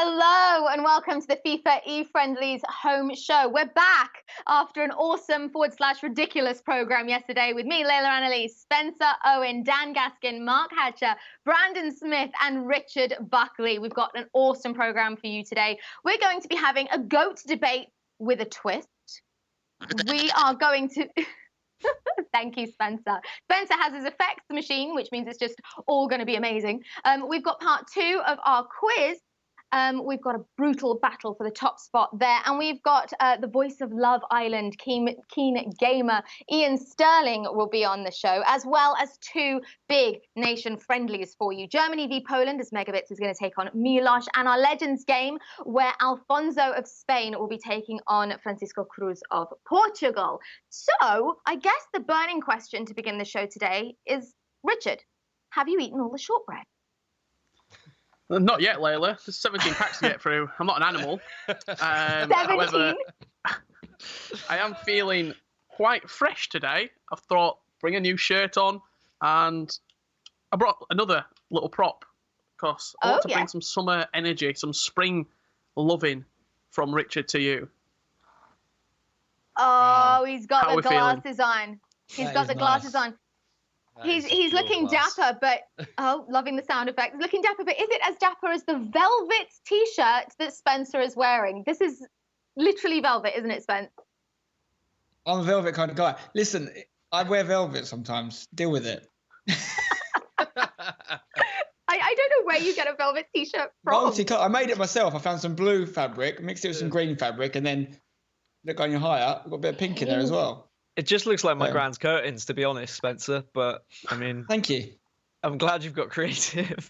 Hello and welcome to the FIFA eFriendlies home show. We're back after an awesome / ridiculous program yesterday with me, Layla Annalise, Spencer Owen, Dan Gaskin, Mark Hatcher, Brandon Smith and Richard Buckley. We've got an awesome program for you today. We're going to be having a GOAT debate with a twist. We are going to... Thank you, Spencer. Spencer has his effects machine, which means it's just all going to be amazing. We've got part 2 of our quiz. We've got a brutal battle for the top spot there. And we've got the voice of Love Island, keen gamer, Ian Sterling will be on the show, as well as 2 big nation friendlies for you. Germany v Poland, as MegaBit is going to take on Milos, and our Legends game, where Alfonso of Spain will be taking on Francisco Cruz of Portugal. So I guess the burning question to begin the show today is, Richard, have you eaten all the shortbread? Not yet, Layla. There's 17 packs to get through. I'm not an animal. 17? However, I am feeling quite fresh today. I thought, bring a new shirt on, and I brought another little prop, because I want to bring some summer energy, some spring loving from Richard to you. Oh, he's got the glasses on. He's got the glasses on. He's looking dapper, but loving the sound effects. Looking dapper, but is it as dapper as the velvet T-shirt that Spencer is wearing? This is literally velvet, isn't it, Spence? I'm a velvet kind of guy. Listen, I wear velvet sometimes. Deal with it. I don't know where you get a velvet T-shirt from. I made it myself. I found some blue fabric, mixed it with some green fabric, and then look on your higher. I've got a bit of pink in there as well. It just looks like my grand's curtains, to be honest, Spencer. But, I mean... Thank you. I'm glad you've got creative.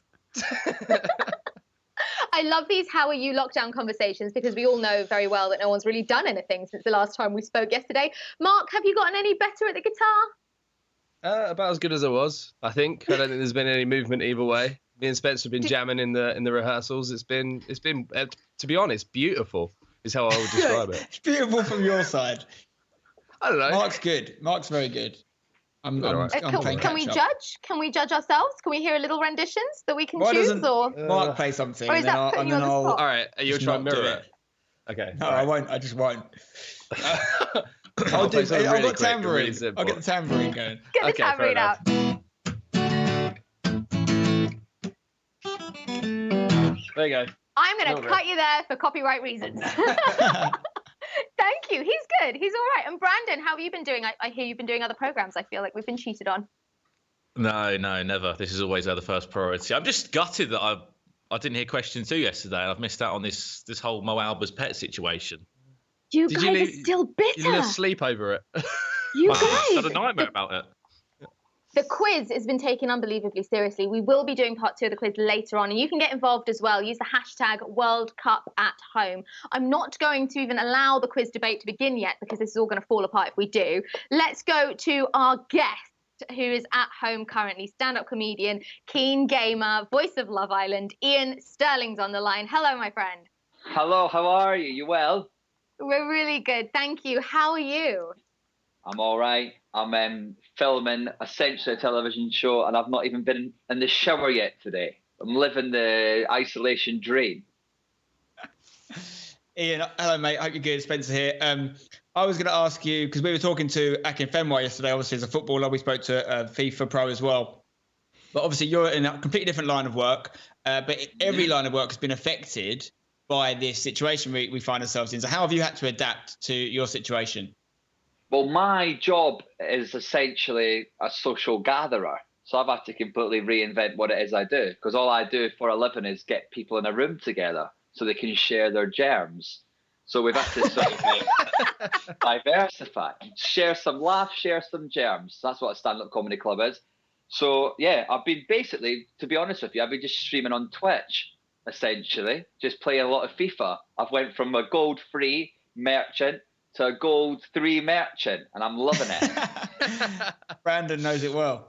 I love these how are you lockdown conversations, because we all know very well that no one's really done anything since the last time we spoke yesterday. Mark, have you gotten any better at the guitar? About as good as I was, I think. I don't think there's been any movement either way. Me and Spencer have been jamming in the rehearsals. It's been to be honest, beautiful is how I would describe it. It's beautiful from your side. I don't know. Mark's good. Mark's very good. I'm can we judge? Can we judge ourselves? Can we hear a little renditions that we can choose? Doesn't Mark play something? Or is that putting you on the spot? All right, are you trying to mirror it? Okay. No, I won't. I just won't. I'll got tambourine. I'll get the tambourine going. Get the tambourine out. There you go. I'm going to cut you there for copyright reasons. Thank you. He's good. He's all right. And Brandon, how have you been doing? I hear you've been doing other programs. I feel like we've been cheated on. No, never. This is always the first priority. I'm just gutted that I didn't hear question 2 yesterday, and I've missed out on this whole Mo Alba's pet situation. You guys are still bitter. You didn't sleep over it. You guys. I had a nightmare about it. The quiz has been taken unbelievably seriously. We will be doing part 2 of the quiz later on, and you can get involved as well. Use the hashtag World Cup at Home. I'm not going to even allow the quiz debate to begin yet, because this is all going to fall apart if we do. Let's go to our guest, who is at home currently, stand-up comedian, keen gamer, voice of Love Island. Ian Sterling's on the line. Hello, my friend. Hello, how are you? You well? We're really good, thank you. How are you? I'm all right. I'm filming essentially a television show, and I've not even been in the shower yet today. I'm living the isolation dream. Ian, hello, mate. Hope you're good. Spencer here. I was going to ask you, because we were talking to Akin Fenway yesterday, obviously, as a footballer. We spoke to FIFA Pro as well. But obviously, you're in a completely different line of work. But every line of work has been affected by this situation we find ourselves in. So how have you had to adapt to your situation? Well, my job is essentially a social gatherer. So I've had to completely reinvent what it is I do, because all I do for a living is get people in a room together so they can share their germs. So we've had to sort of diversify, share some laughs, share some germs. That's what a stand-up comedy club is. So, yeah, I've been basically, to be honest with you, I've been just streaming on Twitch, essentially, just playing a lot of FIFA. I've went from a gold-free merchant to a gold 3 merchant, and I'm loving it. Brandon knows it well.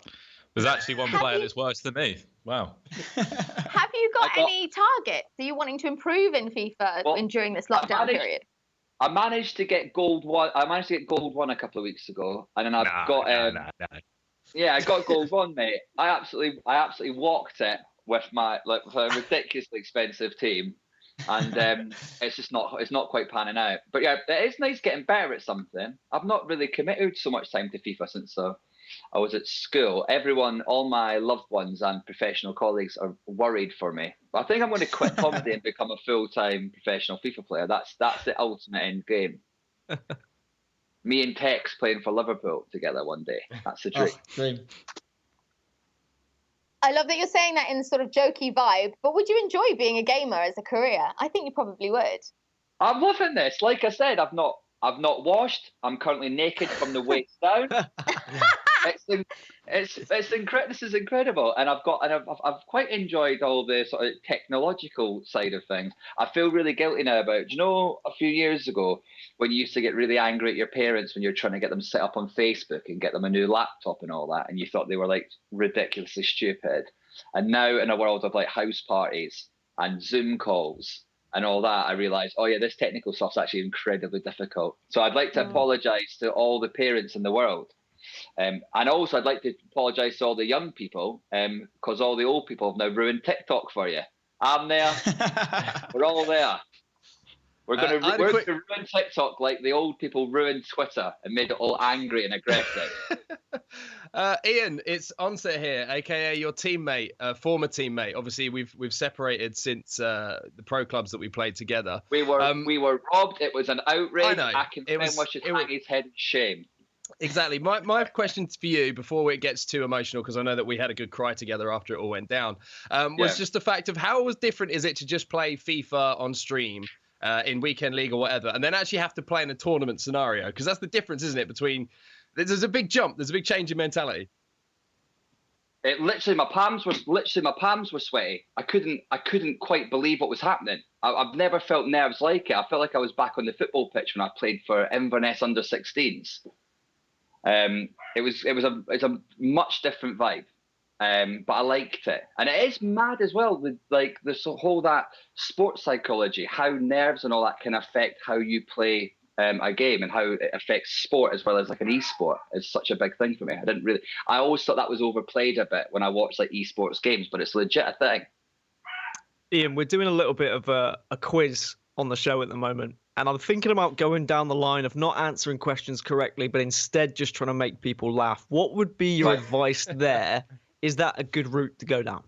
There's actually one player that's worse than me. Wow. Have you got any targets? Are you wanting to improve in FIFA during this lockdown period? I managed to get gold 1. I managed to get gold 1 a couple of weeks ago, and then I Yeah, I got gold 1, mate. I absolutely walked it with my with a ridiculously expensive team. and it's not quite panning out. But yeah, it is nice getting better at something. I've not really committed so much time to FIFA since I was at school. Everyone, all my loved ones and professional colleagues are worried for me. But I think I'm going to quit comedy and become a full-time professional FIFA player. That's the ultimate end game. Me and Tex playing for Liverpool together one day. That's the dream. Dream. I love that you're saying that in sort of jokey vibe, but would you enjoy being a gamer as a career? I think you probably would. I'm loving this. Like I said, I've not washed. I'm currently naked from the waist down. This is incredible, and I've quite enjoyed all the sort of technological side of things. I feel really guilty now about. Do you know a few years ago when you used to get really angry at your parents when you're trying to get them set up on Facebook and get them a new laptop and all that, and you thought they were like ridiculously stupid. And now in a world of like house parties and Zoom calls and all that, I realised, oh yeah, this technical stuff's actually incredibly difficult. So I'd like to apologise to all the parents in the world. And also I'd like to apologise to all the young people, because all the old people have now ruined TikTok for you. I'm there. We're all there. We're going to ruin TikTok like the old people ruined Twitter and made it all angry and aggressive. Ian, it's Onset here, aka your teammate, former teammate. Obviously, we've separated since the pro clubs that we played together. We were robbed. It was an outrage. I can should hang his head in shame. Exactly. My question for you, before it gets too emotional, because I know that we had a good cry together after it all went down, was just the fact of how different is it to just play FIFA on stream in weekend league or whatever, and then actually have to play in a tournament scenario? Because that's the difference, isn't it? Between there's a big jump, there's a big change in mentality. It literally, my palms were sweaty. I couldn't quite believe what was happening. I've never felt nerves like it. I felt like I was back on the football pitch when I played for Inverness under-16s. It's a much different vibe, but I liked it, and it is mad as well. With like this whole that sports psychology, how nerves and all that can affect how you play a game, and how it affects sport as well as like an e-sport is such a big thing for me. I always thought that was overplayed a bit when I watched like e-sports games, but it's legit a thing. Ian, we're doing a little bit of a quiz on the show at the moment. And I'm thinking about going down the line of not answering questions correctly, but instead just trying to make people laugh. What would be your advice there? Is that a good route to go down?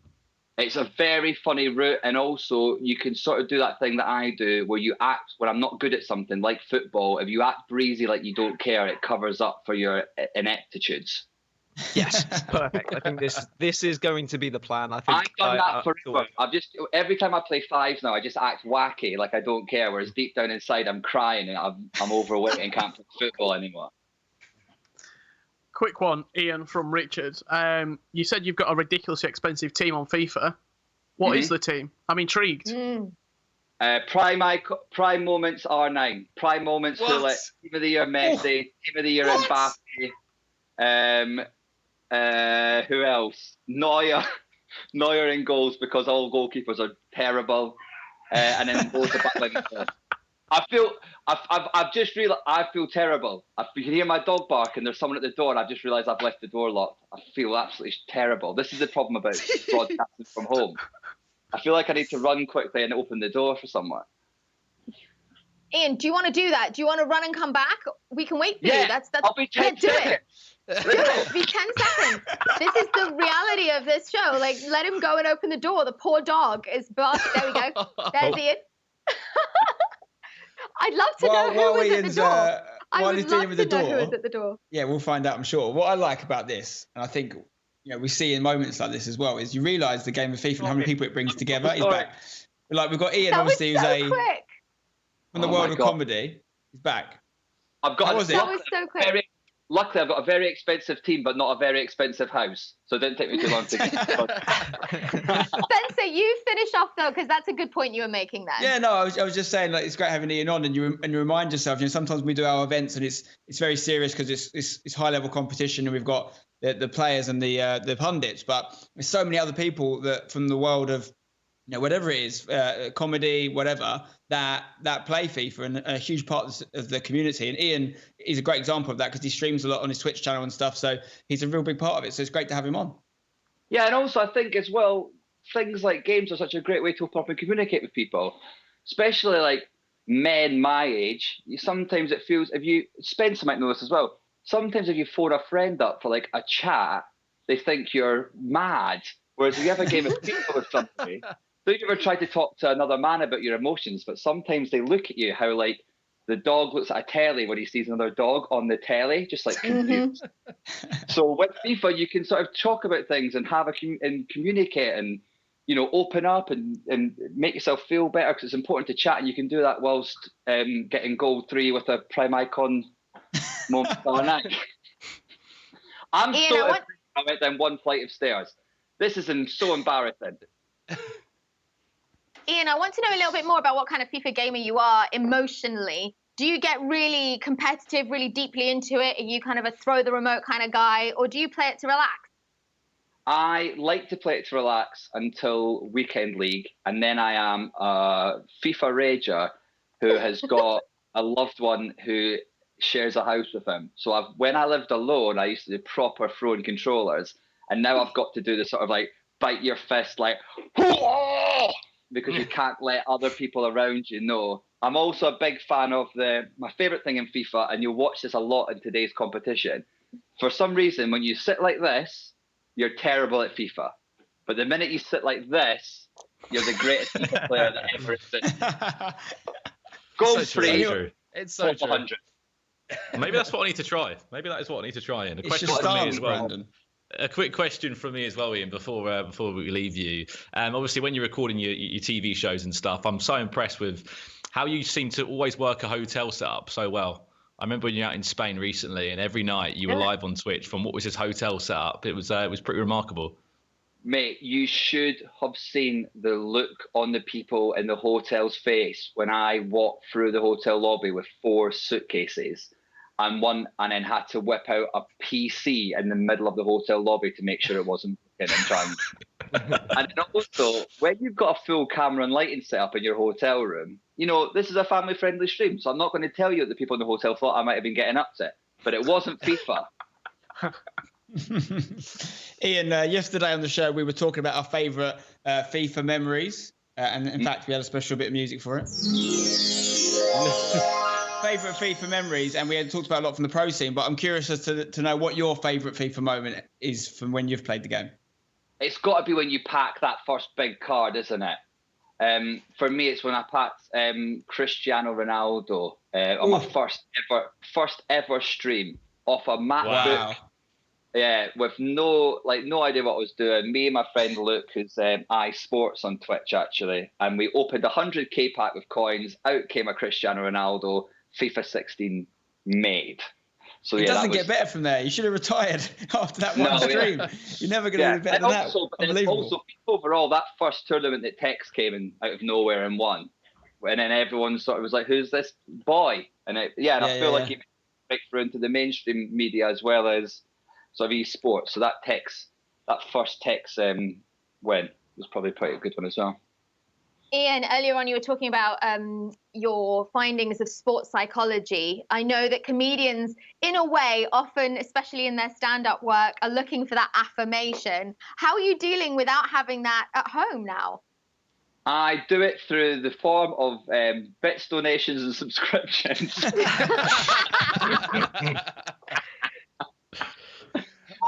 It's a very funny route. And also you can sort of do that thing that I do where you act when I'm not good at something like football. If you act breezy like you don't care, it covers up for your ineptitudes. Yes, perfect. I think this is going to be the plan. I think I've done that forever. Every time I play fives now, I just act wacky, like I don't care. Whereas deep down inside, I'm crying and I'm overweight and can't play football anymore. Quick one, Ian, from Richard. You said you've got a ridiculously expensive team on FIFA. What is the team? I'm intrigued. Prime Moments R9. Prime Moments for like Team of the Year Messi, Team of the Year Mbappe. Who else? Neuer in goals because all goalkeepers are terrible, and then loads of backliners. I've just realised I feel terrible. You can hear my dog bark and there's someone at the door, and I've just realised I've left the door locked. I feel absolutely terrible. This is the problem about broadcasting from home. I feel like I need to run quickly and open the door for someone. Ian, do you want to do that? Do you want to run and come back? We can wait for you. That's. I'll be 10 seconds. Do it. Be 10 seconds. This is the reality of this show. Like, let him go and open the door. The poor dog is barking. There we go. There's Ian. I'd love to know who was at the door. I would love to know who was at the door. Yeah, we'll find out, I'm sure. What I like about this, and I think we see in moments like this as well, is you realise the game of FIFA and how many people it brings together. He's back. Like, we've got Ian, that obviously, was so who's quick. from the world of comedy. He's back. That was so quick. Luckily, I've got a very expensive team, but not a very expensive house. So it didn't take me too long to get Spencer, you finish off, though, because that's a good point you were making there. Yeah, no, I was just saying, like, it's great having Ian on, and you remind yourself, sometimes we do our events and it's very serious because it's high-level competition, and we've got the players and the pundits, but there's so many other people that from the world of whatever it is, comedy, whatever, that play FIFA and a huge part of the community. And Ian is a great example of that because he streams a lot on his Twitch channel and stuff. So he's a real big part of it. So it's great to have him on. Yeah, and also I think as well, things like games are such a great way to properly communicate with people. especially like men my age, sometimes it feels, if you, Spencer might know this as well, sometimes if you phone a friend up for like a chat, they think you're mad. Whereas if you have a game of FIFA with somebody, don't you ever try to talk to another man about your emotions, but sometimes they look at you how like the dog looks at a telly when he sees another dog on the telly, just like confused. So with FIFA, you can sort of talk about things and have and communicate and, you know, open up and make yourself feel better, because it's important to chat, and you can do that whilst getting goal 3 with a prime icon moment of the night. I'm Ian, so I went down one flight of stairs. This is so embarrassing. Ian, I want to know a little bit more about what kind of FIFA gamer you are emotionally. Do you get really competitive, really deeply into it? Are you kind of a throw the remote kind of guy, or do you play it to relax? I like to play it to relax until Weekend League, and then I am a FIFA rager who has got a loved one who shares a house with him. So when I lived alone, I used to do proper throwing controllers, and now I've got to do the sort of like bite your fist, like, because you can't let other people around you know. I'm also a big fan of my favourite thing in FIFA, and you'll watch this a lot in today's competition. For some reason, when you sit like this, you're terrible at FIFA. But the minute you sit like this, you're the greatest FIFA player that ever existed. Goal 3. It's so true. 100. Maybe that's what I need to try. Maybe that is what I need to try. And a It's question just from me starting, as well. Brandon. A quick question from me as well, Ian, before we leave you. Obviously, when you're recording your TV shows and stuff, I'm so impressed with how you seem to always work a hotel setup so well. I remember when you were out in Spain recently, and every night you were live on Twitch from what was his hotel setup. It was pretty remarkable. Mate, you should have seen the look on the people in the hotel's face when I walked through the hotel lobby with 4 suitcases and then had to whip out a PC in the middle of the hotel lobby to make sure it wasn't broken and trying. And then also, when you've got a full camera and lighting set up in your hotel room, you know, this is a family-friendly stream, so I'm not going to tell you what the people in the hotel thought I might have been getting up to, but it wasn't FIFA. Ian, yesterday on the show, we were talking about our favourite FIFA memories, and in fact, we had a special bit of music for it. Favourite FIFA memories, and we had talked about a lot from the pro scene, but I'm curious as to know what your favourite FIFA moment is from when you've played the game. It's got to be when you pack that first big card, isn't it? For me, it's when I packed Cristiano Ronaldo on my first ever stream off a MacBook. Wow. Yeah, with no idea what I was doing. Me and my friend Luke, who's iSports on Twitch actually, and we opened a 100k pack with coins. Out came a Cristiano Ronaldo FIFA 16 made. So it doesn't get better from there. You should have retired after that one stream. Yeah. You're never going to do better than that. Unbelievable. Also, overall, that first tournament that Tex came in out of nowhere and won, and then everyone sort of was like, "Who's this boy?" And I feel like he break through into the mainstream media as well as sort of esports. So that first Tex win was probably quite a good one as well. Ian, earlier on you were talking about your findings of sports psychology. I know that comedians, in a way, often, especially in their stand-up work, are looking for that affirmation. How are you dealing without having that at home now? I do it through the form of bits, donations and subscriptions.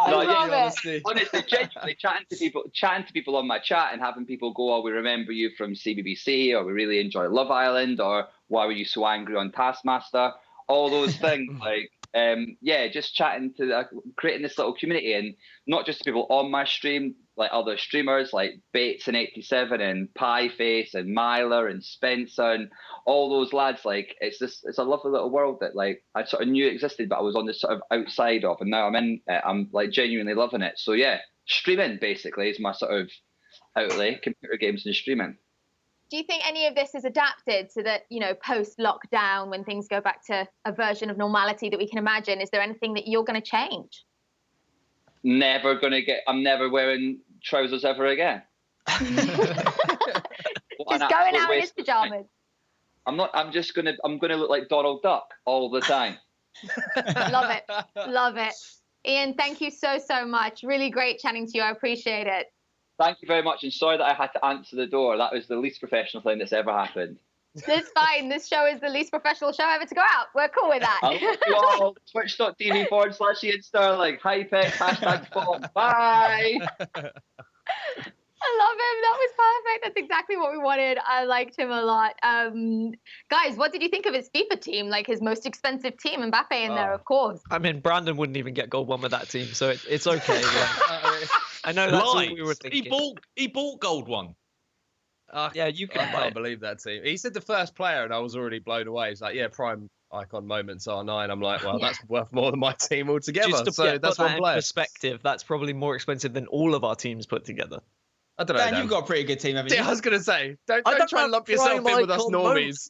Honestly, genuinely chatting to people on my chat and having people go, "Oh, we remember you from CBBC," or "We really enjoy Love Island," or "Why were you so angry on Taskmaster?" All those things, just chatting to creating this little community, and not just people on my stream, like other streamers like Bates and 87 and Pieface and Myler and Spencer and all those lads. Like it's a lovely little world that like I sort of knew existed, but I was on this sort of outside of, and now I'm in it. I'm like genuinely loving it. So yeah, streaming basically is my sort of outlay, computer games and streaming. Do you think any of this is adapted so that, you know, post-lockdown, when things go back to a version of normality that we can imagine, is there anything that you're going to change? I'm never wearing trousers ever again. Just going out in his pajamas. I'm gonna look like Donald Duck all the time. Love it. Love it. Ian, thank you so much. Really great chatting to you. I appreciate it. Thank you very much, and sorry that I had to answer the door. That was the least professional thing that's ever happened. It's fine. This show is the least professional show ever to go out. We're cool with that. I'll love you all. Twitch.tv/Ian Sterling. Hypex, #form. Bye. I love him. That was perfect. That's exactly what we wanted. I liked him a lot. Guys, what did you think of his FIFA team? Like his most expensive team, Mbappe in there, of course. I mean, Brandon wouldn't even get gold one with that team, so it's okay. I know that's what we were thinking. He bought gold one. Yeah, you can. I can't believe that team. He said the first player, and I was already blown away. He's like, yeah, prime icon moments R9. I'm like, well, that's worth more than my team altogether. Just to so that's one player. Perspective. That's probably more expensive than all of our teams put together. I don't know. Dan, you've got a pretty good team, haven't you? Yeah, I was gonna say, don't try and lump prime yourself in with us icon normies.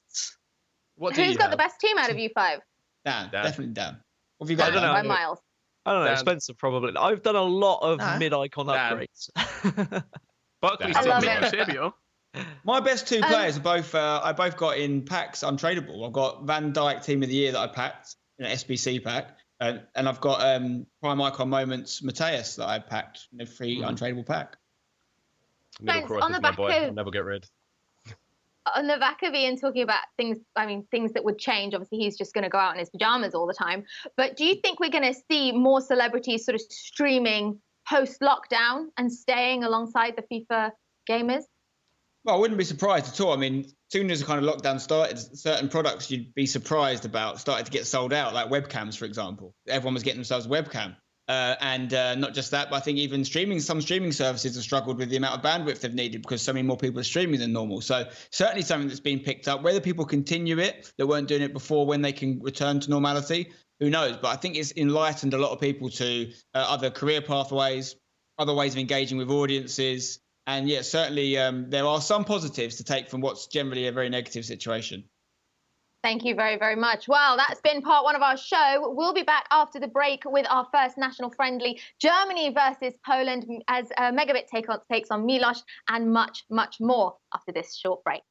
What do Who's you got have? the best team out of you five? Dan, definitely Dan. What have you got? I don't know. By miles. I don't know. Dan. Expensive, probably. I've done a lot of mid-icon Dan. upgrades. Buckley's I love done it. Eusebio. My best two players are both. I both got in packs untradeable. I've got Van Dijk Team of the Year that I packed in an SBC pack, and I've got Prime Icon Moments Mateus that I packed in a free untradeable pack. Middle Thanks. cross On is the my back boy. of- I'll never get rid. On the back of Ian talking about things, things that would change. Obviously, he's just going to go out in his pajamas all the time. But do you think we're going to see more celebrities sort of streaming post-lockdown and staying alongside the FIFA gamers? Well, I wouldn't be surprised at all. I mean, as soon as the kind of lockdown started, certain products you'd be surprised about started to get sold out, like webcams, for example. Everyone was getting themselves a webcam. And not just that, but I think even some streaming services have struggled with the amount of bandwidth they've needed because so many more people are streaming than normal. So certainly something that's been picked up. Whether people continue it that weren't doing it before, when they can return to normality, who knows? But I think it's enlightened a lot of people to other career pathways, other ways of engaging with audiences. And yeah, certainly there are some positives to take from what's generally a very negative situation. Thank you very, very much. Well, that's been part one of our show. We'll be back after the break with our first national friendly, Germany versus Poland, as MegaBit takes on Milos, and much, much more after this short break.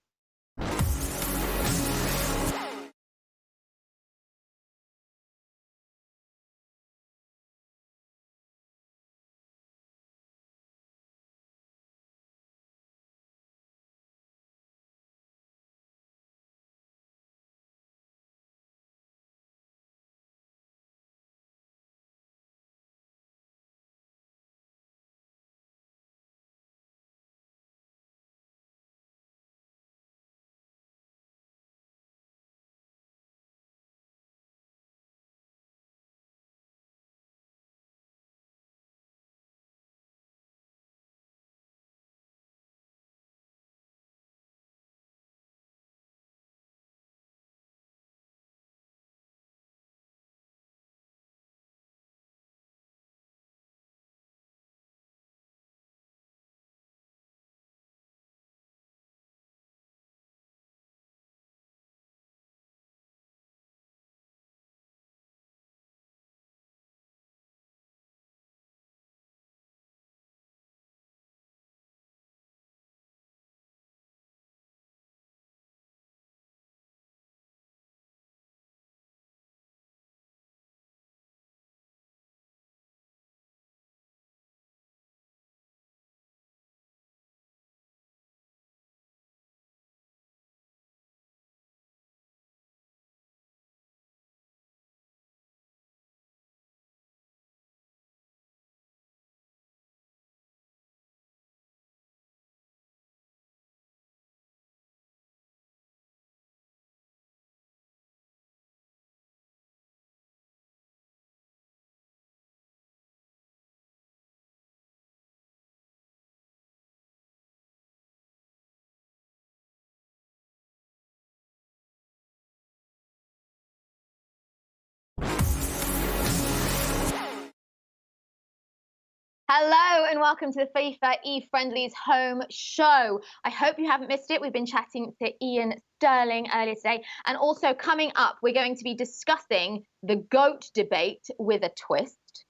Hello and welcome to the FIFA eFriendlies home show. I hope you haven't missed it. We've been chatting to Ian Sterling earlier today. And also coming up, we're going to be discussing the GOAT debate with a twist.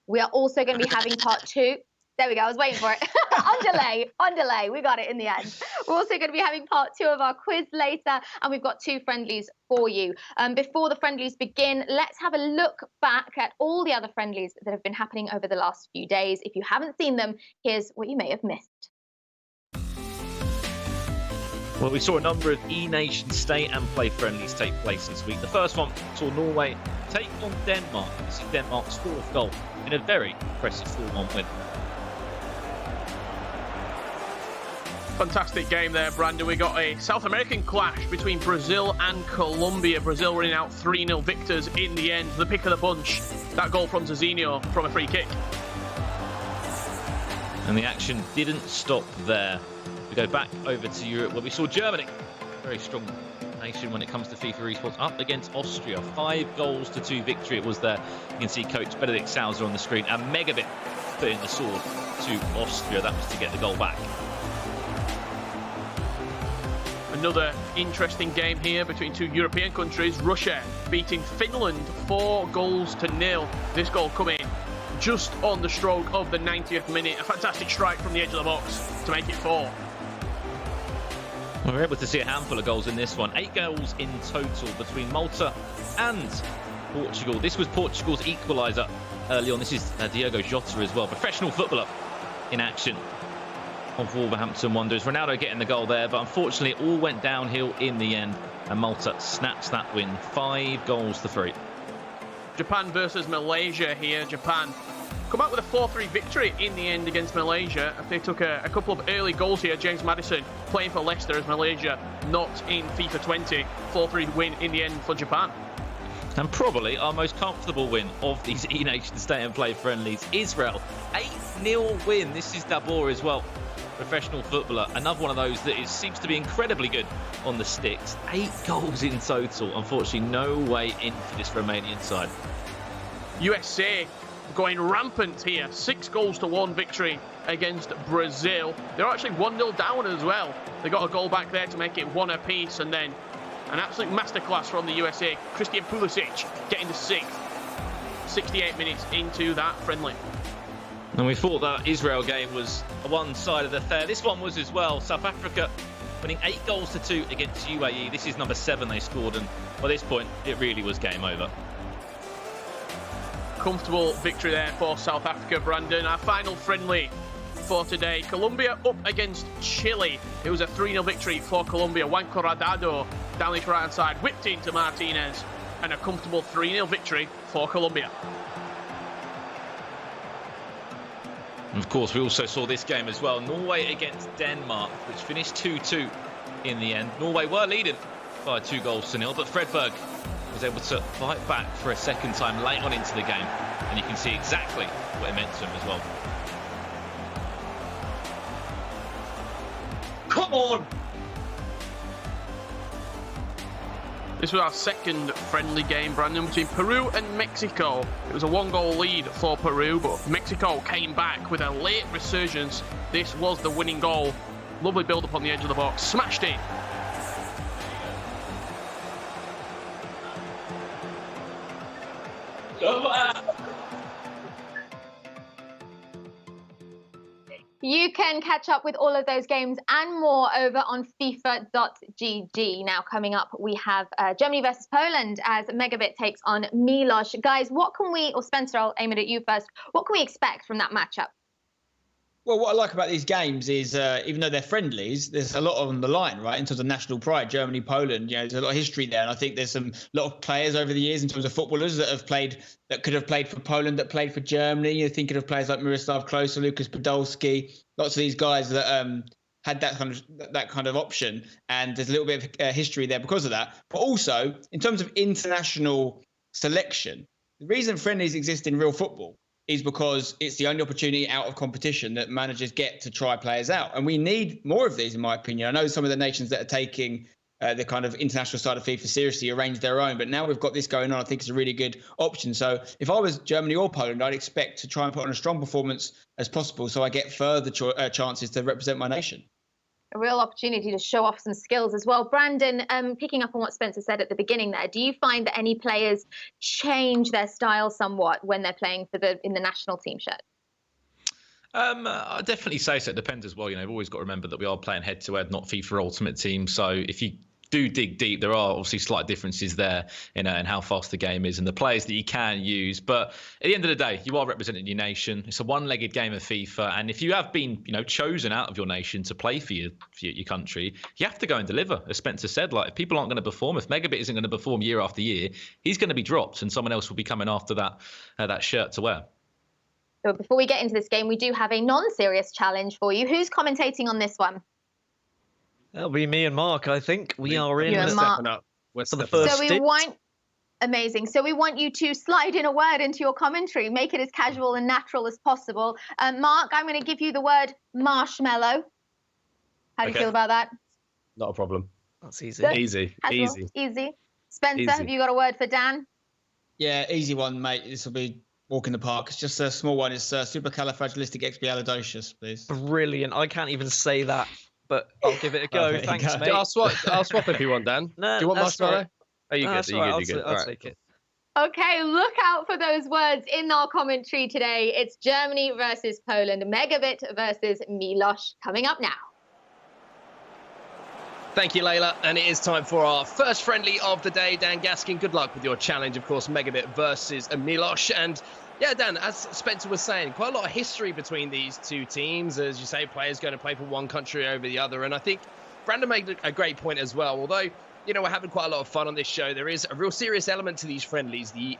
We are also going to be having part two. There we go. I was waiting for it. on delay. We got it in the end. We're also going to be having part two of our quiz later, and we've got two friendlies for you. Before the friendlies begin, let's have a look back at all the other friendlies that have been happening over the last few days. If you haven't seen them, here's what you may have missed. Well, we saw a number of E-Nation stay and play friendlies take place this week. The first one saw Norway take on Denmark. This is Denmark's 4th goal in a very impressive 4-1 win. Fantastic game there, Brandon. We got a South American clash between Brazil and Colombia. Brazil running out 3-0 victors in the end. The pick of the bunch, that goal from Zizinho from a free kick. And the action didn't stop there. We go back over to Europe where we saw Germany, very strong nation when it comes to FIFA esports, up against Austria. 5-2 victory it was there. You can see coach Benedict Sauser on the screen, and MegaBit putting the sword to Austria. That was to get the goal back. Another interesting game here between two European countries. Russia beating Finland 4-0. This goal coming just on the stroke of the 90th minute. A fantastic strike from the edge of the box to make it 4. We were able to see a handful of goals in this one. 8 goals in total between Malta and Portugal. This was Portugal's equaliser early on. This is Diogo Jota as well. Professional footballer in action of Wolverhampton Wanderers. Ronaldo getting the goal there, but unfortunately it all went downhill in the end, and Malta snaps that win 5-3. Japan versus Malaysia here. Japan come out with a 4-3 victory in the end against Malaysia. They took a couple of early goals here. James Maddison playing for Leicester as Malaysia not in FIFA 20. 4-3 win in the end for Japan. And probably our most comfortable win of these E-Nation stay and play friendlies. Israel, 8-0 win. This is Dabur as well. Professional footballer, another one of those that seems to be incredibly good on the sticks. 8 goals in total. Unfortunately, no way in for this Romanian side. USA going rampant here. 6-1 victory against Brazil. They're actually 1-0 down as well. They got a goal back there to make it 1 apiece, and then an absolute masterclass from the USA. Christian Pulisic getting the 6th. 68 minutes into that friendly. And we thought that Israel game was a one-sided affair. This one was as well. South Africa winning 8-2 against UAE. This is number 7 they scored, and by this point, it really was game over. Comfortable victory there for South Africa, Brandon. Our final friendly for today. Colombia up against Chile. It was a 3-0 victory for Colombia. Juan Corradado down this right-hand side, whipped into Martinez, and a comfortable 3-0 victory for Colombia. And of course, we also saw this game as well. Norway against Denmark, which finished 2-2 in the end. Norway were leading by 2-0, but Fredberg was able to fight back for a second time late on into the game. And you can see exactly what it meant to him as well. Come on! This was our second friendly game, Brandon, between Peru and Mexico. It was a 1-goal lead for Peru, but Mexico came back with a late resurgence. This was the winning goal. Lovely build-up on the edge of the box. Smashed it. You can catch up with all of those games and more over on FIFA.gg. Now, coming up, we have Germany versus Poland as MegaBit takes on Milos. Guys, what can we, or Spencer, I'll aim it at you first. What can we expect from that matchup? Well, what I like about these games is even though they're friendlies, there's a lot on the line, right? In terms of national pride, Germany, Poland, there's a lot of history there. And I think there's a lot of players over the years in terms of footballers that could have played for Poland, that played for Germany. You're thinking of players like Miroslav Klose, Lucas Podolski, lots of these guys that had that kind of option. And there's a little bit of history there because of that. But also, in terms of international selection, the reason friendlies exist in real football is because it's the only opportunity out of competition that managers get to try players out. And we need more of these, in my opinion. I know some of the nations that are taking the kind of international side of FIFA seriously arrange their own, but now we've got this going on, I think it's a really good option. So if I was Germany or Poland, I'd expect to try and put on a strong performance as possible so I get further chances to represent my nation. A real opportunity to show off some skills as well. Brandon, picking up on what Spencer said at the beginning there, do you find that any players change their style somewhat when they're playing in the national team shirt? I definitely say so. It depends as well. You've always got to remember that we are playing head-to-head, not FIFA Ultimate Team. So if you do dig deep, there are obviously slight differences there in how fast the game is and the players that you can use. But at the end of the day, you are representing your nation. It's a one-legged game of FIFA, and if you have been, chosen out of your nation to play for your country, you have to go and deliver. As Spencer said, like if people aren't going to perform, if MegaBit isn't going to perform year after year, he's going to be dropped, and someone else will be coming after that shirt to wear. So before we get into this game, we do have a non-serious challenge for you. Who's commentating on this one? That'll be me and Mark, I think. We are in. You and Mark. For the first Amazing. So we want you to slide in a word into your commentary, make it as casual and natural as possible. Mark, I'm going to give you the word marshmallow. How do you feel about that? Not a problem. That's easy. Good. Easy. Spencer, have you got a word for Dan? Yeah, easy one, mate. This will be walk in the park. It's just a small one. It's supercalifragilisticexpialidocious, please. Brilliant. I can't even say that, but I'll give it a go. Thanks, mate. I'll swap if you want, Dan. No, do you want marshmallow? Right. Are you good? Are you good? I'll take it. Okay, look out for those words in our commentary today. It's Germany versus Poland, MegaBit versus Miloš, coming up now. Thank you, Layla. And it is time for our first friendly of the day. Dan Gaskin, good luck with your challenge, of course, MegaBit versus Miloš. And yeah, Dan, as Spencer was saying, quite a lot of history between these two teams. As you say, players going to play for one country over the other. And I think Brandon made a great point as well. Although, we're having quite a lot of fun on this show, there is a real serious element to these friendlies. The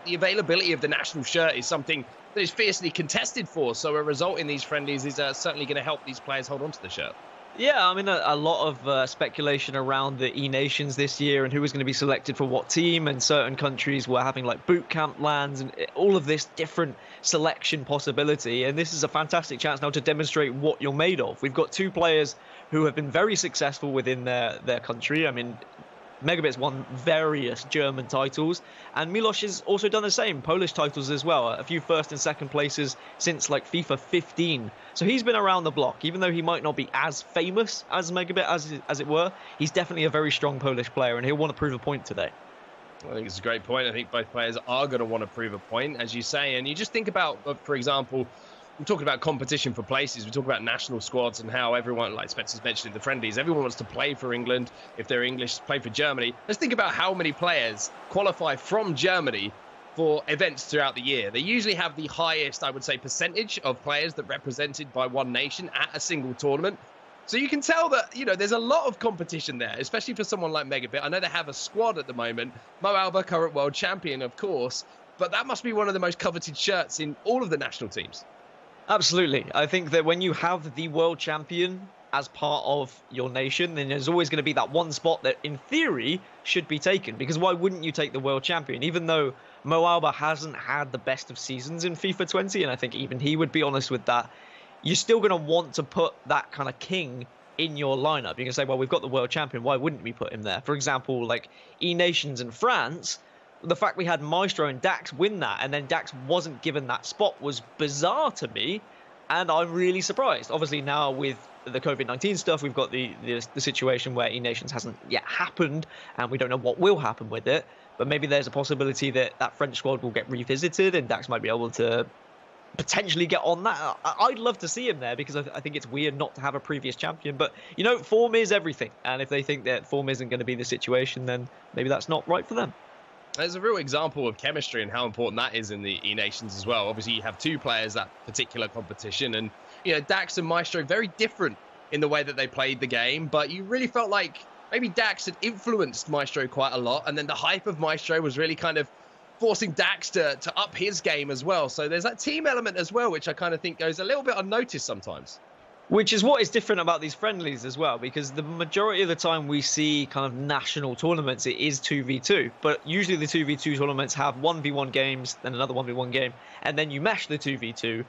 availability of the national shirt is something that is fiercely contested for. So a result in these friendlies is certainly going to help these players hold on to the shirt. Yeah, I mean, a lot of speculation around the E-Nations this year and who was going to be selected for what team, and certain countries were having like boot camp lands and all of this different selection possibility. And this is a fantastic chance now to demonstrate what you're made of. We've got two players who have been very successful within their country. I mean, MegaBit's won various German titles, and Miloš has also done the same, Polish titles as well, a few first and second places since like FIFA 15. So he's been around the block, even though he might not be as famous as MegaBit as it were. He's definitely a very strong Polish player, and he'll want to prove a point today. I think it's a great point. I think both players are going to want to prove a point, as you say. And you just think about, for example, we're talking about competition for places. We talk about national squads and how everyone, like Spencer's mentioned in the friendlies, everyone wants to play for England. If they're English, play for Germany. Let's think about how many players qualify from Germany for events throughout the year. They usually have the highest, I would say, percentage of players that are represented by one nation at a single tournament. So you can tell that, there's a lot of competition there, especially for someone like MegaBit. I know they have a squad at the moment. Mo Alba, current world champion, of course, but that must be one of the most coveted shirts in all of the national teams. Absolutely. I think that when you have the world champion as part of your nation, then there's always going to be that one spot that in theory should be taken, because why wouldn't you take the world champion? Even though Mo Alba hasn't had the best of seasons in FIFA 20, and I think even he would be honest with that, you're still going to want to put that kind of king in your lineup. You can say, well, we've got the world champion, why wouldn't we put him there? For example, like E-Nations and France, the fact we had Maestro and Dax win that, and then Dax wasn't given that spot, was bizarre to me, and I'm really surprised. Obviously, now with the COVID-19 stuff, we've got the situation where E-Nations hasn't yet happened, and we don't know what will happen with it. But maybe there's a possibility that that French squad will get revisited, and Dax might be able to potentially get on that. I'd love to see him there, because I think it's weird not to have a previous champion. But, form is everything, and if they think that form isn't going to be the situation, then maybe that's not right for them. There's a real example of chemistry and how important that is in the E-Nations as well. Obviously, you have two players that particular competition, and Dax and Maestro, very different in the way that they played the game, but you really felt like maybe Dax had influenced Maestro quite a lot, and then the hype of Maestro was really kind of forcing Dax to up his game as well. So there's that team element as well, which I kind of think goes a little bit unnoticed sometimes. Which is what is different about these friendlies as well, because the majority of the time we see kind of national tournaments, it is 2v2. But usually the 2v2 tournaments have 1v1 games, then another 1v1 game, and then you mesh the 2v2.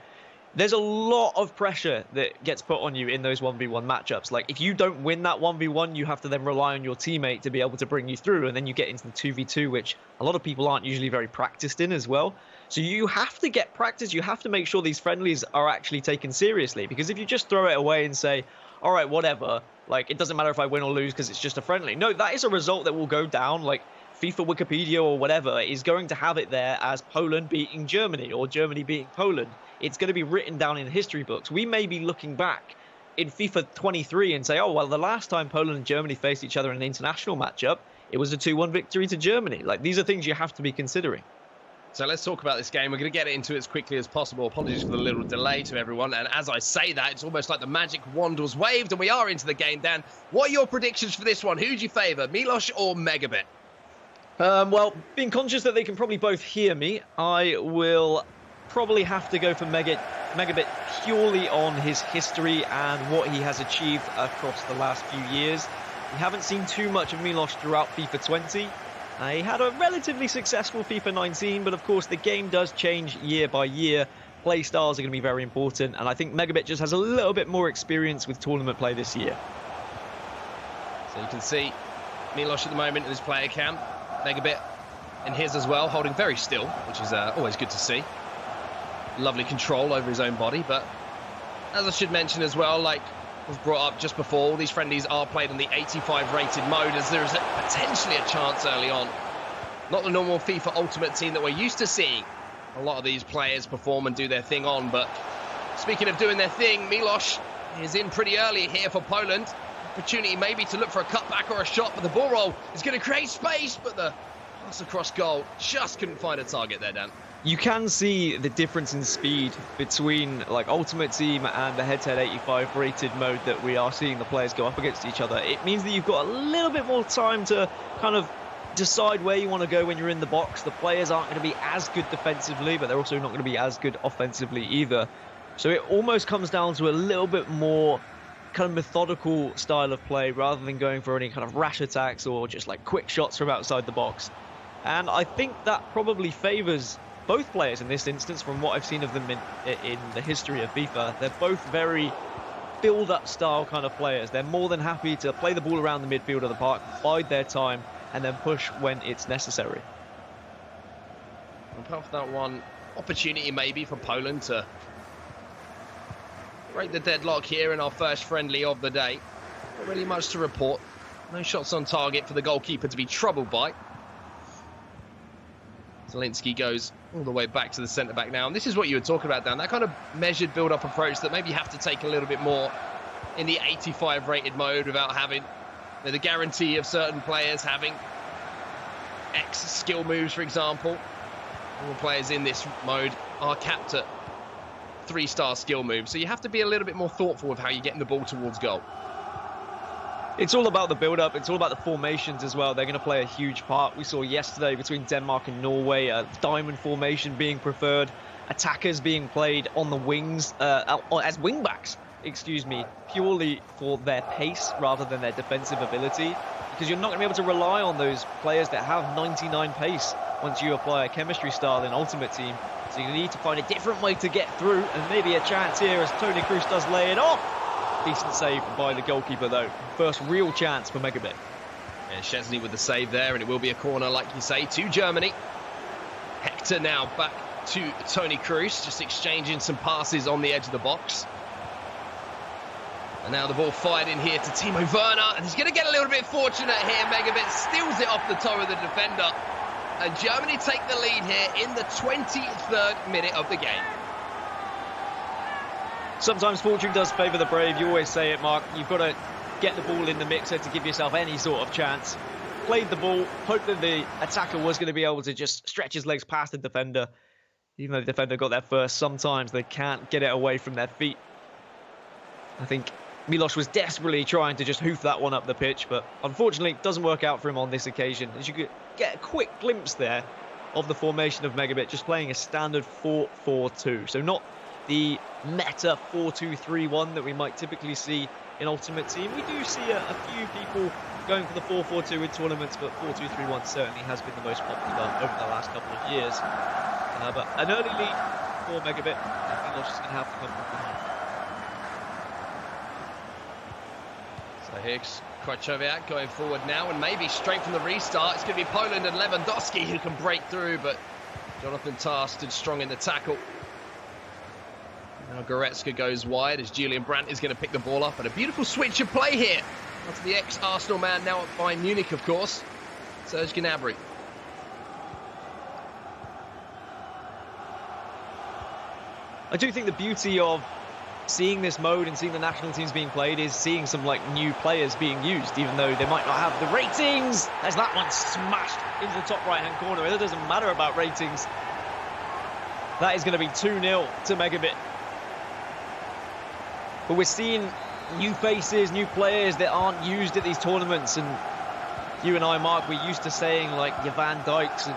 There's a lot of pressure that gets put on you in those 1v1 matchups. Like, if you don't win that 1v1, you have to then rely on your teammate to be able to bring you through, and then you get into the 2v2, which a lot of people aren't usually very practiced in as well. So you have to get practice. You have to make sure these friendlies are actually taken seriously, because if you just throw it away and say, all right, whatever, like, it doesn't matter if I win or lose because it's just a friendly. No, that is a result that will go down. Like, FIFA Wikipedia or whatever is going to have it there as Poland beating Germany or Germany beating Poland. It's going to be written down in history books. We may be looking back in FIFA 23 and say, oh, well, the last time Poland and Germany faced each other in an international matchup, it was a 2-1 victory to Germany. Like, these are things you have to be considering. So let's talk about this game. We're going to get into it as quickly as possible. Apologies for the little delay to everyone. And as I say that, it's almost like the magic wand was waved and we are into the game. Dan, what are your predictions for this one? Who do you favour, Milos or MegaBit? Well, being conscious that they can probably both hear me, I will probably have to go for MegaBit purely on his history and what he has achieved across the last few years. We haven't seen too much of Milos throughout FIFA 20. He had a relatively successful FIFA 19, but of course the game does change year by year. Play styles are going to be very important, and I think MegaBit just has a little bit more experience with tournament play this year. So you can see Milos at the moment in his player cam. MegaBit in his as well, holding very still, which is always good to see. Lovely control over his own body, but as I should mention as well, like was brought up just before, all these friendlies are played on the 85 rated mode, as there is potentially a chance early on. Not the normal FIFA Ultimate Team that we're used to seeing a lot of these players perform and do their thing on. But speaking of doing their thing, Milos is in pretty early here for Poland. Opportunity maybe to look for a cutback or a shot, but the ball roll is going to create space, but the pass across goal just couldn't find a target there, Dan. You can see the difference in speed between like Ultimate Team and the head-to-head 85 rated mode that we are seeing the players go up against each other. It means that you've got a little bit more time to kind of decide where you want to go when you're in the box. The players aren't going to be as good defensively, but they're also not going to be as good offensively either. So it almost comes down to a little bit more kind of methodical style of play rather than going for any kind of rash attacks or just like quick shots from outside the box. And I think that probably favours both players in this instance from what I've seen of them in the history of FIFA. They're both very build-up style kind of players. They're more than happy to play the ball around the midfield of the park, bide their time, and then push when it's necessary. Apart from that one opportunity maybe for Poland to break the deadlock here in our first friendly of the day. Not really much to report. No shots on target for the goalkeeper to be troubled by. Zielinski goes all the way back to the centre-back now. And this is what you were talking about, Dan. That kind of measured build-up approach that maybe you have to take a little bit more in the 85 rated mode without having the guarantee of certain players having X skill moves, for example. All players in this mode are capped at 3-star skill moves. So you have to be a little bit more thoughtful of how you're getting the ball towards goal. It's all about the build-up. It's all about the formations as well. They're going to play a huge part. We saw yesterday between Denmark and Norway, a diamond formation being preferred, attackers being played on the wings, as wing-backs, purely for their pace rather than their defensive ability, because you're not going to be able to rely on those players that have 99 pace once you apply a chemistry style in Ultimate Team. So you need to find a different way to get through, and maybe a chance here as Toni Cruz does lay it off. Decent save by the goalkeeper, though. First real chance for MegaBit. Yeah, Szczesny with the save there, and it will be a corner, like you say, to Germany. Hector now back to Toni Cruz, just exchanging some passes on the edge of the box. And now the ball fired in here to Timo Werner, and he's going to get a little bit fortunate here. MegaBit steals it off the toe of the defender, and Germany take the lead here in the 23rd minute of the game. Sometimes fortune does favour the brave. You always say it, Mark. You've got to get the ball in the mixer to give yourself any sort of chance. Played the ball, hoped that the attacker was going to be able to just stretch his legs past the defender. Even though the defender got there first, sometimes they can't get it away from their feet. I think Milos was desperately trying to just hoof that one up the pitch, but unfortunately it doesn't work out for him on this occasion. As you could get a quick glimpse there of the formation of MegaBit, just playing a standard 4-4-2. So not the meta 4-2-3-1 that we might typically see in Ultimate Team. We do see a few people going for the 4-4-2 in tournaments, but 4-2-3-1 certainly has been the most popular over the last couple of years. But an early lead for MegaBit, I think Milos is going to have to come from behind. So here's Krychowiak going forward now, and maybe straight from the restart, it's going to be Poland and Lewandowski who can break through, but Jonathan Tah stood strong in the tackle. Now Goretzka goes wide as Julian Brandt is going to pick the ball up, and a beautiful switch of play here. That's the ex-Arsenal man, now at Bayern Munich, of course, Serge Gnabry. I do think the beauty of seeing this mode and seeing the national teams being played is seeing some like new players being used, even though they might not have the ratings. There's that one smashed into the top right-hand corner. It doesn't matter about ratings. That is going to be 2-0 to MegaBit. But we're seeing new faces, new players that aren't used at these tournaments. And you and I, Mark, we're used to saying like your Van Dijks and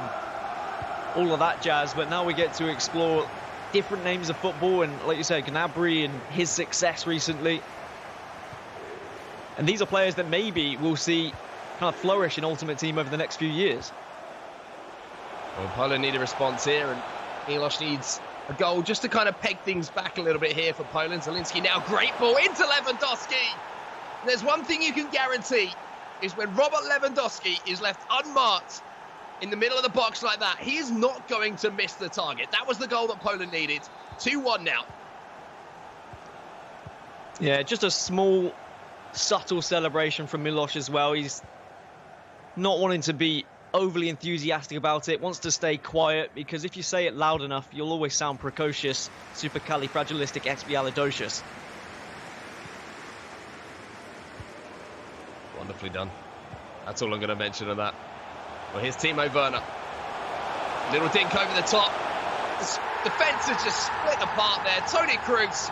all of that jazz. But now we get to explore different names of football. And like you said, Gnabry and his success recently. And these are players that maybe we'll see kind of flourish in Ultimate Team over the next few years. Well, Poland need a response here, and Milos needs a goal just to kind of peg things back a little bit here for Poland. Zielinski now, great ball into Lewandowski. There's one thing you can guarantee, is when Robert Lewandowski is left unmarked in the middle of the box like that, he is not going to miss the target. That was the goal that Poland needed. 2-1 now. Yeah, just a small, subtle celebration from Milos as well. He's not wanting to be overly enthusiastic about it, wants to stay quiet, because if you say it loud enough, you'll always sound precocious, supercalifragilisticexpialidocious. Wonderfully done. That's all I'm going to mention on that. Well, here's Timo Werner. Little dink over the top. The defence has just split apart there. Toni Cruz,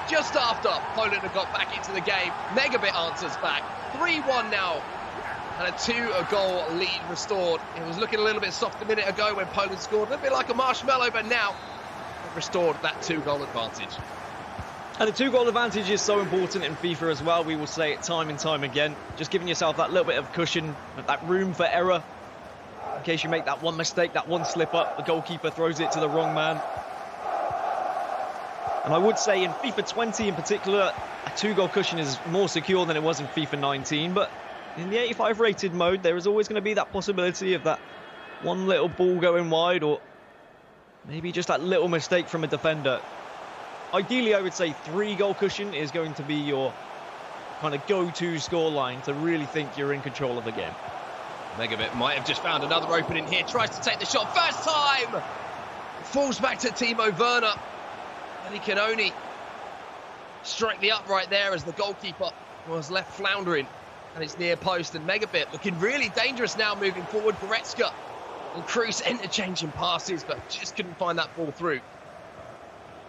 just after Poland have got back into the game, MegaBit answers back. 3-1 now. And a 2-goal lead restored. It was looking a little bit soft a minute ago when Poland scored. A little bit like a marshmallow, but now they've restored that 2-goal advantage. And the 2-goal advantage is so important in FIFA as well. We will say it time and time again. Just giving yourself that little bit of cushion, that room for error. In case you make that one mistake, that one slip up, the goalkeeper throws it to the wrong man. And I would say in FIFA 20 in particular, a 2-goal cushion is more secure than it was in FIFA 19. But in the 85 rated mode, there is always going to be that possibility of that one little ball going wide, or maybe just that little mistake from a defender. Ideally, I would say 3-goal cushion is going to be your kind of go-to scoreline to really think you're in control of the game. MegaBit might have just found another opening here. Tries to take the shot. First time! Falls back to Timo Werner. And he can only strike the upright there as the goalkeeper was left floundering. And it's near post, and MegaBit looking really dangerous now moving forward. Goretzka and Cruz interchanging passes, but just couldn't find that ball through.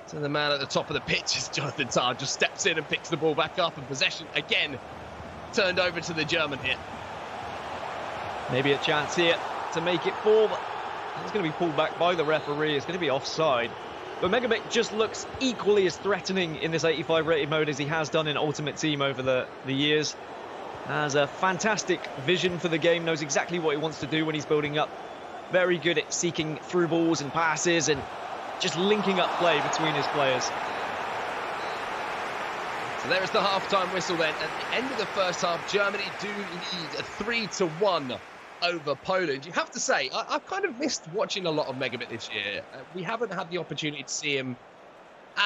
So the man at the top of the pitch is Jonathan Tah, just steps in and picks the ball back up, and possession again turned over to the German here. Maybe a chance here to make it 4, but it's going to be pulled back by the referee. It's going to be offside. But MegaBit just looks equally as threatening in this 85 rated mode as he has done in Ultimate Team over the years. Has a fantastic vision for the game, knows exactly what he wants to do when he's building up. Very good at seeking through balls and passes and just linking up play between his players. So there is the half-time whistle then. At the end of the first half, Germany do lead a 3-1 over Poland. You have to say, I've kind of missed watching a lot of MegaBit this year. We haven't had the opportunity to see him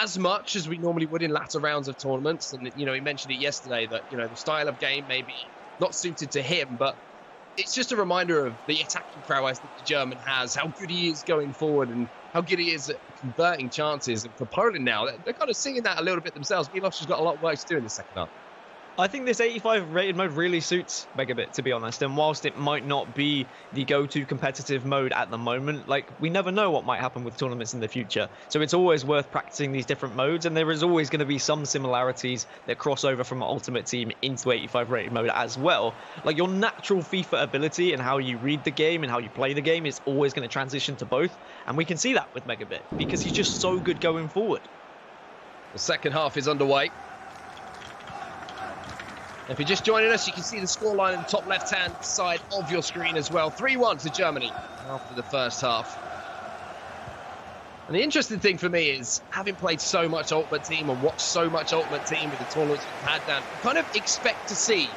as much as we normally would in latter rounds of tournaments. And, you know, he mentioned it yesterday that, you know, the style of game may be not suited to him, but it's just a reminder of the attacking prowess that the German has, how good he is going forward and how good he is at converting chances. And for Poland now, they're kind of seeing that a little bit themselves. Milos has got a lot of work to do in the second half. I think this 85 rated mode really suits MegaBit, to be honest. And whilst it might not be the go-to competitive mode at the moment, like, we never know what might happen with tournaments in the future. So it's always worth practicing these different modes, and there is always going to be some similarities that cross over from Ultimate Team into 85 rated mode as well. Like, your natural FIFA ability and how you read the game and how you play the game is always going to transition to both. And we can see that with MegaBit because he's just so good going forward. The second half is underway. If you're just joining us, you can see the scoreline in the top left-hand side of your screen as well. 3-1 to Germany after the first half. And the interesting thing for me is, having played so much Ultimate Team and watched so much Ultimate Team with the tournaments we've had down, you kind of expect to see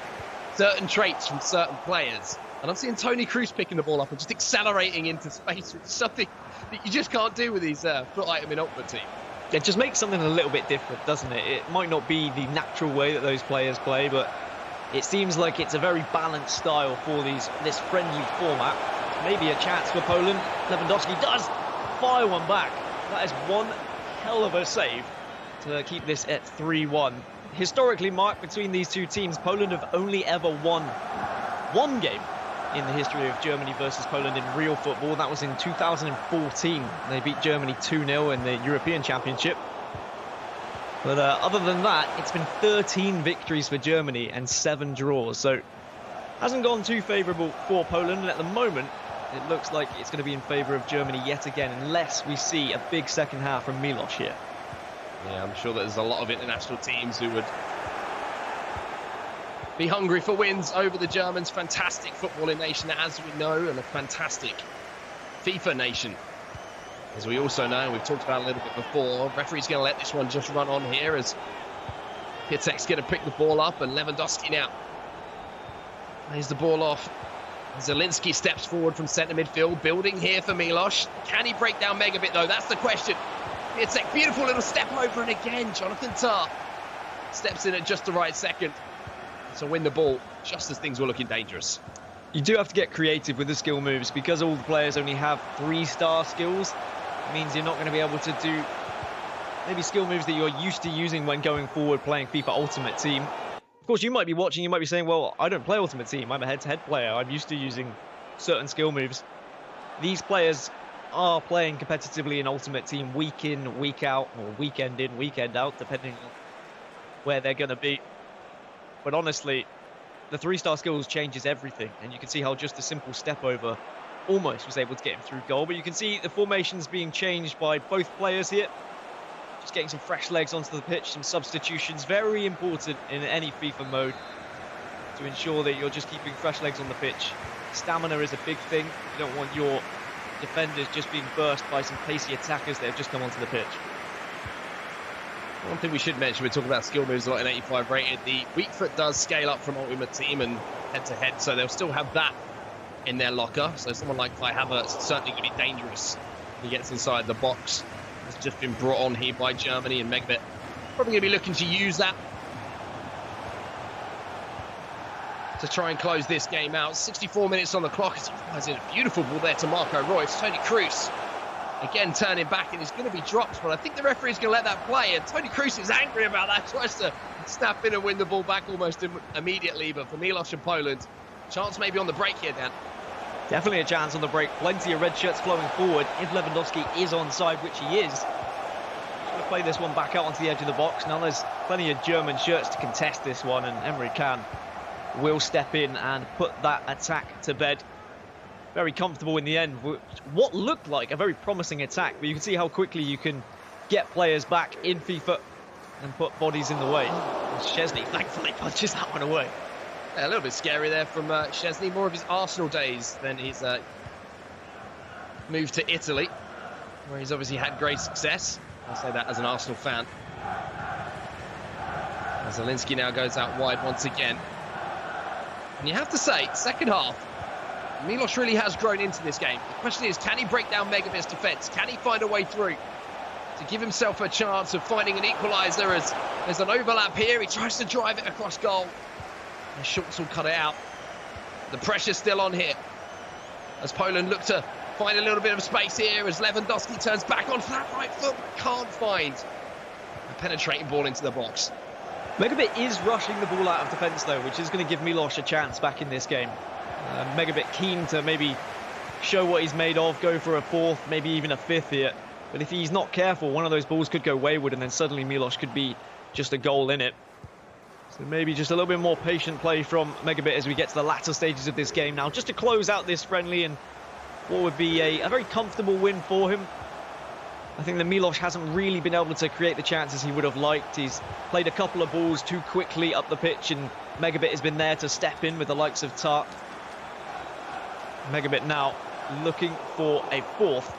certain traits from certain players. And I'm seeing Toni Cruz picking the ball up and just accelerating into space, which is something that you just can't do with these foot item in Ultimate Team. It just makes something a little bit different, doesn't it? It might not be the natural way that those players play, but it seems like it's a very balanced style for this friendly format. Maybe a chance for Poland. Lewandowski does fire one back. That is one hell of a save to keep this at 3-1. Historically, Mark, between these two teams, Poland have only ever won one game in the history of Germany versus Poland in real football. That was in 2014. They beat Germany 2-0 in the European Championship. But other than that, it's been 13 victories for Germany and 7 draws. So hasn't gone too favourable for Poland. And at the moment, it looks like it's going to be in favour of Germany yet again, unless we see a big second half from Milos here. Yeah, I'm sure that there's a lot of international teams who would be hungry for wins over the Germans. Fantastic footballing nation, as we know, and a fantastic FIFA nation, as we also know. We've talked about it a little bit before. Referee's going to let this one just run on here as Piatek's going to pick the ball up, and Lewandowski now lays the ball off. Zielinski steps forward from centre midfield, building here for Milos. Can he break down MegaBit, though? That's the question. Piatek, beautiful little step over, and again, Jonathan Tah steps in at just the right second to win the ball, just as things were looking dangerous. You do have to get creative with the skill moves, because all the players only have 3-star skills. It means you're not going to be able to do maybe skill moves that you're used to using when going forward playing FIFA Ultimate Team. Of course, you might be watching, you might be saying, well, I don't play Ultimate Team, I'm a head-to-head player, I'm used to using certain skill moves. These players are playing competitively in Ultimate Team week in, week out, or weekend in, weekend out, depending on where they're going to be. But honestly, the 3-star skills changes everything, and you can see how just a simple step over almost was able to get him through goal. But you can see the formations being changed by both players here. Just getting some fresh legs onto the pitch, some substitutions, very important in any FIFA mode to ensure that you're just keeping fresh legs on the pitch. Stamina is a big thing. You don't want your defenders just being burst by some pacey attackers that have just come onto the pitch. One thing we should mention, we're talking about skill moves a lot in 85 rated. The weak foot does scale up from Ultimate Team and head-to-head, so they'll still have that in their locker. So someone like Kai Havertz is certainly going to be dangerous when he gets inside the box. It's just been brought on here by Germany, and MegaBit probably going to be looking to use that to try and close this game out. 64 minutes on the clock as he fires in a beautiful ball there to Marco Reus. Toni Cruz again turning back, and he's going to be dropped, but I think the referee's going to let that play, and Toni Cruz is angry about that, tries to snap in and win the ball back almost immediately. But for Milos and Poland, chance maybe on the break here, Dan. Definitely a chance on the break. Plenty of red shirts flowing forward if Lewandowski is onside, which he is. He's going to play this one back out onto the edge of the box. Now there's plenty of German shirts to contest this one, and Emre Can will step in and put that attack to bed. Very comfortable in the end. What looked like a very promising attack, but you can see how quickly you can get players back in FIFA and put bodies in the way. Szczesny thankfully punches that one away. Yeah, a little bit scary there from Szczesny, more of his Arsenal days than his move to Italy, where he's obviously had great success. I say that as an Arsenal fan. Zielinski now goes out wide once again. And you have to say, second half, Milos really has grown into this game. The question is, can he break down MegaBit's defence? Can he find a way through to give himself a chance of finding an equaliser? As there's an overlap here, he tries to drive it across goal. And Schultz will cut it out. The pressure's still on here, as Poland look to find a little bit of space here, as Lewandowski turns back on flat right foot, but can't find a penetrating ball into the box. MegaBit is rushing the ball out of defence though, which is going to give Milos a chance back in this game. MegaBit keen to maybe show what he's made of, go for a fourth, maybe even a fifth here. But if he's not careful, one of those balls could go wayward, and then suddenly Milos could be just a goal in it. So maybe just a little bit more patient play from MegaBit as we get to the latter stages of this game now, just to close out this friendly, and what would be a very comfortable win for him. I think that Milos hasn't really been able to create the chances he would have liked. He's played a couple of balls too quickly up the pitch, and MegaBit has been there to step in with the likes of Tart. MegaBit now looking for a fourth,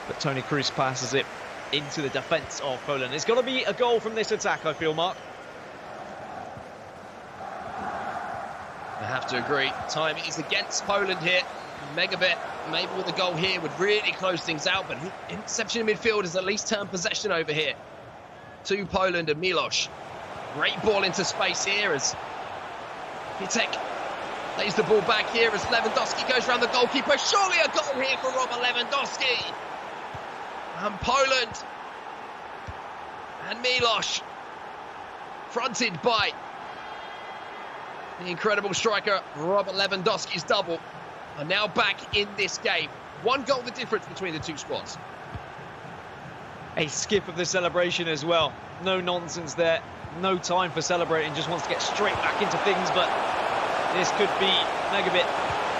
but Toni Cruz passes it into the defence of Poland. It's got to be a goal from this attack, I feel, Mark. I have to agree. Time is against Poland here. MegaBit, maybe with a goal here, would really close things out, but interception in midfield has at least turned possession over here to Poland and Milos. Great ball into space here as Piatek lays the ball back here as Lewandowski goes around the goalkeeper. Surely a goal here for Robert Lewandowski. And Poland And Milos, fronted by the incredible striker Robert Lewandowski's double, are now back in this game. 1 goal the difference between the two squads. A skip of the celebration as well. No nonsense there. No time for celebrating. Just wants to get straight back into things. But this could be MegaBit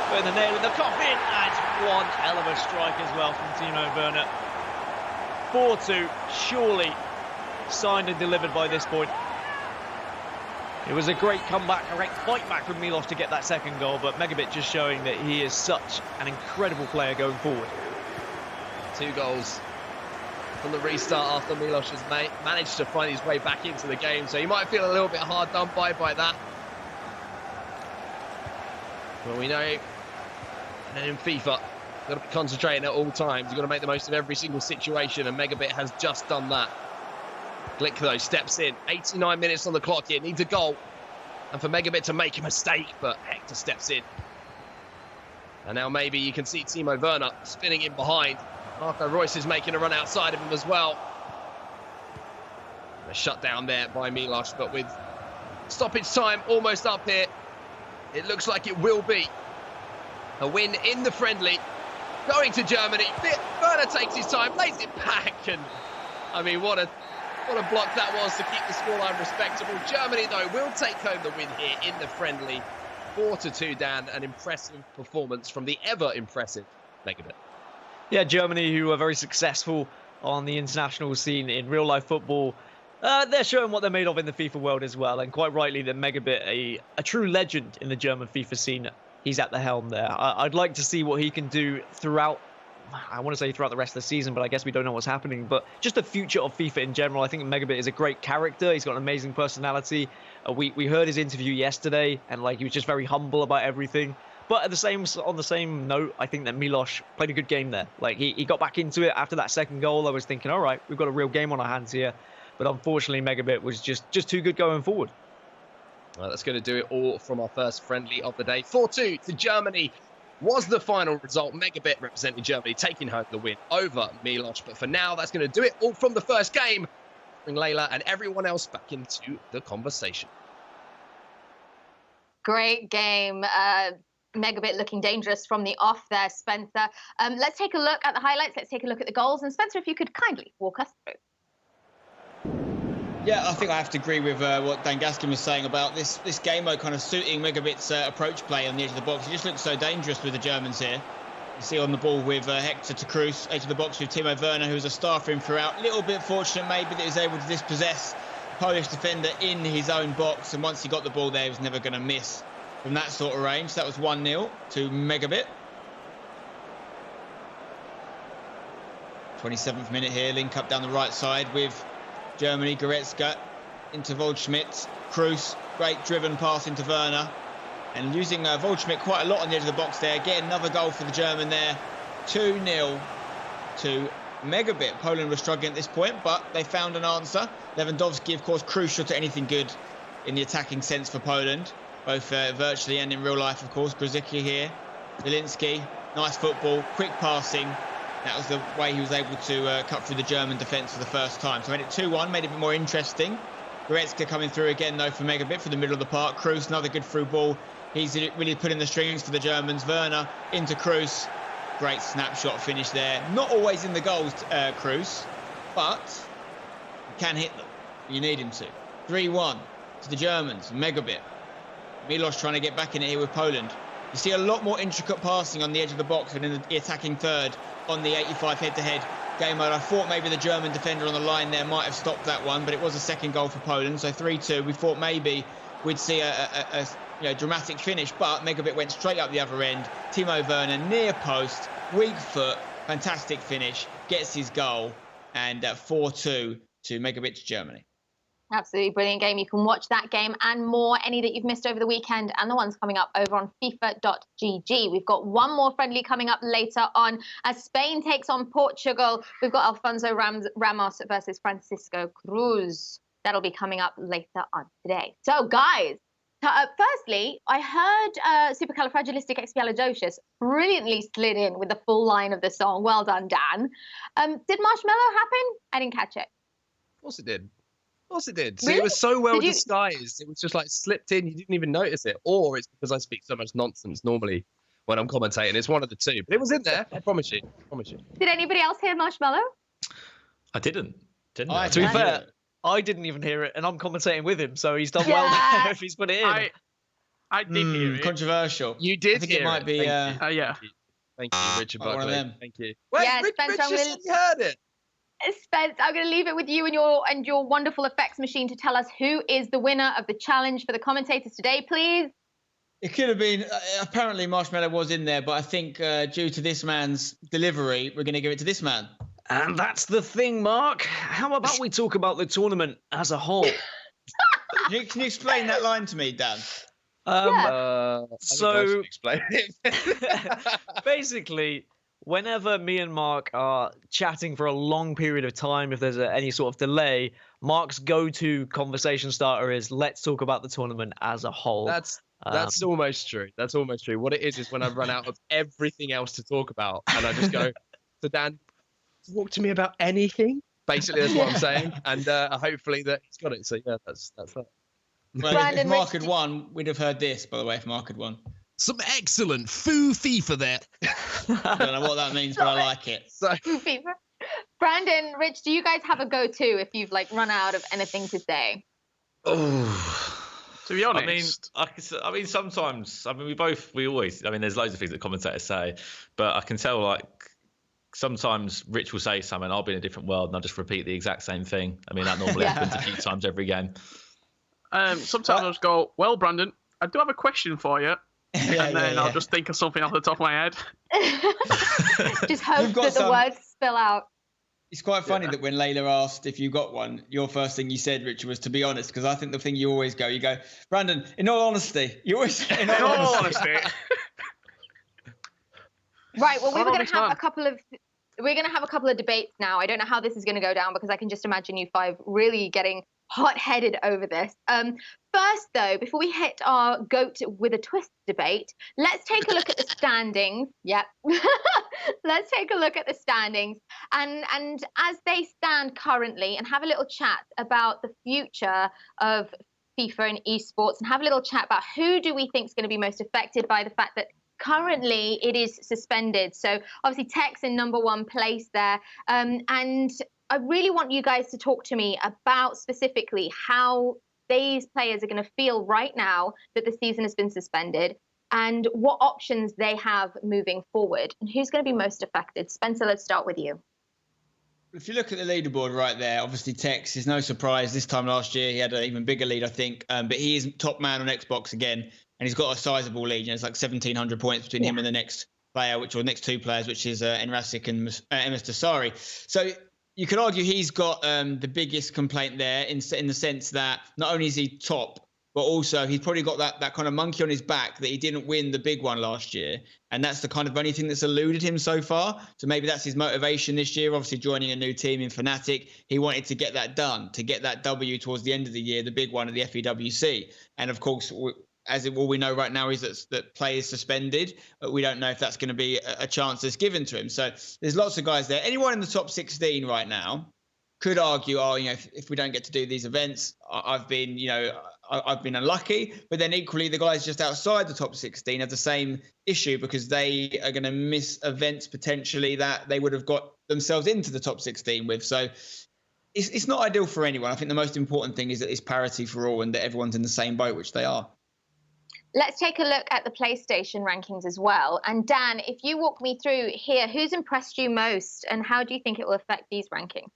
putting the nail in the coffin. And one hell of a strike as well from Timo Werner. 4-2. Surely signed and delivered by this point. It was a great comeback, a great fight back from Milos to get that second goal. But MegaBit just showing that he is such an incredible player going forward. 2 goals from the restart after Milos has managed to find his way back into the game. So he might feel a little bit hard done by that. Well, we know in FIFA, you've got to be concentrating at all times. You've got to make the most of every single situation, and MegaBit has just done that. Glick, though, steps in. 89 minutes on the clock here. Needs a goal. And for MegaBit to make a mistake, but Hector steps in. And now maybe you can see Timo Werner spinning in behind. Marco Reus is making a run outside of him as well. A shutdown there by Milos, but with stoppage time almost up here, it looks like it will be a win in the friendly. Going to Germany. Werner takes his time, lays it back, and I mean, what a block that was to keep the scoreline respectable. Germany, though, will take home the win here in the friendly. 4-2, Dan. An impressive performance from the ever-impressive MegaBit. Yeah, Germany, who are very successful on the international scene in real-life football, they're showing what they're made of in the FIFA world as well. And quite rightly, that MegaBit, a true legend in the German FIFA scene, he's at the helm there. I'd like to see what he can do throughout, I want to say throughout the rest of the season, but I guess we don't know what's happening. But just the future of FIFA in general, I think MegaBit is a great character. He's got an amazing personality. We heard his interview yesterday, and he was just very humble about everything. But on the same note, I think that Milos played a good game there. He got back into it after that second goal. I was thinking, all right, we've got a real game on our hands here. But unfortunately, MegaBit was just too good going forward. Well, that's going to do it all from our first friendly of the day. 4-2 to Germany was the final result. MegaBit representing Germany, taking home the win over Milos. But for now, that's going to do it all from the first game. Bring Layla and everyone else back into the conversation. Great game. MegaBit looking dangerous from the off there, Spencer. Let's take a look at the highlights. Let's take a look at the goals. And Spencer, if you could kindly walk us through. Yeah, I think I have to agree with what Dan Gaskin was saying about this game mode kind of suiting MegaBit's approach play on the edge of the box. He just looks so dangerous with the Germans here. You see on the ball with Hector to Cruz, edge of the box with Timo Werner, who was a star for him throughout. Little bit fortunate maybe that he was able to dispossess the Polish defender in his own box. And once he got the ball there, he was never going to miss from that sort of range. That was 1-0 to MegaBit. 27th minute here, link up down the right side with Germany. Goretzka into Waldschmidt. Cruz, great driven pass into Werner. And using Waldschmidt quite a lot on the edge of the box there. Get another goal for the German there. 2-0 to MegaBit. Poland was struggling at this point, but they found an answer. Lewandowski, of course, crucial to anything good in the attacking sense for Poland, both virtually and in real life, of course. Grzycki here. Zielinski, nice football, quick passing. That was the way he was able to cut through the German defence for the first time. So made it 2-1, made it a bit more interesting. Goretzka coming through again, though, for MegaBit from the middle of the park. Cruz, another good through ball. He's really putting the strings for the Germans. Werner into Cruz. Great snapshot finish there. Not always in the goals, Cruz, but he can hit them. You need him to. 3-1 to the Germans. MegaBit. Milos trying to get back in it here with Poland. You see a lot more intricate passing on the edge of the box and in the attacking third on the 85 head-to-head game mode. I thought maybe the German defender on the line there might have stopped that one, but it was a second goal for Poland, so 3-2. We thought maybe we'd see a dramatic finish, but MegaBit went straight up the other end. Timo Werner near post, weak foot, fantastic finish, gets his goal, and 4-2 to MegaBit to Germany. Absolutely brilliant game. You can watch that game and more, any that you've missed over the weekend, and the ones coming up over on FIFA.gg. We've got one more friendly coming up later on as Spain takes on Portugal. We've got Alfonso Ramos versus Francisco Cruz. That'll be coming up later on today. So, guys, firstly, I heard Supercalifragilisticexpialidocious brilliantly slid in with the full line of the song. Well done, Dan. Did Marshmallow happen? I didn't catch it. course it did. Of course it did. See, Really? it was so well Did you- disguised. It was just like slipped in. You didn't even notice it. Or it's because I speak so much nonsense normally when I'm commentating. It's one of the two. But it was in there. I promise you. I promise you. Did anybody else hear Marshmallow? I didn't. Didn't I? To be Yeah. fair, I didn't even hear it, and I'm commentating with him, so he's done well Yeah. there if he's put it in. I did hear it. Controversial. You did I think hear it might be. Thank you. Yeah. Thank you, Richard One of Buckley. them. Thank you. Wait, Yeah, Rich Spencer, I'm just gonna- said he heard it. Spence, I'm going to leave it with you and your wonderful effects machine to tell us who is the winner of the challenge for the commentators today, please. It could have been. Apparently, Marshmallow was in there, but I think due to this man's delivery, we're going to give it to this man. And that's the thing, Mark. How about we talk about the tournament as a whole? Can you explain that line to me, Dan? I think I So- should explain it. Basically, whenever me and Mark are chatting for a long period of time, if there's any sort of delay, Mark's go-to conversation starter is, let's talk about the tournament as a whole. That's almost true. That's almost true. What it is when I run out of everything else to talk about, and I just go, so Dan, talk to me about anything. Basically, that's what I'm saying, and hopefully that he's got it. So yeah, that's that. Well, Brandon, if Mark Rich- had won, we'd have heard this, by the way, if Mark had won. Some excellent FIFA there. I don't know what that means, but I like it. So FIFA. Brandon, Rich, do you guys have a go-to if you've run out of anything to say? Oh. To be I mean, honest, I mean, sometimes. I mean, we always. I mean, there's loads of things that commentators say, but I can tell sometimes Rich will say something, I'll be in a different world, and I'll just repeat the exact same thing. I mean, that normally happens a few times every game. sometimes I'll just go, well, Brandon, I do have a question for you. And then I'll just think of something off the top of my head. Just hope You've got that the some- words spill out. It's quite funny that when Layla asked if you got one, your first thing you said, Richard, was to be honest, because I think the thing you always go, Brandon, in all honesty, you always say, in all honesty. Right. Well, Hold on, it's fun. we're going to have a couple of debates now. I don't know how this is going to go down because I can just imagine you five really getting hot-headed over this. First, though, before we hit our goat with a twist debate, let's take a look at the standings. Yep. Let's take a look at the standings and as they stand currently, and have a little chat about the future of FIFA and esports, and have a little chat about who do we think is going to be most affected by the fact that currently it is suspended. So obviously Tech's in #1 place there, and I really want you guys to talk to me about specifically how these players are going to feel right now that the season has been suspended, and what options they have moving forward, and who's going to be most affected. Spencer, let's start with you. If you look at the leaderboard right there, obviously Tex is no surprise. This time last year, he had an even bigger lead, I think. But he is top man on Xbox again, and he's got a sizable lead. It's like 1,700 points between him and the next player, or next two players, which is Enrasic and MS Dasari. So you could argue he's got the biggest complaint there in the sense that not only is he top, but also he's probably got that kind of monkey on his back that he didn't win the big one last year. And that's the kind of only thing that's eluded him so far. So maybe that's his motivation this year, obviously joining a new team in Fnatic. He wanted to get that done, to get that W towards the end of the year, the big one at the FEWC. And of course, all we know right now is that play is suspended. We don't know if that's going to be a chance that's given to him. So there's lots of guys there. Anyone in the top 16 right now could argue, if we don't get to do these events, I've been unlucky. But then equally, the guys just outside the top 16 have the same issue because they are going to miss events potentially that they would have got themselves into the top 16 with. So it's not ideal for anyone. I think the most important thing is that it's parity for all and that everyone's in the same boat, which they are. Let's take a look at the PlayStation rankings as well. And Dan, if you walk me through here, who's impressed you most and how do you think it will affect these rankings?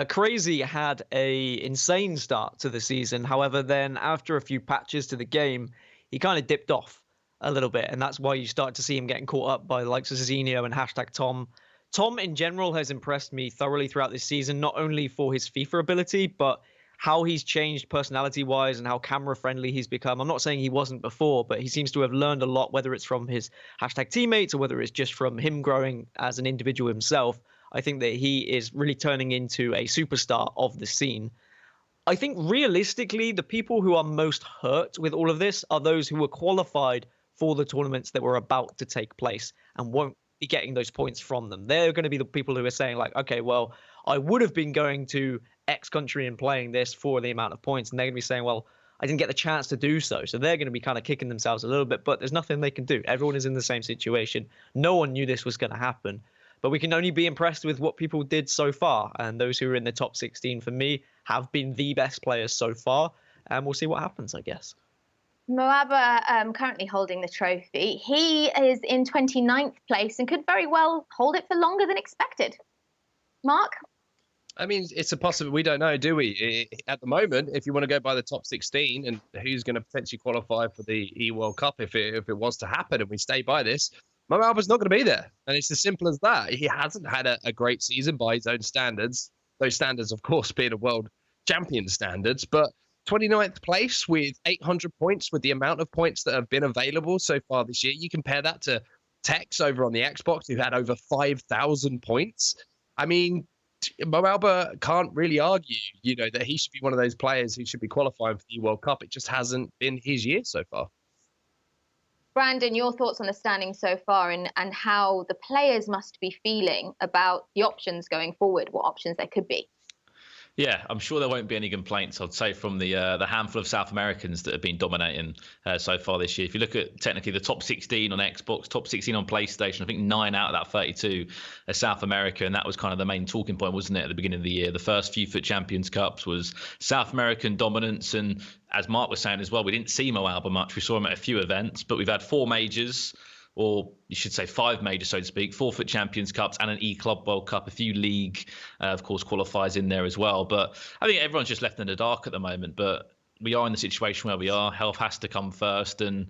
Crazy had a insane start to the season. However, then after a few patches to the game, he kind of dipped off a little bit. And that's why you start to see him getting caught up by the likes of Zinio and #Tom. Tom in general has impressed me thoroughly throughout this season, not only for his FIFA ability, but how he's changed personality-wise and how camera-friendly he's become. I'm not saying he wasn't before, but he seems to have learned a lot, whether it's from his #teammates or whether it's just from him growing as an individual himself. I think that he is really turning into a superstar of the scene. I think realistically, the people who are most hurt with all of this are those who were qualified for the tournaments that were about to take place and won't be getting those points from them. They're going to be the people who are saying like, okay, well, I would have been going to X country and playing this for the amount of points. And they're going to be saying, well, I didn't get the chance to do so. So they're going to be kind of kicking themselves a little bit, but there's nothing they can do. Everyone is in the same situation. No one knew this was going to happen, but we can only be impressed with what people did so far. And those who are in the top 16 for me have been the best players so far. And we'll see what happens, I guess. Moaba currently holding the trophy. He is in 29th place and could very well hold it for longer than expected. Mark? I mean, it's a possibility. We don't know, do we? At the moment, if you want to go by the top 16 and who's going to potentially qualify for the E-World Cup if it was to happen and we stay by this, Moaba's not going to be there. And it's as simple as that. He hasn't had a great season by his own standards. Those standards, of course, being a world champion standards. But 29th place with 800 points, with the amount of points that have been available so far this year. You compare that to Tex over on the Xbox, who had over 5,000 points. I mean, Moaba can't really argue, that he should be one of those players who should be qualifying for the World Cup. It just hasn't been his year so far. Brandon, your thoughts on the standings so far and how the players must be feeling about the options going forward, what options there could be? Yeah, I'm sure there won't be any complaints, I'd say, from the handful of South Americans that have been dominating so far this year. If you look at technically the top 16 on Xbox, top 16 on PlayStation, I think 9 out of that 32 are South America, and that was kind of the main talking point, wasn't it, at the beginning of the year? The first few FUT Champions Cups was South American dominance, and as Mark was saying as well, we didn't see Moaba much. We saw him at a few events, but we've had 4 majors, or you should say 5 majors, so to speak, 4 FUT Champions Cups and an E-Club World Cup, a few league, of course, qualifiers in there as well. But I think everyone's just left in the dark at the moment. But we are in the situation where we are. Health has to come first, and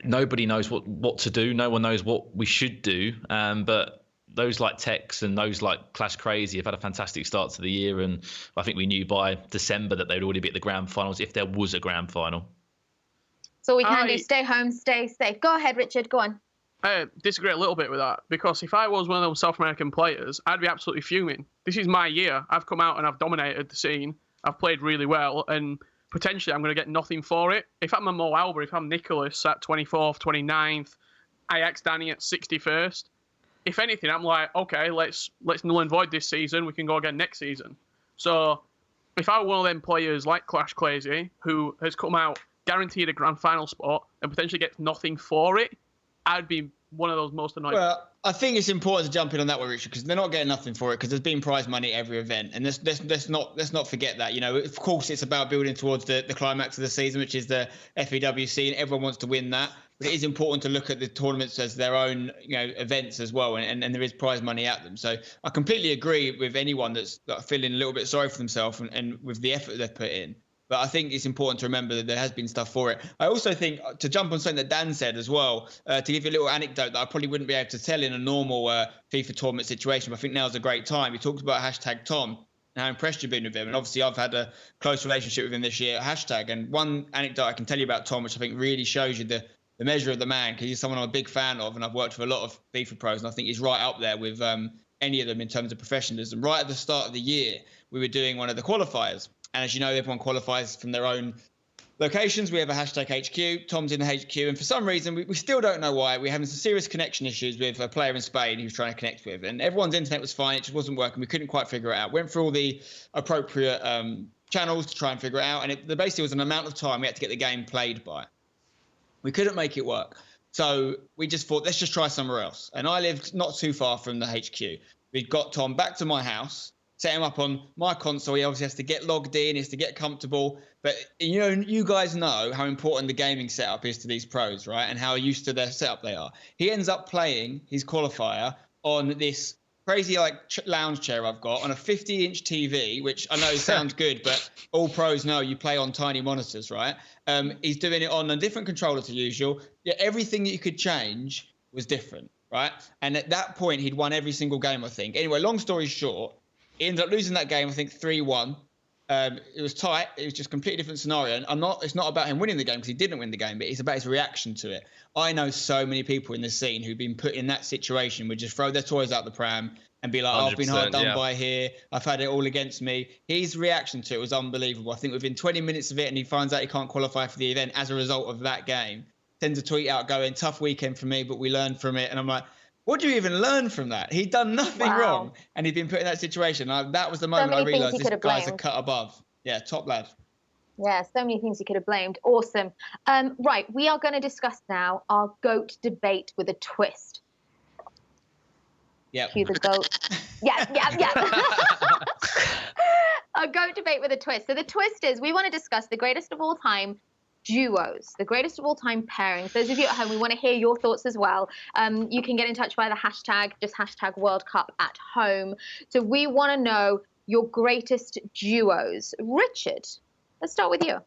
nobody knows what to do. No one knows what we should do. But those like Tex and those like Clash Crazy have had a fantastic start to the year. And I think we knew by December that they'd already be at the grand finals if there was a grand final. So we can do stay home, stay safe. Go ahead, Richard. Go on. I disagree a little bit with that, because if I was one of those South American players, I'd be absolutely fuming. This is my year. I've come out and I've dominated the scene. I've played really well, and potentially I'm going to get nothing for it. If I'm a Mo Alba, if I'm Nicholas at 24th, 29th, Ajax Danny at 61st, if anything, I'm like, okay, let's null and void this season. We can go again next season. So if I were one of them players like Clash Crazy, who has come out guaranteed a grand final spot and potentially gets nothing for it, I'd be one of those most annoyed. Well, I think it's important to jump in on that one, Richard, because they're not getting nothing for it, because there's been prize money at every event, and let's not forget that. Of course, it's about building towards the climax of the season, which is the FEWC, and everyone wants to win that. But it is important to look at the tournaments as their own, events as well, and there is prize money at them. So I completely agree with anyone that's feeling a little bit sorry for themselves and with the effort they've put in. But I think it's important to remember that there has been stuff for it. I also think, to jump on something that Dan said as well, to give you a little anecdote that I probably wouldn't be able to tell in a normal FIFA tournament situation, but I think now's a great time. He talked about #Tom and how impressed you've been with him. And obviously I've had a close relationship with him this year, #. And one anecdote I can tell you about Tom, which I think really shows you the measure of the man, because he's someone I'm a big fan of, and I've worked with a lot of FIFA pros, and I think he's right up there with any of them in terms of professionalism. Right at the start of the year, we were doing one of the qualifiers. And as you know, everyone qualifies from their own locations. We have a #HQ. Tom's in the HQ. And for some reason, we still don't know why, we're having some serious connection issues with a player in Spain he was trying to connect with. And everyone's internet was fine. It just wasn't working. We couldn't quite figure it out. Went through all the appropriate channels to try and figure it out. And there basically was an amount of time we had to get the game played by. We couldn't make it work. So we just thought, let's just try somewhere else. And I lived not too far from the HQ. We got Tom back to my house, set him up on my console. He obviously has to get logged in, he has to get comfortable. But, you guys know how important the gaming setup is to these pros, right? And how used to their setup they are. He ends up playing his qualifier on this crazy lounge chair I've got on a 50-inch TV, which I know sounds good, but all pros know you play on tiny monitors, right? He's doing it on a different controller to usual. Yeah, everything that you could change was different, right? And at that point, he'd won every single game, I think. Anyway, long story short, he ended up losing that game, I think 3-1. It was tight. It was just a completely different scenario. And it's not about him winning the game, because he didn't win the game, but it's about his reaction to it. I know so many people in the scene who've been put in that situation, would just throw their toys out the pram and be like, I've been hard done by here. I've had it all against me. His reaction to it was unbelievable. I think within 20 minutes of it, and he finds out he can't qualify for the event as a result of that game, sends a tweet out going, tough weekend for me, but we learned from it. And I'm like, What do you even learn from that? He'd done nothing wrong, and he'd been put in that situation. That was the moment I realised this guy's a cut above. Yeah, top lad. Yeah, so many things he could have blamed. Awesome. Right, we are going to discuss now our GOAT debate with a twist. Yeah. Cue the GOAT. Yeah. A GOAT debate with a twist. So the twist is we want to discuss the greatest of all time duos, the greatest of all time pairings. Those of you at home, we want to hear your thoughts as well. You can get in touch via the hashtag, just hashtag World Cup at home. So we want to know your greatest duos. Richard, let's start with you.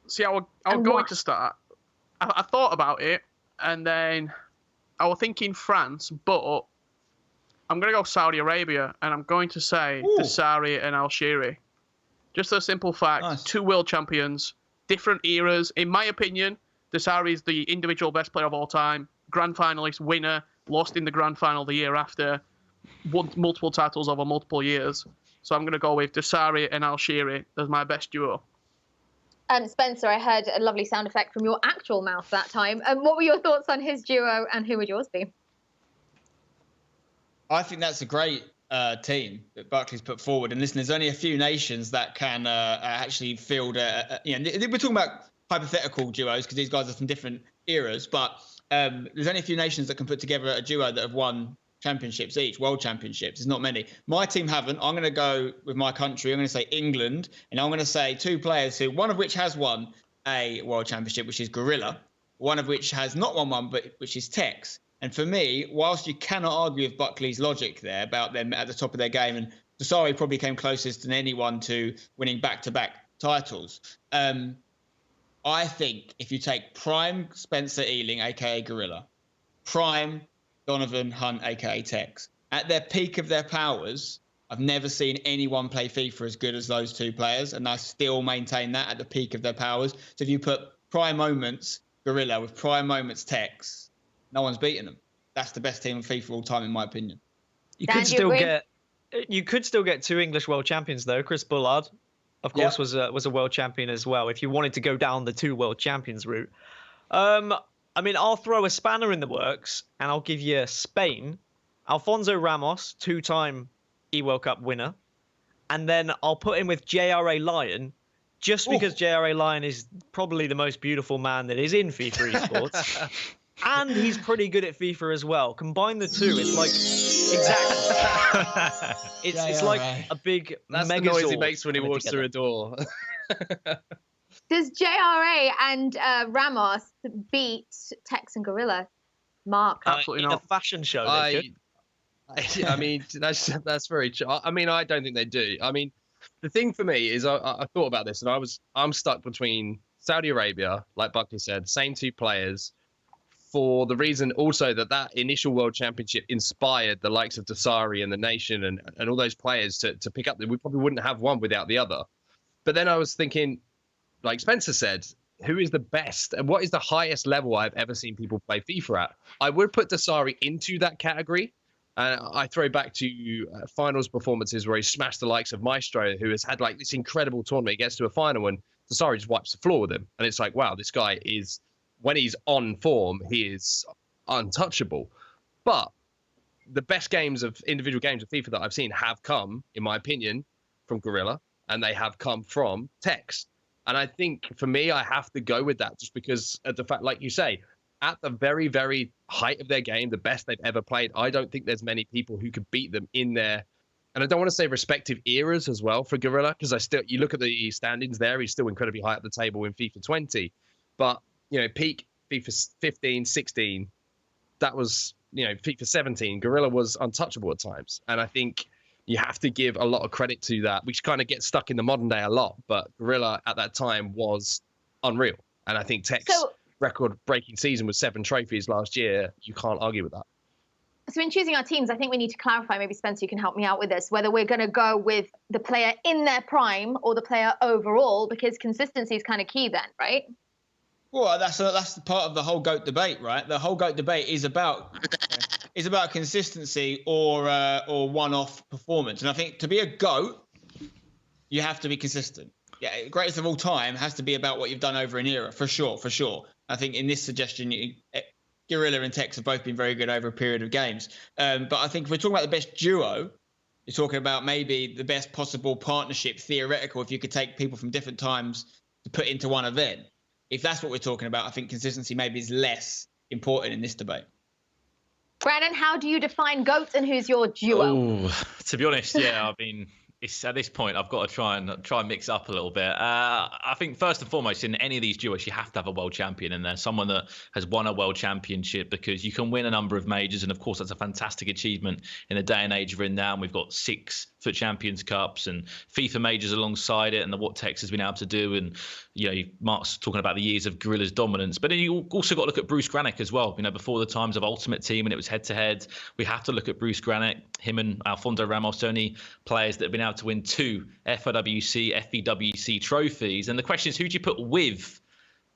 See, I was going to start. I thought about it, and then I was thinking France, but I'm going to go Saudi Arabia, and I'm going to say Desari and Al-Shiri. Just a simple fact, 2 world champions, different eras. In my opinion, Desari is the individual best player of all time, grand finalist, winner, lost in the grand final the year after, won multiple titles over multiple years. So I'm going to go with Desari and Al-Shiri as my best duo. Spencer, I heard a lovely sound effect from your actual mouth that time. What were your thoughts on his duo, and who would yours be? I think that's a great team that Barclays put forward. And listen, there's only a few nations that can actually field we're talking about hypothetical duos because these guys are from different eras, but there's only a few nations that can put together a duo that have won championships each, world championships. There's not many. My team haven't. I'm going to go with my country. I'm going to say England, and I'm going to say 2 players who, one of which has won a world championship, which is Gorilla, one of which has not won one, but which is Tex. And for me, whilst you cannot argue with Buckley's logic there about them at the top of their game, and Desari probably came closest than anyone to winning back-to-back titles, I think if you take prime Spencer Ealing, a.k.a. Gorilla, prime Donovan Hunt, a.k.a. Tex, at their peak of their powers, I've never seen anyone play FIFA as good as those 2 players, and I still maintain that at the peak of their powers. So if you put prime moments Gorilla with prime moments Tex, no one's beaten them. That's the best team of FIFA all time, in my opinion. You could still get 2 English world champions though. Chris Bullard, of course, was a world champion as well. If you wanted to go down the 2 world champions route, I mean, I'll throw a spanner in the works, and I'll give you Spain, Alfonso Ramos, 2-time E-World Cup winner, and then I'll put him with JRA Lion, just because JRA Lion is probably the most beautiful man that is in FIFA esports. And he's pretty good at FIFA as well. Combine the 2, it's like it's like a big. That's the noise he makes when he walks through a door. Does JRA and Ramos beat Tex and Gorilla? Mark, absolutely in not. A fashion show. I mean, that's very true. I mean, I don't think they do. I mean, the thing for me is I thought about this, and I'm stuck between Saudi Arabia, like Buckley said, same 2 players. For the reason also that initial World Championship inspired the likes of Desari and the Nation and all those players to pick up. We probably wouldn't have one without the other. But then I was thinking, like Spencer said, who is the best and what is the highest level I've ever seen people play FIFA at? I would put Desari into that category. I throw back to finals performances where he smashed the likes of Maestro, who has had like this incredible tournament. He gets to a final and Desari just wipes the floor with him. And it's like, wow, this guy is... when he's on form, he is untouchable. But the best individual games of FIFA that I've seen have come, in my opinion, from Gorilla, and they have come from Tex. And I think for me, I have to go with that just because of the fact, like you say, at the very, very height of their game, the best they've ever played, I don't think there's many people who could beat them in their, and I don't want to say respective eras as well for Gorilla, because you look at the standings there, he's still incredibly high up the table in FIFA 20. But peak FIFA 15, 16, that was, FIFA 17, Gorilla was untouchable at times. And I think you have to give a lot of credit to that, which kind of gets stuck in the modern day a lot. But Gorilla at that time was unreal. And I think Tech's record-breaking season with 7 trophies last year, you can't argue with that. So in choosing our teams, I think we need to clarify, maybe Spencer, you can help me out with this, whether we're going to go with the player in their prime or the player overall, because consistency is kind of key then, right? Well, that's part of the whole GOAT debate, right? The whole GOAT debate is about consistency or one-off performance. And I think to be a GOAT, you have to be consistent. Yeah, greatest of all time has to be about what you've done over an era, for sure. I think in this suggestion, Gorilla and Tex have both been very good over a period of games. But I think if we're talking about the best duo, you're talking about maybe the best possible partnership, theoretical, if you could take people from different times to put into one event. If that's what we're talking about, I think consistency maybe is less important in this debate. Brandon, how do you define GOATs and who's your duo? Oh, to be honest, yeah, I mean, it's at this point I've got to try and mix up a little bit. I think first and foremost, in any of these duos, you have to have a world champion in there, someone that has won a world championship, because you can win a number of majors, and of course that's a fantastic achievement in the day and age we're in now. And we've got 6 FUT Champions Cups and FIFA majors alongside it, and what Tex has been able to do. And Mark's talking about the years of Gorilla's dominance, but then you also got to look at Bruce Granick as well. Before the times of Ultimate Team and it was head to head, we have to look at Bruce Granick. Him and Alfonso Ramos, only players that have been able to win 2 FIWC, FVWC trophies. And the question is, who do you put with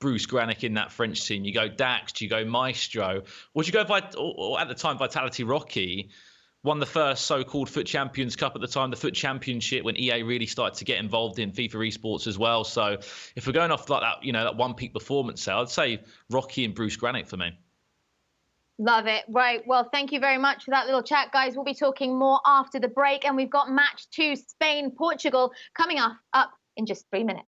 Bruce Granick in that French team? You go Dax, do you go Maestro, or do you go or at the time Vitality Rocky? Won the first so-called FUT Champions Cup at the time, the FUT Championship, when EA really started to get involved in FIFA esports as well. So if we're going off like that, that one peak performance, I'd say Rocky and Bruce Granick for me. Love it. Right. Well, thank you very much for that little chat, guys. We'll be talking more after the break, and we've got match 2, Spain-Portugal, coming up in just 3 minutes.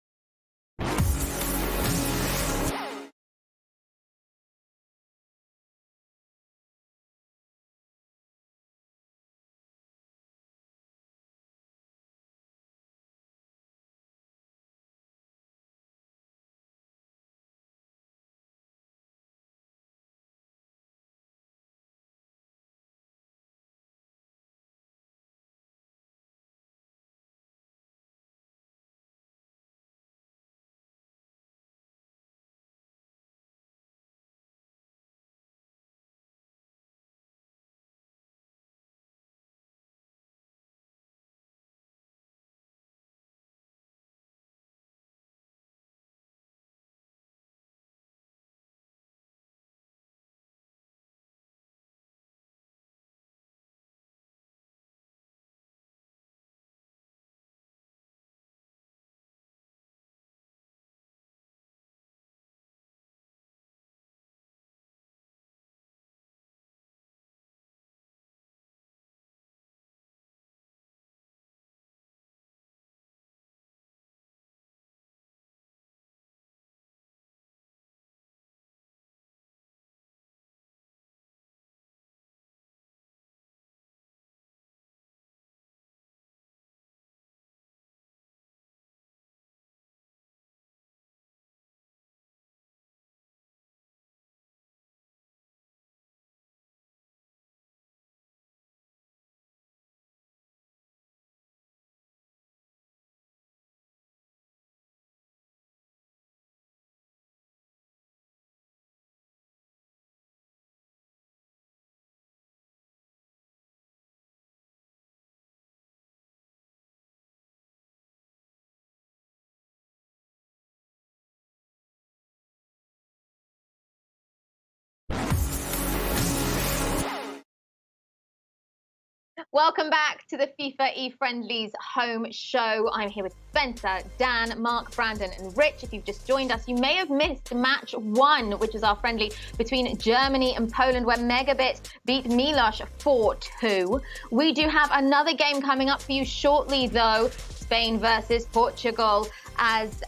Welcome back to the FIFA eFriendlies home show. I'm here with Spencer, Dan, Mark, Brandon, and Rich. If you've just joined us, you may have missed match 1, which is our friendly between Germany and Poland, where MegaBit beat Miloš 4-2. We do have another game coming up for you shortly, though. Spain versus Portugal, as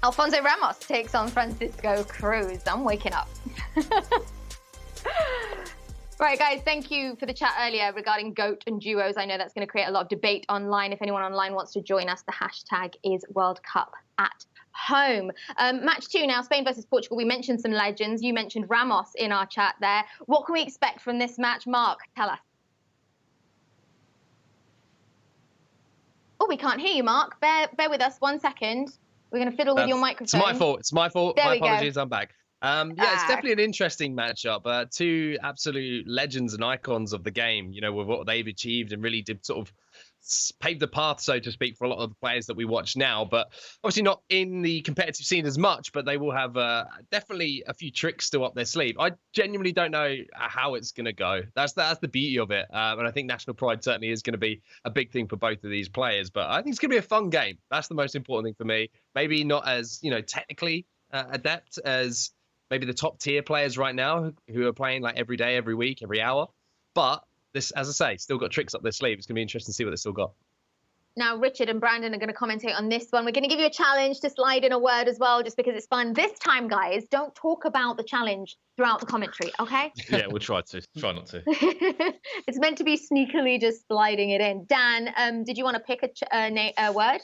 Alfonso Ramos takes on Francisco Cruz. I'm waking up. Right, guys, thank you for the chat earlier regarding GOAT and duos. I know that's going to create a lot of debate online. If anyone online wants to join us, the hashtag is World Cup at Home. Match 2 now, Spain versus Portugal. We mentioned some legends. You mentioned Ramos in our chat there. What can we expect from this match? Mark, tell us. Oh, we can't hear you, Mark. Bear with us 1 second. We're going to fiddle with your microphone. It's my fault. There My we go. apologies. I'm back. It's definitely an interesting matchup. 2 absolute legends and icons of the game, with what they've achieved and really did sort of pave the path, so to speak, for a lot of the players that we watch now. But obviously not in the competitive scene as much, but they will have definitely a few tricks still up their sleeve. I genuinely don't know how it's going to go. That's the beauty of it. And I think national pride certainly is going to be a big thing for both of these players. But I think it's going to be a fun game. That's the most important thing for me. Maybe not as, technically adept as maybe the top tier players right now who are playing like every day, every week, every hour. But this, as I say, still got tricks up their sleeve. It's going to be interesting to see what they still got. Now, Richard and Brandon are going to commentate on this one. We're going to give you a challenge to slide in a word as well, just because it's fun. This time, guys, don't talk about the challenge throughout the commentary, okay? Yeah, we'll try to. Try not to. It's meant to be sneakily just sliding it in. Dan, did you want to pick a word?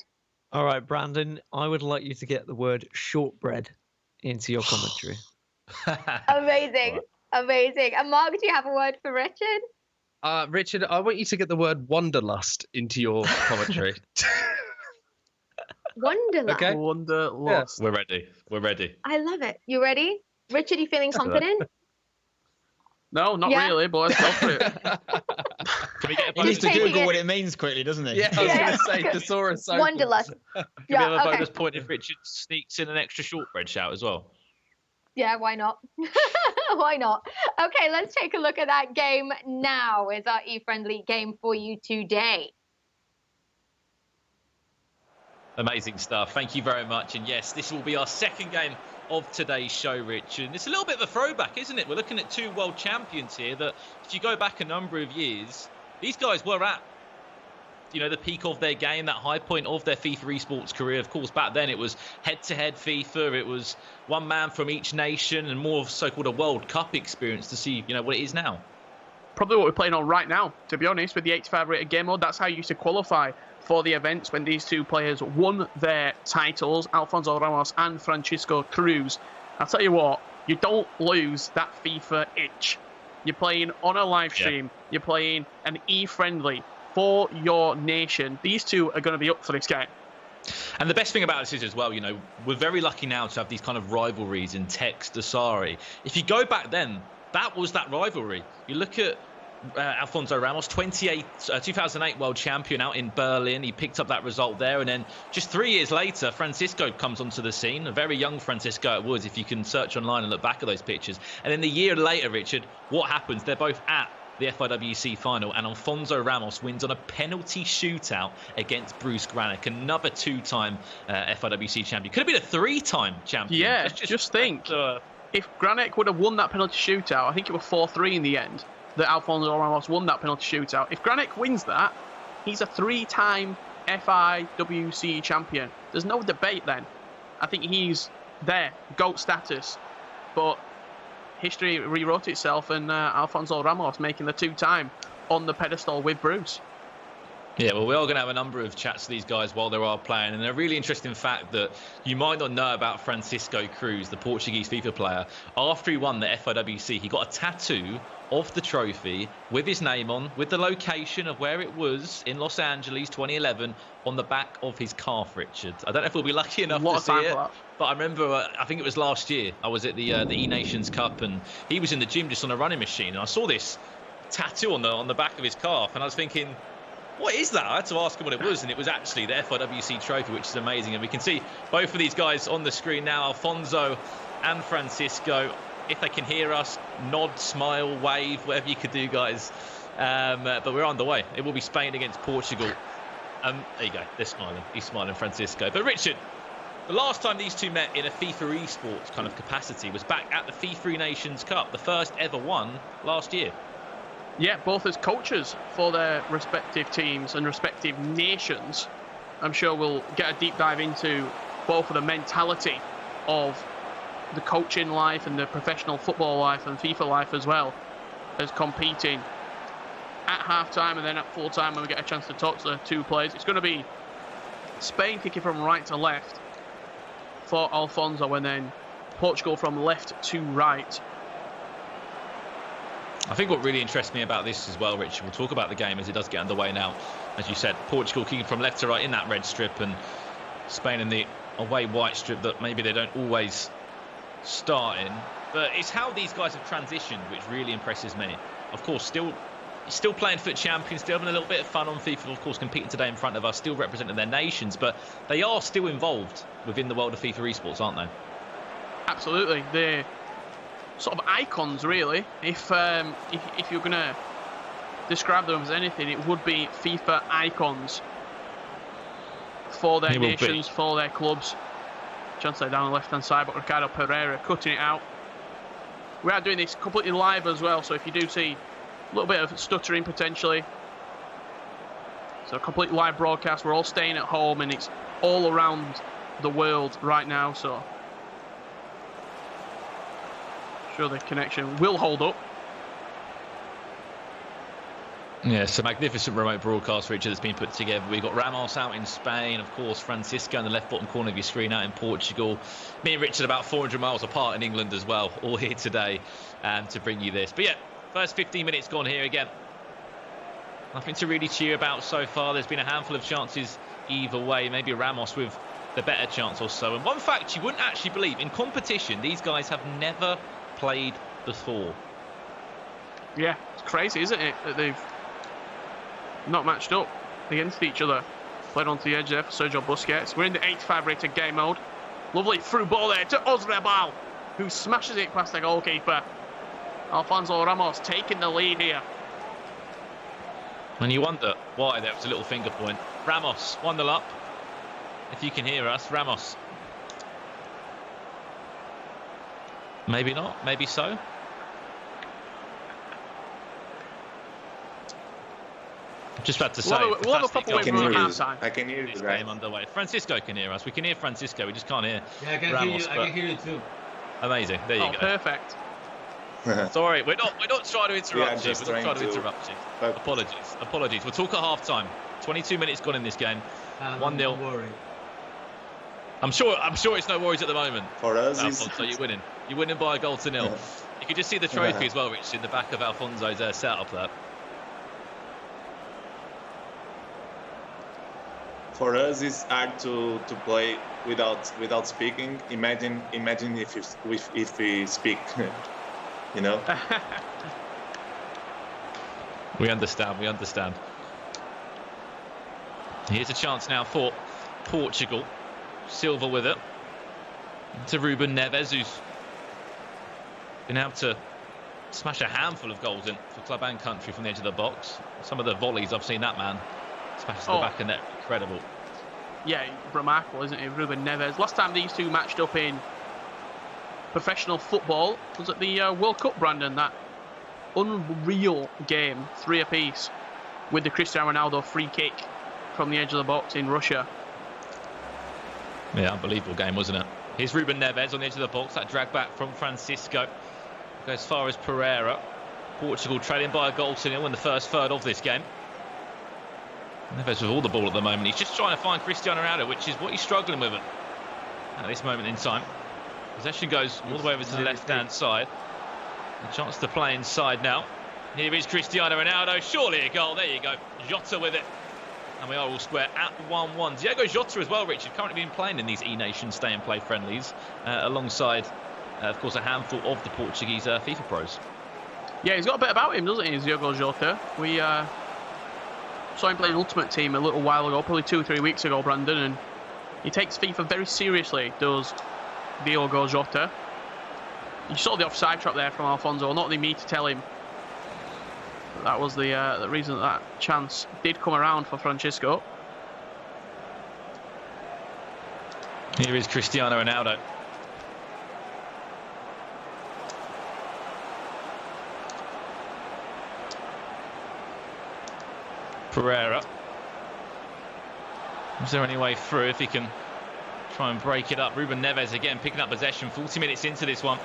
All right, Brandon, I would like you to get the word shortbread into your commentary. Amazing. Amazing. And Mark, do you have a word for Richard? Richard, I want you to get the word wanderlust into your commentary. Wanderlust. Okay. Wanderlust. We're ready. We're ready. I love it. You ready? Richard, you feeling confident? No, not really, but let's go for it. Can we get a He needs bonus? to taking Google it. what it means quickly, doesn't he? Yeah, I was going to say thesaurus. Wanderlust. Can we have a okay. bonus point if Richard sneaks in an extra shortbread shout as well? Yeah, why not? Why not? Okay, let's take a look at that game now. Is our eFriendly game for you today? Amazing stuff. Thank you very much. And yes, this will be our second game of today's show, Richard. And it's a little bit of a throwback, isn't it? We're looking at two world champions here that, if you go back a number of years, these guys were at, the peak of their game, that high point of their FIFA esports career. Of course, back then it was head-to-head FIFA. It was one man from each nation and more of so-called a World Cup experience to see, what it is now. Probably what we're playing on right now, to be honest, with the 85 rated game mode. That's how you used to qualify for the events when these two players won their titles, Alfonso Ramos and Francisco Cruz. I'll tell you what, you don't lose that FIFA itch. You're playing on a live stream. You're playing an eFriendly for your nation. These two are going to be up for this game. And the best thing about this is as well, we're very lucky now to have these kind of rivalries in text, Asari. If you go back then, that was that rivalry. You look at Alfonso Ramos, 2008 world champion out in Berlin. He picked up that result there. And then just 3 years later, Francisco comes onto the scene. A very young Francisco it was, if you can search online and look back at those pictures. And then the year later, Richard, what happens? They're both at the FIWC final, and Alfonso Ramos wins on a penalty shootout against Bruce Granick, another two-time FIWC champion. Could have been a three-time champion. Yeah, just think. If Granick would have won that penalty shootout, I think it was 4-3 in the end, that Alfonso Ramos won that penalty shootout. If Granick wins that, he's a three-time FIWC champion. There's no debate then. I think he's there, GOAT status. But history rewrote itself, and Alfonso Ramos making the two-time on the pedestal with Bruce. Yeah, well, we are going to have a number of chats to these guys while they are playing. And a really interesting fact that you might not know about Francisco Cruz, the Portuguese FIFA player. After he won the FIWC, he got a tattoo of the trophy with his name on, with the location of where it was in Los Angeles 2011 on the back of his calf, Richard. I don't know if we'll be lucky enough to see it, but I remember, I think it was last year, I was at the E-Nations Cup, and he was in the gym just on a running machine, and I saw this tattoo on the back of his calf, and I was thinking, what is that? I had to ask him what it was, and it was actually the FIWC trophy, which is amazing. And we can see both of these guys on the screen now, Alfonso and Francisco. If they can hear us, nod, smile, wave, whatever you could do, guys. But we're on the way. It will be Spain against Portugal. There you go. They're smiling. He's smiling, Francisco. But Richard, the last time these two met in a FIFA esports kind of capacity was back at the FIFA Nations Cup, the first ever one last year. Yeah, both as coaches for their respective teams and respective nations. I'm sure we'll get a deep dive into both of the mentality of the coaching life and the professional football life and FIFA life as well as competing at half-time and then at full-time when we get a chance to talk to the two players. It's going to be Spain kicking from right to left for Alfonso and then Portugal from left to right. I think what really interests me about this as well, Richard, we'll talk about the game as it does get underway now. As you said, Portugal kicking from left to right in that red strip and Spain in the away white strip that maybe they don't always start in. But it's how these guys have transitioned which really impresses me. Of course, still playing FUT Champions, still having a little bit of fun on FIFA, of course, competing today in front of us, still representing their nations, but they are still involved within the world of FIFA esports, aren't they? Absolutely. They're sort of icons, really. If you're going to describe them as anything, it would be FIFA icons for their nations, for their clubs. Chance down the left-hand side, but Ricardo Pereira cutting it out. We are doing this completely live as well, so if you do see a little bit of stuttering potentially. So a complete live broadcast. We're all staying at home and it's all around the world right now, so I'm sure the connection will hold up. Yeah, it's a magnificent remote broadcast, Richard, that's been put together. We've got Ramos out in Spain, of course, Francisco in the left bottom corner of your screen out in Portugal. Me and Richard about 400 miles apart in England as well, all here today to bring you this. But yeah, first 15 minutes gone here again. Nothing to really cheer about so far. There's been a handful of chances either way. Maybe Ramos with the better chance or so. And one fact you wouldn't actually believe, in competition, these guys have never played before. Yeah, it's crazy, isn't it, that they've not matched up against each other. Played onto the edge there for Sergio Busquets. We're in the 85 rated game mode. Lovely through ball there to Ozrebal, who smashes it past the goalkeeper. Alfonso Ramos taking the lead here. And you wonder why there was a little finger point. Ramos, 1-0 up. If you can hear us, Ramos. Maybe not, maybe so. Just about to say, we'll have a proper wait for half-time. I can hear you, right? Game underway. Francisco can hear us. We can hear Francisco. We just can't hear Ramos. I can hear you too. Amazing. There you go. Perfect. Sorry, we're not trying to interrupt you. We're not trying to interrupt you. But Apologies. We'll talk at half-time. 22 minutes gone in this game. 1-0. I'm sure it's no worries at the moment. For us, Alfonso, you're winning. You're winning by a goal to nil. You can just see the trophy as well, Rich, in the back of Alfonso's setup there. For us, it's hard to play without speaking. Imagine if we speak, you know. We understand. Here's a chance now for Portugal. Silva with it to Ruben Neves, who's been able to smash a handful of goals in for club and country from the edge of the box. Some of the volleys I've seen that man smash to the back of net. Incredible. Yeah, remarkable, isn't it, Ruben Neves? Last time these two matched up in professional football was at the World Cup, Brandon. That unreal game, 3 apiece, with the Cristiano Ronaldo free kick from the edge of the box in Russia. Yeah, unbelievable game, wasn't it? Here's Ruben Neves on the edge of the box. That drag back from Francisco. Goes as far as Pereira. Portugal trailing by a goal to nil in the first third of this game. Neves with all the ball at the moment. He's just trying to find Cristiano Ronaldo, which is what he's struggling with at this moment in time. Possession goes all the way over to the left-hand side. A chance to play inside now. Here is Cristiano Ronaldo. Surely a goal. There you go. Jota with it. And we are all square at 1-1. Diego Jota as well, Richard, currently been playing in these E-Nation stay-and-play friendlies alongside, of course, a handful of the Portuguese FIFA pros. Yeah, he's got a bit about him, doesn't he, Diego Jota? We saw him play Ultimate Team a little while ago, probably 2 or 3 weeks ago, Brandon, and he takes FIFA very seriously, does Diego Jota. You saw the offside trap there from Alfonso, not me to tell him. That was the reason that chance did come around for Francisco. Here is Cristiano Ronaldo. Pereira. Is there any way through if he can try and break it up? Ruben Neves again picking up possession 40 minutes into this one.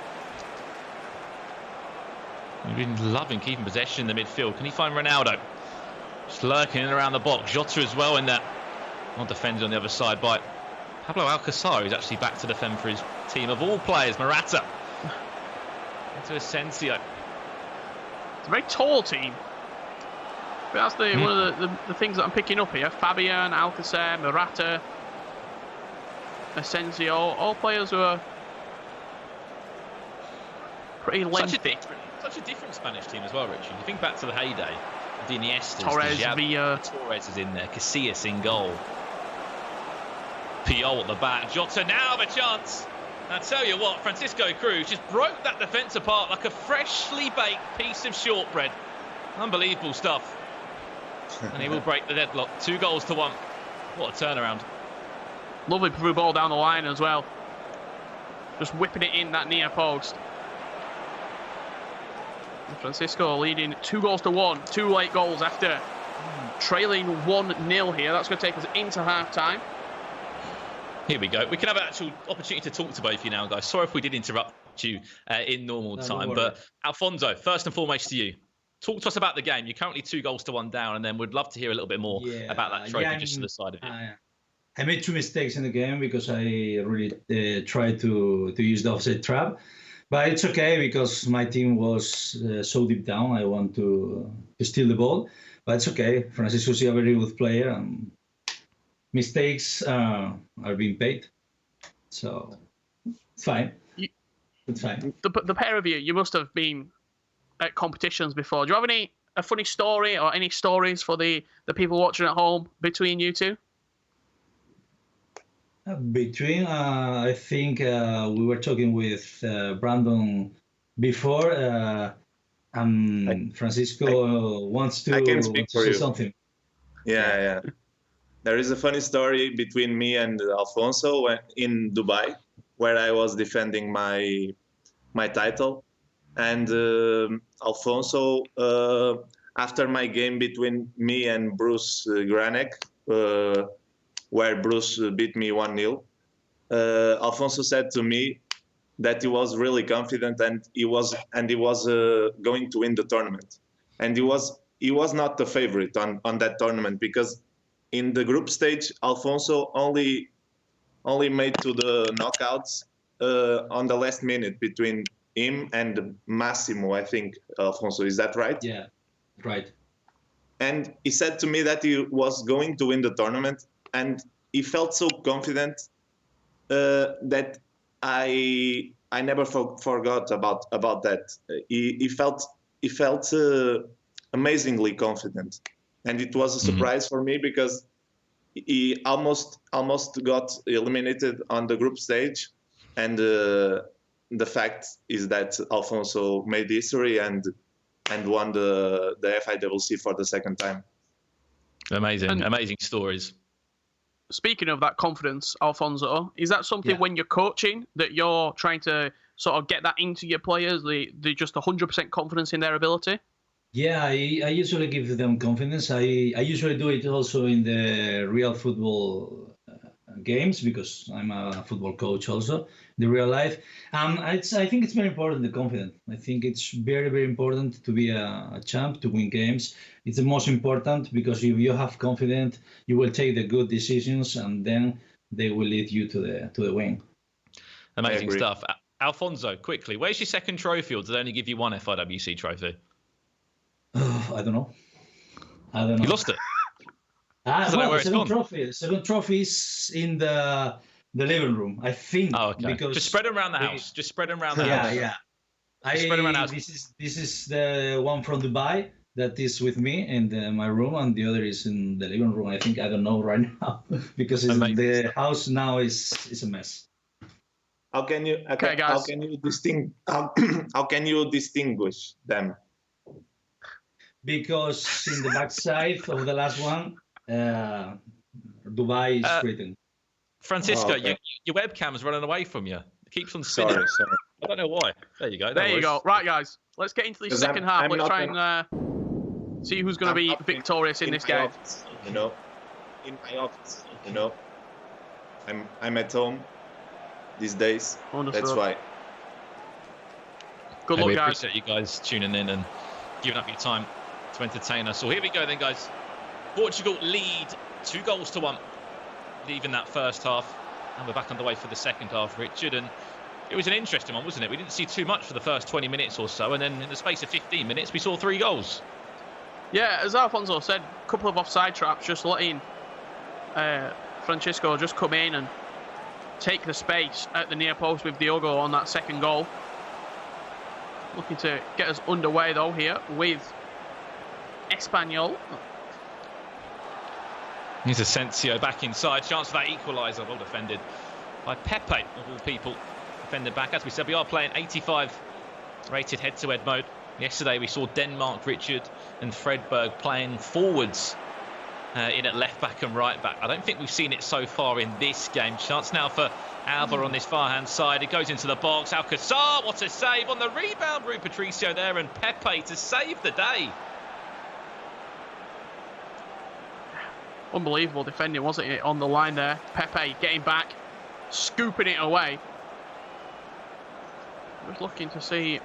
We've been loving keeping possession in the midfield. Can he find Ronaldo? Just lurking in around the box. Jota as well in there. Not defended on the other side by Pablo Alcácer, who's actually back to defend for his team of all players. Morata. Into Asensio. It's a very tall team. But that's one of the things that I'm picking up here. Fabian, Alcácer, Morata, Asensio, all players who are pretty lengthy. Such a different Spanish team as well, Richard. You think back to the heyday of the Iniestas. Torres, Villa. Torres is in there. Casillas in goal. Puyol at the back. Jota now have a chance. I tell you what, Francisco Cruz just broke that defence apart like a freshly baked piece of shortbread. Unbelievable stuff. And he will break the deadlock. 2-1. What a turnaround. Lovely through ball down the line as well. Just whipping it in that near post. Francisco leading 2-1. 2 late goals after trailing 1-0 here. That's going to take us into half-time. Here we go. We can have an actual opportunity to talk to both of you now, guys. Sorry if we did interrupt you in normal time. But Alfonso, first and foremost to you. Talk to us about the game. You're currently 2-1 down, and then we'd love to hear a little bit more about that trophy just to the side of it. I made 2 mistakes in the game because I really tried to use the offside trap. But it's okay because my team was so deep down. I want to steal the ball. But it's okay. Francisco is a very good player, and mistakes are being paid. So it's fine. It's fine. The pair of you must have been at competitions before. Do you have a funny story or any stories for the people watching at home between you two? I think we were talking with Brandon before, and Francisco wants to say something. Yeah. There is a funny story between me and Alfonso in Dubai, where I was defending my title. And Alfonso, after my game between me and Bruce Granek, where Bruce beat me 1-0, Alfonso said to me that he was really confident and he was going to win the tournament. And he was not the favorite on that tournament because in the group stage, Alfonso only made to the knockouts on the last minute between him and Massimo, I think. Alfonso, is that right? Yeah, right. And he said to me that he was going to win the tournament, and he felt so confident that I never forgot about that. He felt amazingly confident, and it was a surprise for me because he almost got eliminated on the group stage, and the fact is that Alfonso made history and won the FIWC for the second time. Amazing stories. Speaking of that confidence, Alfonso, is that something when you're coaching that you're trying to sort of get that into your players, the just 100% confidence in their ability? Yeah, I usually give them confidence. I usually do it also in the real football games because I'm a football coach also in the real life. I think it's very important, the confidence. I think it's very, very important to be a champ, to win games. It's the most important because if you have confidence, you will take the good decisions and then they will lead you to the win. Amazing stuff. Alfonso, quickly, where's your second trophy, or did they only give you one FIWC trophy? I don't know. You lost it? Second trophy is in the living room, I think. Oh, okay. Because just spread them around the house. Just spread them around the house. Yeah. Spread them around the house. This is the one from Dubai that is with me in my room, and the other is in the living room. I think, I don't know right now because the house now is a mess. How can you distinguish them? Because in the back side of the last one, Dubai is written. Francisco, your webcam's running away from you. It keeps on spinning. Sorry. I don't know why. There you go. There you go. Right, guys. Let's get into the second half. Let's try and see who's going to be victorious in this game. Office, in my office, I'm at home these days. Understood. That's why. Good luck, we guys. appreciate you guys tuning in and giving up your time to entertain us. So here we go then, guys. Portugal lead 2-1, leaving that first half. And we're back underway for the second half, Richard. And it was an interesting one, wasn't it? We didn't see too much for the first 20 minutes or so. And then in the space of 15 minutes, we saw 3 goals. Yeah, as Alfonso said, a couple of offside traps, just letting Francisco just come in and take the space at the near post with Diogo on that second goal. Looking to get us underway, though, here with Espanyol. Here's Asensio back inside. Chance for that equaliser. Well defended by Pepe, of all people. Defended back. As we said, we are playing 85 rated head-to-head mode. Yesterday we saw Denmark, Richard and Fredberg playing forwards in at left back and right back. I don't think we've seen it so far in this game. Chance now for Alba on this far-hand side. It goes into the box. Alcazar, what a save on the rebound. Rui Patricio there, and Pepe to save the day. Unbelievable defending, wasn't it, on the line there? Pepe getting back, scooping it away. Just looking to see.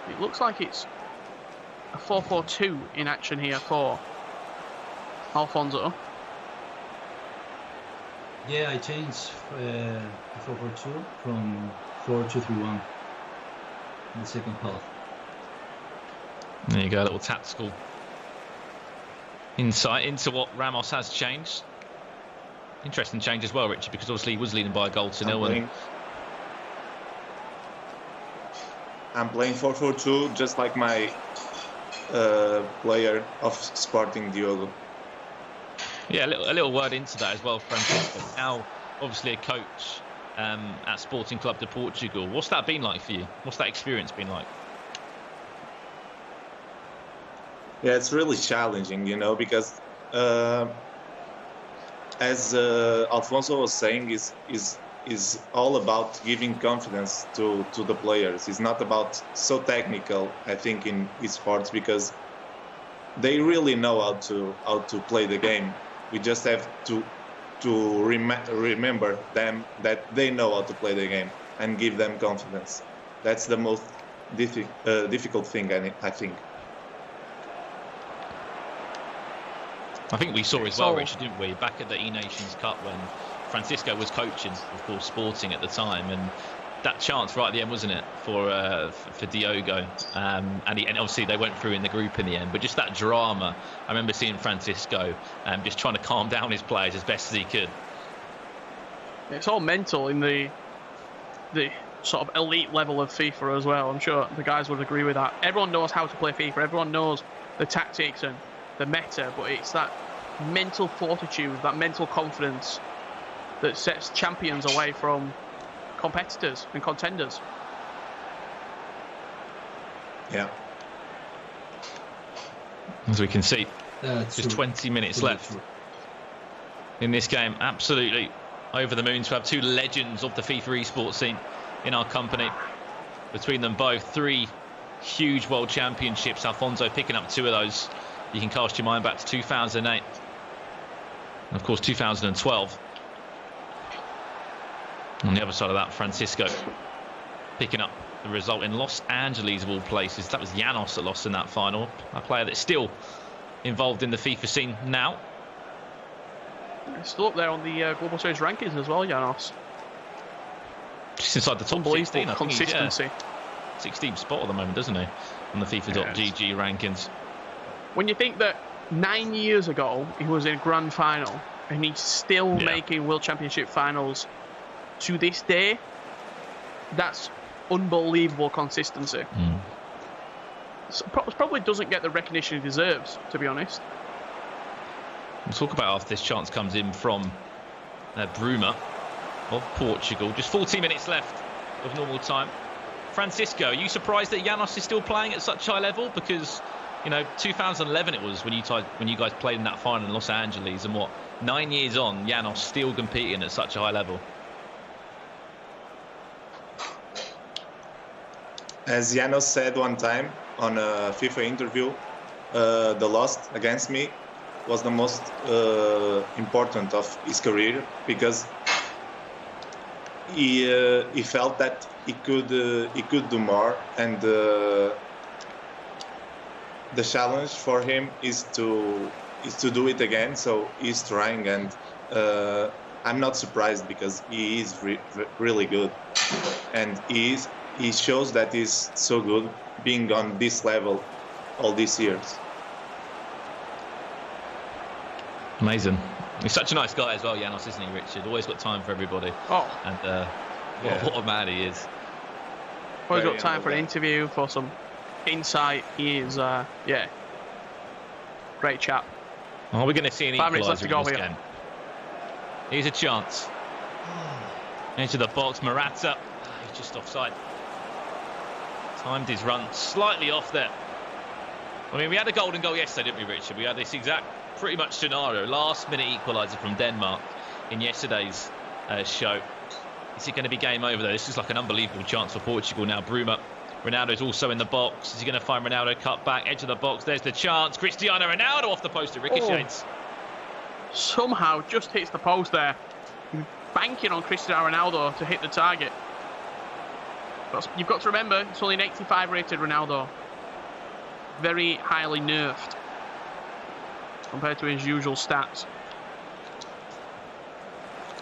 It looks like it's a 4-4-2 in action here for Alfonso. Yeah, I changed 4-4-2 from 4-2-3-1 in the second half. There you go, a little tactical insight into what Ramos has changed. Interesting change as well, Richard, because obviously he was leading by a goal to nil. I'm playing 4-4-2, just like my player of Sporting, Diogo. Yeah, a little word into that as well, Francisco. Now, obviously a coach at Sporting Club de Portugal. What's that been like for you? What's that experience been like? Yeah, it's really challenging, you know, because as Alfonso was saying, is all about giving confidence to the players. It's not about so technical, I think, in esports, because they really know how to play the game. We just have to remember them that they know how to play the game and give them confidence. That's the most difficult thing, I think. I think we saw as well, Richard, didn't we, back at the E-Nations Cup when Francisco was coaching, of course, Sporting at the time, and that chance right at the end, wasn't it, for Diogo, and obviously they went through in the group in the end, but just that drama. I remember seeing Francisco just trying to calm down his players as best as he could. It's all mental in the sort of elite level of FIFA as well. I'm sure the guys would agree with that. Everyone knows how to play FIFA. Everyone knows the tactics and the meta, but it's that mental fortitude, that mental confidence that sets champions away from competitors and contenders. Yeah. As we can see, just 20 minutes left in this game. Absolutely over the moon to have two legends of the FIFA esports scene in our company. Between them both, 3 huge world championships. Alfonso picking up 2 of those. You can cast your mind back to 2008. And of course, 2012. On the other side of that, Francisco picking up the result in Los Angeles, of all places. That was Janos that lost in that final. A player that's still involved in the FIFA scene now. Still up there on the Global Series rankings as well, Janos. Just inside the top 16, I think. Consistency. 16th spot at the moment, doesn't he? On the FIFA.gg rankings. When you think that 9 years ago he was in a grand final and he's still making World Championship finals to this day, that's unbelievable consistency. Probably doesn't get the recognition he deserves, to be honest. We'll talk about after this chance comes in from Bruma of Portugal. Just 40 minutes left of normal time. Francisco, are you surprised that Janos is still playing at such high level? Because, you know, 2011 it was when you guys played in that final in Los Angeles, and 9 years on, Janos still competing at such a high level. As Janos said one time on a FIFA interview, the loss against me was the most important of his career, because he felt that he could do more, and the challenge for him is to do it again. So he's trying, and I'm not surprised, because he is really good, and he shows that he's so good being on this level all these years. Amazing. He's such a nice guy as well, Janos, isn't he, Richard? Always got time for everybody. And what a man he is. Always got time for an interview, for some insight. He is, great chap. Are we going to see an equaliser in this here. game? Here's a chance. Into the box, Morata. He's just offside. Timed his run slightly off there. I mean, we had a golden goal yesterday, didn't we, Richard? We had this exact, pretty much scenario, last-minute equaliser from Denmark in yesterday's show. Is it going to be game over, though? This is like an unbelievable chance for Portugal now. Bruma, Ronaldo's also in the box. Is he going to find Ronaldo? Cut back, edge of the box. There's the chance. Cristiano Ronaldo off the post. It ricochets. Somehow just hits the post there. Banking on Cristiano Ronaldo to hit the target. But you've got to remember, it's only an 85 rated Ronaldo. Very highly nerfed compared to his usual stats.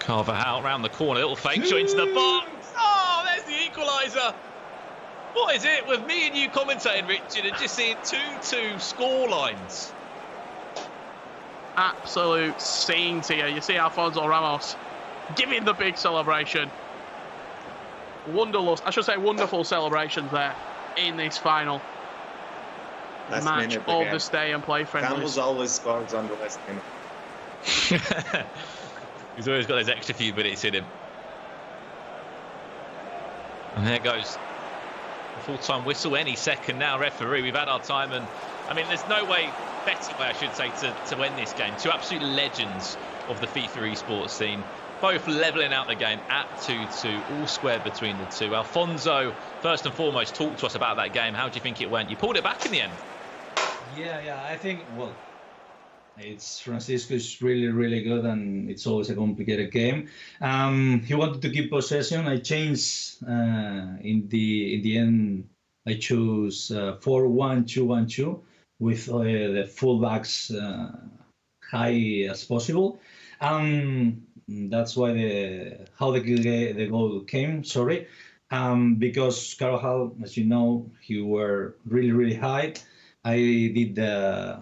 Carvajal round the corner, little fake shot into the box. Oh, there's the equaliser. What is it with me and you commentating, Richard, and just seeing 2-2 score lines? Absolute scenes here. You see Alfonso Ramos giving the big celebration. Wonderful celebrations there in this final match of the stay and play friendlies. Ramos always scores on the last minute. He's always got those extra few minutes in him. And there goes the full-time whistle any second now, referee. We've had our time, and I mean, there's no better way, I should say, to end this game. Two absolute legends of the FIFA esports scene, both levelling out the game at 2-2, all squared between the two. Alfonso, first and foremost, talk to us about that game. How do you think it went? You pulled it back in the end. Yeah, I think, well, it's Francisco is really good, and it's always a complicated game. He wanted to keep possession. I changed in the end. I chose 4-1-2-1-2 with the fullbacks high as possible. That's why how the goal came. Sorry, because Carvajal, as you know, he were really high. I did the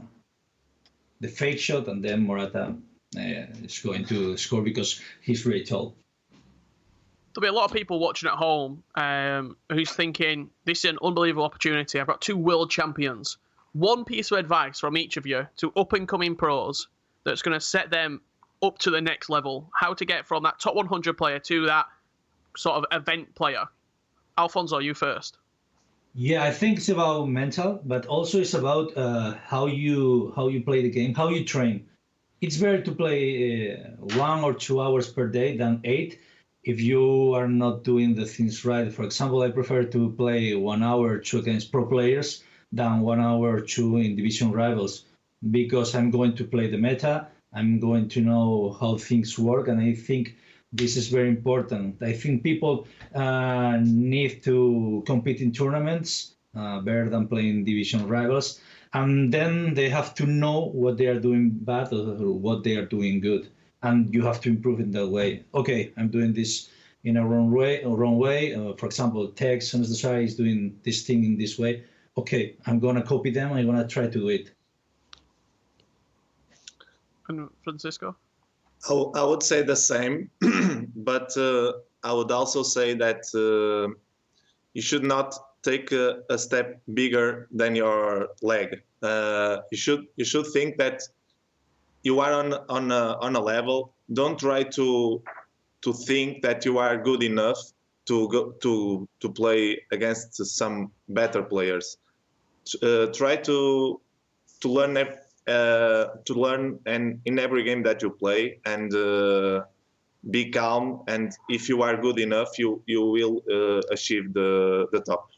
fake shot, and then Morata is going to score because he's really tall. There'll be a lot of people watching at home who's thinking, this is an unbelievable opportunity. I've got two world champions. One piece of advice from each of you to up-and-coming pros that's going to set them up to the next level. How to get from that top 100 player to that sort of event player. Alfonso, you first. Yeah, I think it's about mental, but also it's about how you play the game, how you train. It's better to play 1 or 2 hours per day than 8 if you are not doing the things right. For example, I prefer to play 1 hour or 2 against pro players than 1 hour or 2 in division rivals, because I'm going to play the meta, I'm going to know how things work, and I think this is very important. I think people need to compete in tournaments better than playing division rivals. And then they have to know what they are doing bad or what they are doing good. And you have to improve in that way. Okay, I'm doing this in a wrong way. For example, Tex and Desai is doing this thing in this way. Okay, I'm going to copy them. I'm going to try to do it. And Francisco? I would say the same, but I would also say that you should not take a step bigger than your leg. You should think that you are on a level. Don't try to think that you are good enough to play against some better players. Try to learn and in every game that you play, and be calm, and if you are good enough, you will achieve the top.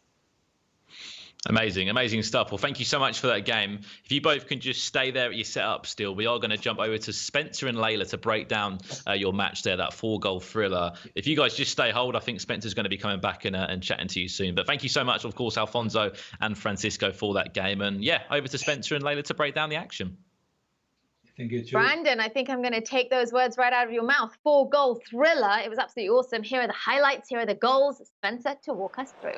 Amazing stuff. Well, thank you so much for that game. If you both can just stay there at your setup still, we are going to jump over to Spencer and Layla to break down your match there, that 4-goal thriller. If you guys just stay hold, I think Spencer's going to be coming back and chatting to you soon. But thank you so much, of course, Alfonso and Francisco, for that game. And yeah, over to Spencer and Layla to break down the action. Thank you, too. Brandon, I think I'm going to take those words right out of your mouth. 4-goal thriller. It was absolutely awesome. Here are the highlights. Here are the goals. Spencer, to walk us through.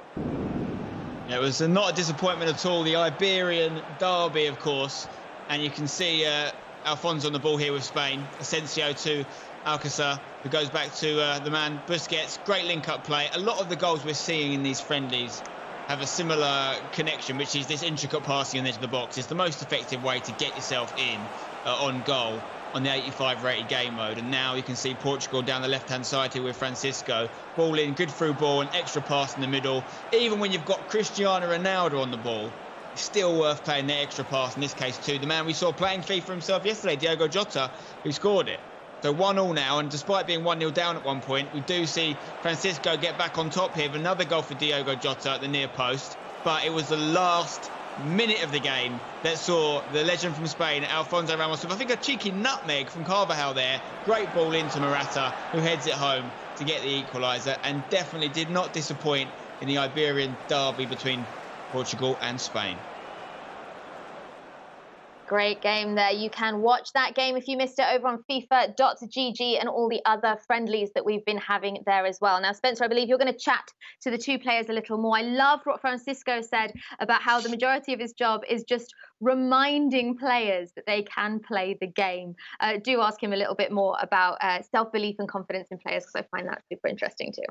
It was not a disappointment at all. The Iberian derby, of course. And you can see Alfonso on the ball here with Spain. Asensio to Alcácer, who goes back to the man Busquets. Great link-up play. A lot of the goals we're seeing in these friendlies have a similar connection, which is this intricate passing on the edge of the box. It's the most effective way to get yourself in on goal on the 85 rated game mode. And now you can see Portugal down the left-hand side here with Francisco. Ball in, good through ball, an extra pass in the middle. Even when you've got Cristiano Ronaldo on the ball, still worth playing the extra pass, in this case to the man we saw playing FIFA himself yesterday, Diogo Jota, who scored it. So 1-1 now, and despite being 1-0 down at one point, we do see Francisco get back on top here with another goal for Diogo Jota at the near post. But it was the last minute of the game that saw the legend from Spain, Alfonso Ramos, with I think a cheeky nutmeg from Carvajal there. Great ball into Morata, who heads it home to get the equaliser, and definitely did not disappoint in the Iberian derby between Portugal and Spain. Great game there. You can watch that game if you missed it over on FIFA.gg and all the other friendlies that we've been having there as well. Now, Spencer, I believe you're going to chat to the two players a little more. I loved what Francisco said about how the majority of his job is just reminding players that they can play the game. Do ask him a little bit more about self-belief and confidence in players, because I find that super interesting too.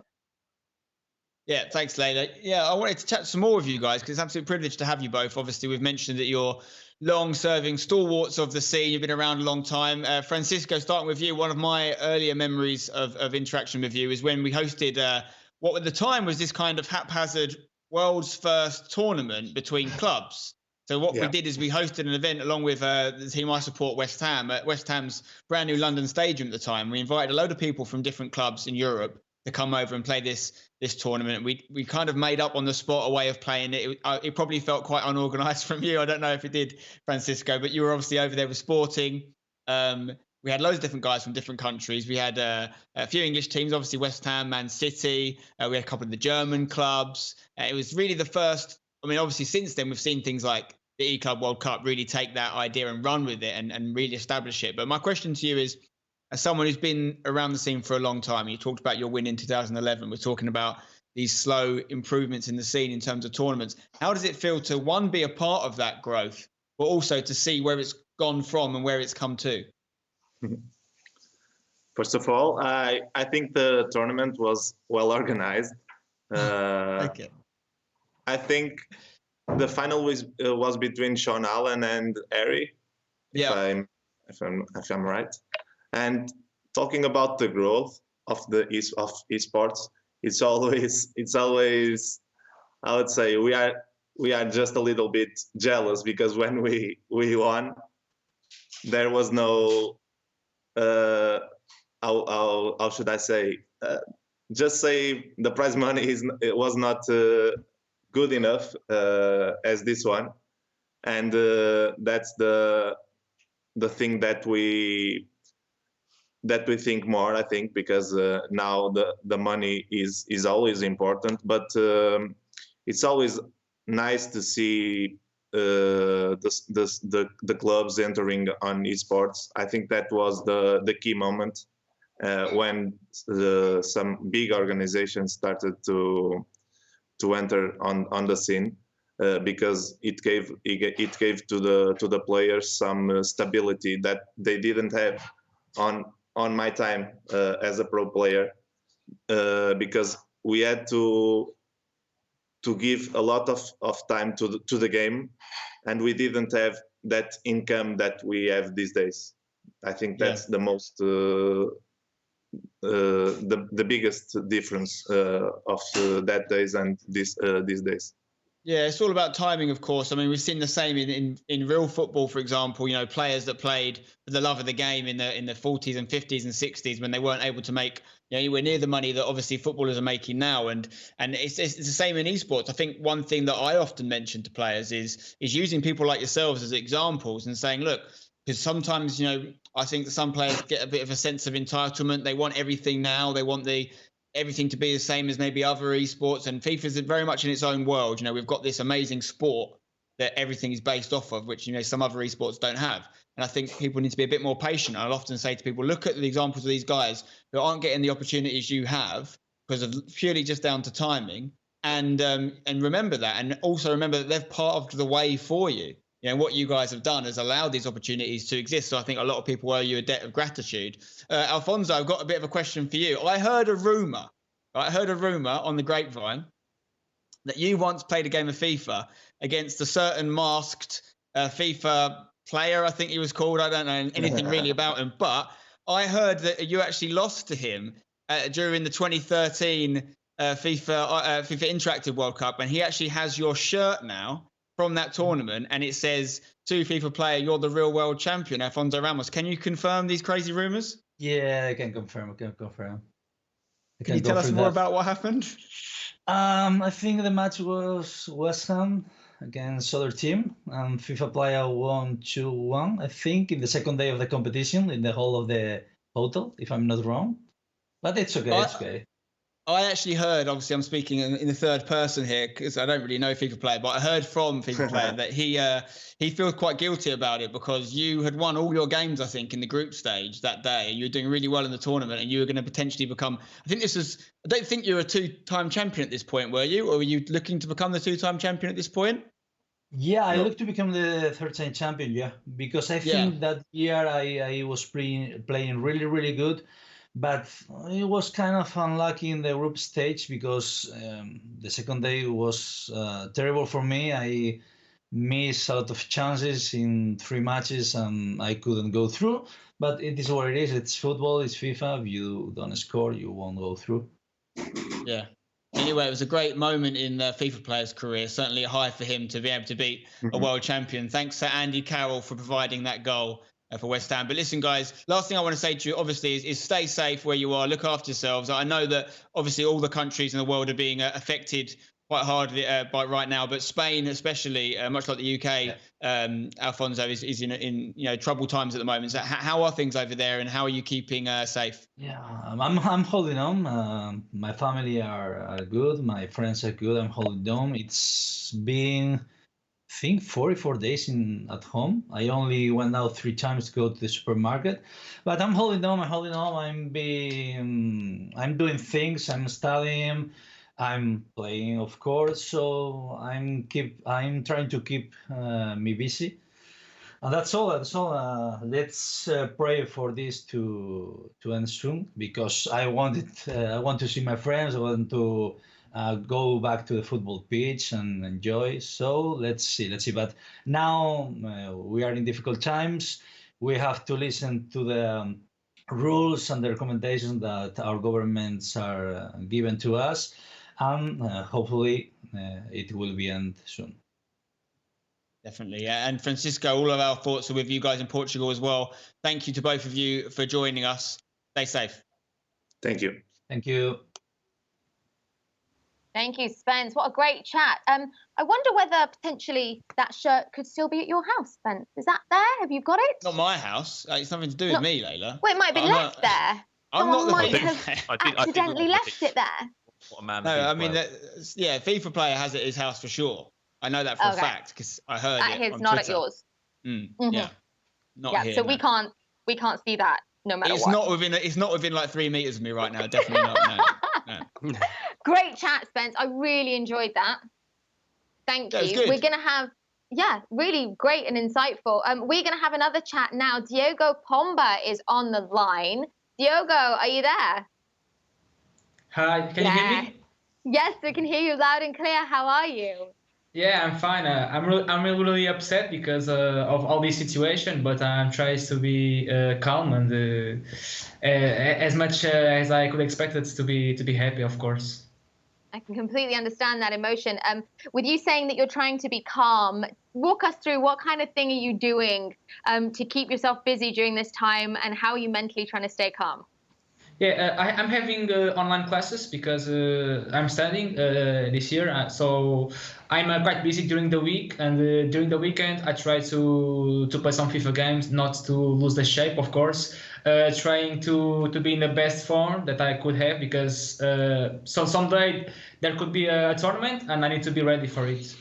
Yeah, thanks, Layla. Yeah, I wanted to chat some more with you guys because it's an absolute privilege to have you both. Obviously, we've mentioned that you're long-serving stalwarts of the scene. You've been around a long time. Francisco, starting with you, one of my earlier memories of interaction with you is when we hosted what at the time was this kind of haphazard world's first tournament between clubs. So what we did is we hosted an event along with the team I support, West Ham, at West Ham's brand new London Stadium at the time. We invited a load of people from different clubs in Europe to come over and play this tournament. We kind of made up on the spot a way of playing it. It probably felt quite unorganized from you. I don't know if it did, Francisco, but you were obviously over there with Sporting. We had loads of different guys from different countries. We had a few English teams, obviously West Ham, Man City. We had a couple of the German clubs. It was really the first. I mean, obviously since then we've seen things like the E-Club World Cup really take that idea and run with it and really establish it. But my question to you is, as someone who's been around the scene for a long time, you talked about your win in 2011. We're talking about these slow improvements in the scene in terms of tournaments. How does it feel to, one, be a part of that growth, but also to see where it's gone from and where it's come to? First of all, I think the tournament was well organized. Okay. I think the final was between Sean Allen and Harry, if I'm right. And talking about the growth of esports, it's always I would say we are just a little bit jealous, because when we won, there was no how should I say, just say the prize money was not good enough as this one, and that's the thing that we think more, I think, because now the money is always important, but it's always nice to see the clubs entering on esports. I think that was the key moment when some big organizations started to enter on the scene, because it gave to the players some stability that they didn't have on my time as a pro player, because we had to give a lot of time to the game, and we didn't have that income that we have these days. I think that's the most the biggest difference of that days and these days. Yeah, it's all about timing, of course. I mean, we've seen the same in real football, for example. You know, players that played for the love of the game in the 40s and 50s and 60s, when they weren't able to make anywhere near the money that obviously footballers are making now. And it's the same in esports. I think one thing that I often mention to players is using people like yourselves as examples and saying, look, because sometimes, I think that some players get a bit of a sense of entitlement. They want everything now. They want everything to be the same as maybe other esports, and FIFA is very much in its own world. We've got this amazing sport that everything is based off of, which some other esports don't have. And I think people need to be a bit more patient. I'll often say to people, look at the examples of these guys who aren't getting the opportunities you have because of purely just down to timing, and remember that, and also remember that they're part of the way for you. What you guys have done has allowed these opportunities to exist. So I think a lot of people owe you a debt of gratitude. Alfonso, I've got a bit of a question for you. I heard a rumor on the grapevine that you once played a game of FIFA against a certain masked FIFA player, I think he was called. I don't know anything really about him, but I heard that you actually lost to him during the 2013 FIFA Interactive World Cup, and he actually has your shirt now. from that tournament, and it says to FIFA player, "You're the real world champion, Alfonso Ramos." Can you confirm these crazy rumors? Yeah, I can confirm. Can you tell us more about what happened? I think the match was West Ham against other team, and FIFA player won 2-1. I think in the second day of the competition, in the whole of the hotel, if I'm not wrong. But it's okay. It's okay. I actually heard, obviously I'm speaking in the third person here because I don't really know FIFA player, but I heard from FIFA player that he feels quite guilty about it because you had won all your games, I think, in the group stage that day. You were doing really well in the tournament and you were going to potentially become, I don't think you were a two-time champion at this point, were you? Or were you looking to become the two-time champion at this point? Yeah, I look to become the third-time champion, yeah, because I think that year I was playing really, really good. But it was kind of unlucky in the group stage because the second day was terrible for me. I missed a lot of chances in 3 matches and I couldn't go through. But it is what it is. It's football. It's FIFA. If you don't score, you won't go through. Yeah. Anyway, it was a great moment in the FIFA player's career. Certainly a high for him to be able to beat a world champion. Thanks to Andy Carroll for providing that goal for West Ham. But listen, guys, last thing I want to say to you, obviously, is stay safe where you are. Look after yourselves. I know that, obviously, all the countries in the world are being affected quite hard by right now, but Spain especially, much like the UK, Alfonso, is in troubled times at the moment. So how are things over there and how are you keeping safe? Yeah, I'm holding on. My family are good. My friends are good. I'm holding on. It's been, I think, 44 days at home. I only went out 3 times to go to the supermarket, but I'm holding on. I'm doing things. I'm studying. I'm playing, of course. So I'm trying to keep me busy. And that's all. Let's pray for this to end soon because I want to see my friends. I want to go back to the football pitch and enjoy. So let's see. But now we are in difficult times. We have to listen to the rules and the recommendations that our governments are given to us. And hopefully it will be end soon. Definitely, yeah. And Francisco, all of our thoughts are with you guys in Portugal as well. Thank you to both of you for joining us. Stay safe. Thank you. Thank you. Thank you, Spence. What a great chat. I wonder whether potentially that shirt could still be at your house, Spence. Is that there? Have you got it? Not my house. It's nothing to do with me, Layla. Well, it might be left there. Someone might have accidentally left it there. What a man. No, I mean, FIFA player has it at his house for sure. I know that for a fact because I heard at it his, on not Twitter. at yours. Yeah, not here. So no. we can't see that no matter it's what. It's not within like 3 meters of me right now. Definitely not. No. Great chat, Spence. I really enjoyed that. Thank you. We're gonna have really great and insightful. We're gonna have another chat now. Diogo Pomba is on the line. Diogo, are you there? Hi, can you hear me? Yes, we can hear you loud and clear. How are you? Yeah, I'm fine. I'm really upset because of all this situation, but I'm trying to be calm and as much as I could expect it to be happy, of course. I can completely understand that emotion. With you saying that you're trying to be calm, walk us through what kind of thing are you doing to keep yourself busy during this time, and how are you mentally trying to stay calm? Yeah, I'm having online classes because I'm studying this year. So I'm quite busy during the week, and during the weekend I try to play some FIFA games, not to lose the shape, of course. Trying to be in the best form that I could have because someday there could be a tournament and I need to be ready for it.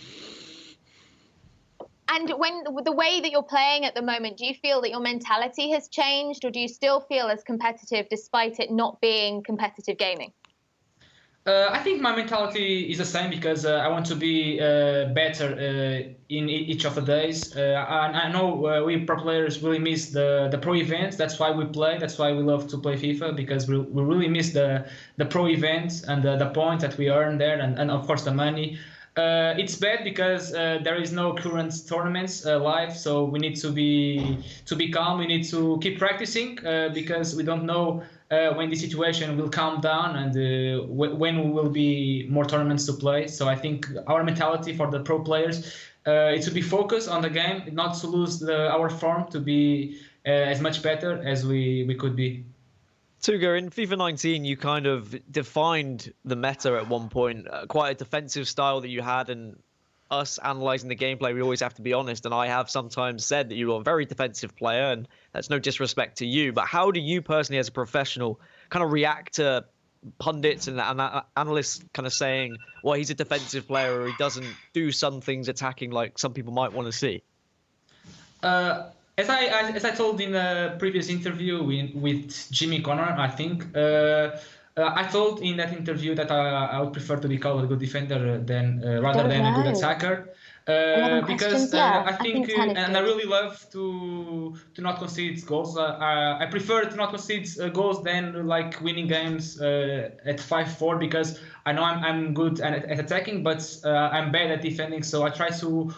And the way that you're playing at the moment, do you feel that your mentality has changed, or do you still feel as competitive despite it not being competitive gaming? I think my mentality is the same because I want to be better in each of the days. I know we pro players really miss the pro events. That's why we play. That's why we love to play FIFA, because we really miss the pro events and the points that we earn there, and of course the money. It's bad because there is no current tournaments live, so we need to be calm. We need to keep practicing because we don't know when the situation will calm down and when we will be more tournaments to play. So I think our mentality for the pro players to be focused on the game, not to lose our form, to be as much better as we could be. Tuga, in FIFA 19, you kind of defined the meta at one point, quite a defensive style that you had, and us analysing the gameplay, we always have to be honest, and I have sometimes said that you're a very defensive player, and that's no disrespect to you, but how do you personally as a professional kind of react to pundits and analysts kind of saying, well, he's a defensive player or he doesn't do some things attacking like some people might want to see? As I told in a previous interview with Jimmy Connor, I think, I told in that interview that I would prefer to be called a good defender rather than a good attacker. Because I think and I really love to not concede goals. I prefer to not concede goals than like winning games at 5-4, because I know I'm good at attacking, but I'm bad at defending. So I try to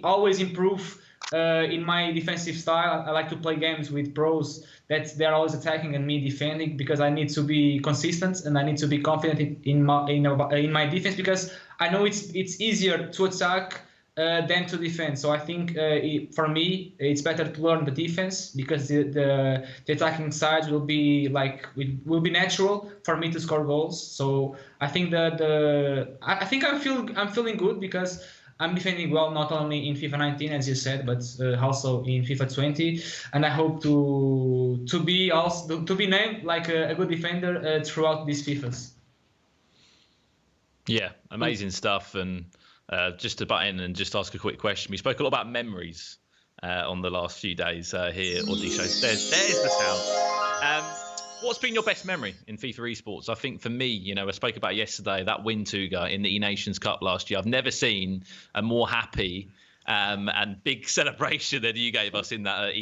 always improve in my defensive style. I like to play games with pros that they're always attacking and me defending, because I need to be consistent and I need to be confident in my defense, because I know it's easier to attack than to defend. So I think for me it's better to learn the defense, because the attacking side will be natural for me to score goals. So I think I'm feeling good, because I'm defending well, not only in FIFA 19, as you said, but also in FIFA 20, and I hope to be named like a good defender throughout these FIFAs. Yeah, amazing stuff. And just to butt in and just ask a quick question, we spoke a lot about memories on the last few days here on these shows. There's the sound. What's been your best memory in FIFA esports? I think for me, I spoke about yesterday, that win, Tuga, in the E-Nations Cup last year. I've never seen a more happy and big celebration than you gave us in that,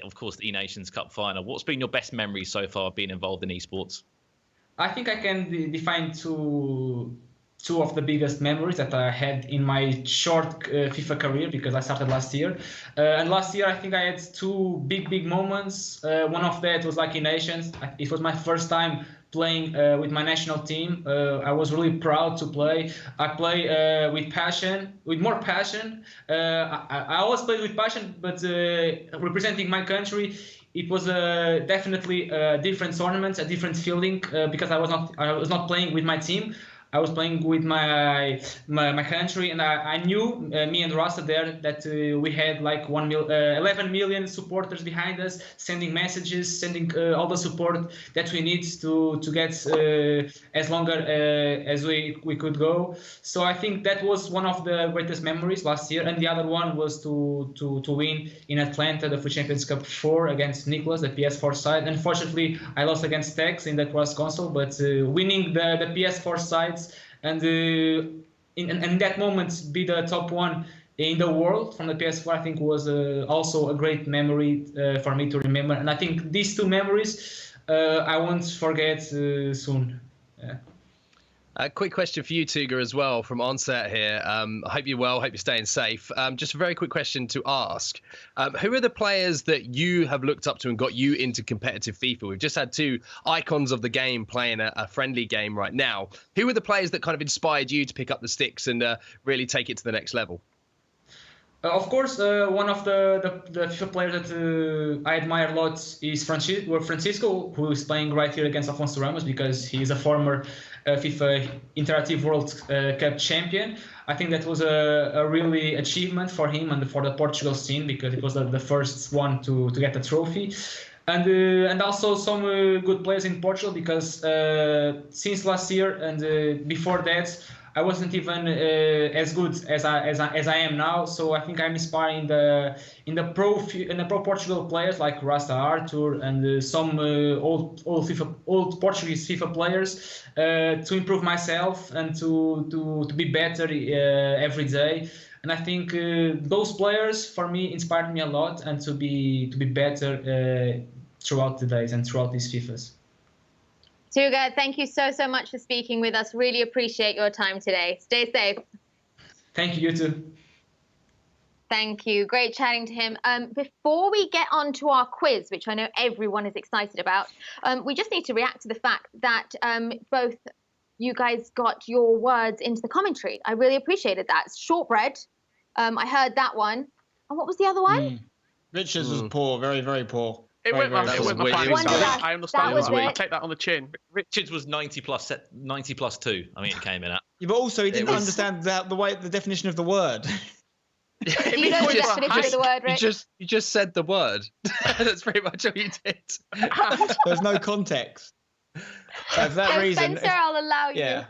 of course, the E-Nations Cup final. What's been your best memory so far being involved in esports? I think I can define two of the biggest memories that I had in my short FIFA career, because I started last year. And last year, I think I had two big moments. One of that was like in Nations. It was my first time playing with my national team. I was really proud to play. I play with more passion. I always played with passion, but representing my country, it was definitely a different tournament, a different feeling, because I was not playing with my team. I was playing with my country, and I knew, me and Rasta there, that we had like 11 million supporters behind us, sending messages, sending all the support that we need to get as longer as we could go. So I think that was one of the greatest memories last year, and the other one was to win in Atlanta the FUT Champions Cup 4 against Nicholas, the PS4 side. Unfortunately, I lost against Tex in the cross console, but winning the PS4 sides and in that moment be the top one in the world from the PS4, I think was also a great memory for me to remember. And I think these two memories I won't forget soon. Yeah. A quick question for you, Tuga, as well, from Onset here. I hope you're well, hope you're staying safe. Just a very quick question to ask. Who are the players that you have looked up to and got you into competitive FIFA? We've just had two icons of the game playing a friendly game right now. Who are the players that kind of inspired you to pick up the sticks and really take it to the next level? Of course, one of the FIFA players that I admire a lot is Francisco, who is playing right here against Alfonso Ramos, because he is a former FIFA Interactive World Cup champion. I think that was a really achievement for him and for the Portugal scene, because it was the first one to get the trophy. And also some good players in Portugal, because since last year and before that, I wasn't even as good as I am now. So I think I'm inspiring in the pro Portugal players like Rasta Arthur and some old Portuguese FIFA players to improve myself and to be better every day. And I think those players for me inspired me a lot, and to be better throughout the days and throughout these FIFAs. Tuga, thank you so much for speaking with us. Really appreciate your time today. Stay safe. Thank you, you too. Thank you. Great chatting to him. Before we get on to our quiz, which I know everyone is excited about, we just need to react to the fact that both you guys got your words into the commentary. I really appreciated that. Shortbread, I heard that one. And what was the other one? Richard's was poor, very, very poor. It went my Wonderlust. I understand. I take that on the chin. Richards was 90 plus 2. I mean, it came in at. Yeah, but also he didn't understand the definition of the word. Do you know the definition of the word, Rick? You just said the word. That's pretty much all you did. There's no context. So for that reason, Spencer, I'll allow you. Yeah,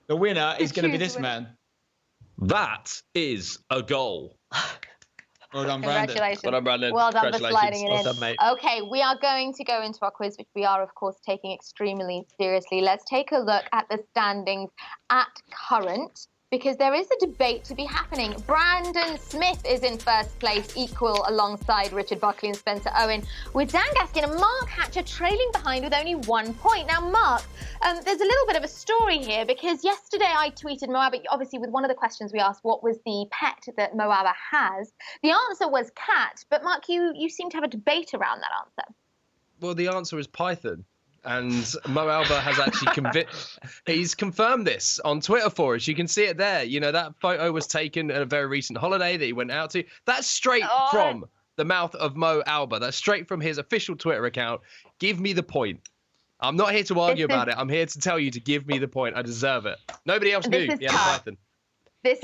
the winner is going to be this man. That is a goal. Well done, Brandon. Congratulations. Well done, Brandon. Well done for sliding it Well in. done, mate. Okay, we are going to go into our quiz, which we are, of course, taking extremely seriously. Let's take a look at the standings at current, because there is a debate to be happening. Brandon Smith is in first place, equal alongside Richard Buckley and Spencer Owen, with Dan Gaskin and Mark Hatcher trailing behind with only 1 point. Now, Mark, there's a little bit of a story here, because yesterday I tweeted Moaba, obviously with one of the questions we asked, what was the pet that Moaba has? The answer was cat, but Mark, you seem to have a debate around that answer. Well, the answer is Python. And Mo Alba has actually he's confirmed this on Twitter for us. You can see it there. You know, that photo was taken at a very recent holiday that he went out to. That's straight from the mouth of Mo Alba. That's straight from his official Twitter account. Give me the point. I'm not here to argue about it. I'm here to tell you to give me the point. I deserve it. Nobody else knew he had a Python. This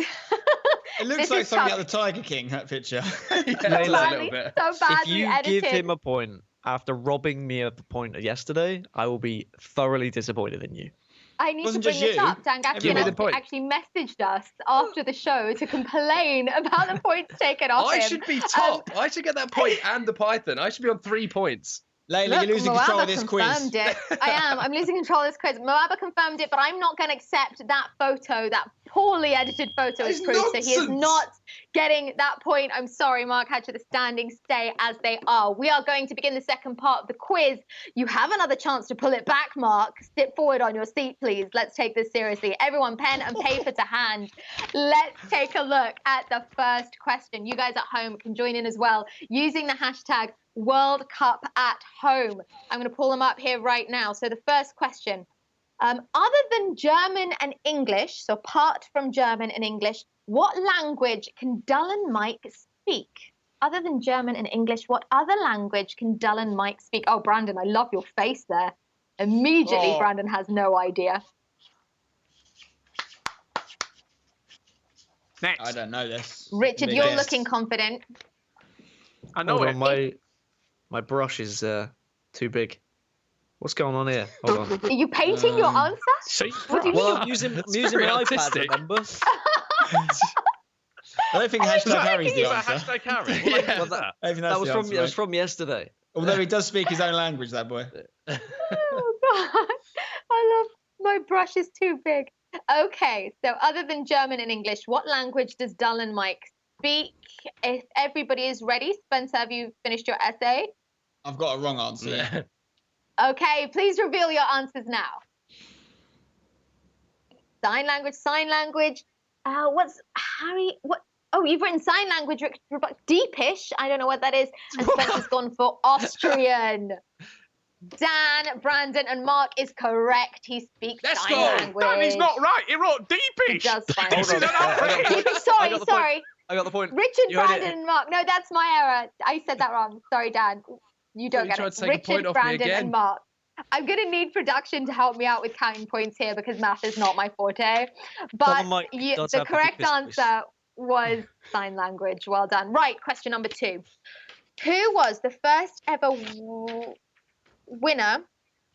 It looks like something out of the Tiger King, that picture. Yeah, a little bit. So badly If you give edited. him a point after robbing me of the point yesterday, I will be thoroughly disappointed in you. I need to Wasn't bring just this you. up. Dan Give me the Gaskin point. actually messaged us after the show to complain about the points taken off I him. should be top. I should get that point and the Python. I should be on 3 points. Layla, Look, you're losing Moaba control of this quiz. confirmed it. I am. I'm losing control of this quiz. Moaba confirmed it, but I'm not going to accept that photo, that poorly edited photo as proof. So he is not getting that point. I'm sorry, Mark Hatcher. The standings stay as they are. We are going to begin the second part of the quiz. You have another chance to pull it back, Mark. Sit forward on your seat, please. Let's take this seriously. Everyone, pen and paper to hand. Let's take a look at the first question. You guys at home can join in as well using the hashtag World Cup at home. I'm going to pull them up here right now. So the first question, other than German and English, so apart from German and English, what language can Dull and Mike speak? Other than German and English, what other language can Dull and Mike speak? Oh, Brandon, I love your face there. Immediately, Brandon has no idea. Next. I don't know this. Richard, you're looking confident. I know Hold it. on, my brush is too big. What's going on here? Hold on. Are you painting your answer? What do you Well, mean? I'm using my very iPad, artistic. remember? I don't think hashtag Harry's the Is that answer. hashtag Harry? Yeah. What Well, is that? I think That that's was the from answer, that was mate. from yesterday. Although he does speak his own language, that boy. Oh, God. I love my brush is too big. Okay, so other than German and English, what language does Dull and Mike speak? If everybody is ready, Spencer, have you finished your essay? I've got a wrong answer. Yeah. Okay, please reveal your answers now. Sign language. What's Harry? What? Oh, you've written sign language. Deepish. I don't know what that is. And Spencer's gone for Austrian. Dan, Brandon, and Mark is correct. He speaks Let's sign go. language. Dan, he's not right. He wrote He deepish. does sign This is language. an outrage. Deepish, I got the point. sorry. I got the point. Richard, You heard Brandon, it. and Mark. No, that's my error. I said that wrong. Sorry, Dan. You don't you get tried it. to take a point Richard, off me Brandon, again. and Mark. I'm going to need production to help me out with counting points here because math is not my forte. But Someone might does the have the correct deepest answer was sign language. Well done. Right, question number 2. Who was the first ever winner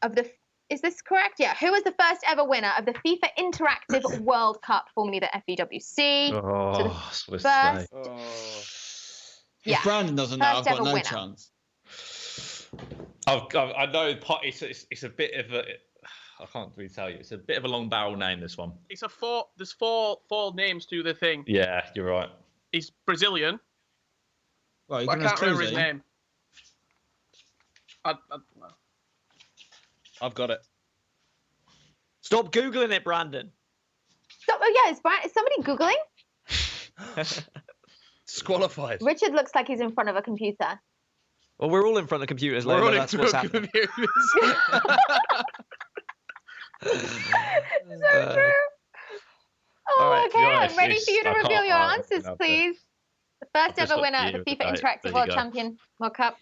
of the... Is this correct? Yeah. Who was the first ever winner of the FIFA Interactive World Cup, formerly the FEWC? Oh, So the I was supposed to first- say. If Brandon doesn't know, I've First got ever no winner. chance. I know it's a bit of a. I can't really tell you. It's a bit of a long barrel name, this one. It's a four. There's four names to the thing. Yeah, you're right. He's Brazilian. Well, you But I can can't remember his Cruz, name. I've got it. Stop googling it, Brandon. So, is somebody Googling? Disqualified. Richard looks like he's in front of a computer. Well, we're all in front of computers, We're Layla. all in That's what's happening. computers. So true. Oh, right, okay. guys, I'm ready for you to I reveal can't your argue answers, enough please. The first just ever looked winner at of you the FIFA about it. Interactive There you World go. Champion World Cup.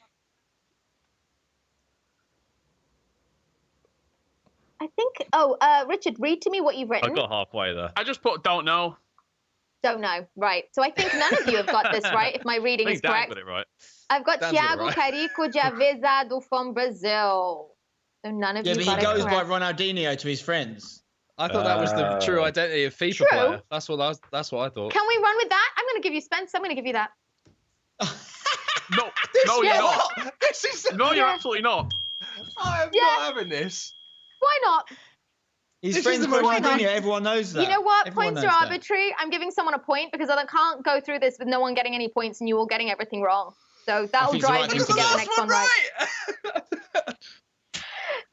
I think. Oh, Richard, read to me what you've I written. got halfway there. I just put don't know. Don't know. Right. So I think none of you have got this right, if my reading I is think Dan correct. got it right. I've got Dan's got it Thiago right. Carico de Avezado from Brazil. So none of Yeah, you but got he it goes by correct. Ronaldinho to his friends. I thought that was the true identity of FIFA True. player. That's what I thought. Can we run with that? I'm going to give you Spence. I'm going to give you that. No, no, you're not. This is No, you're absolutely not. I am Yeah. not having this. Why not? His This friends is the by most- Ronaldinho. Everyone knows that. You know what? Everyone Points are knows that. arbitrary. I'm giving someone a point because I can't go through this with no one getting any points and you all getting everything wrong. So that will think it's the drive right me thing to to get do. the next one right.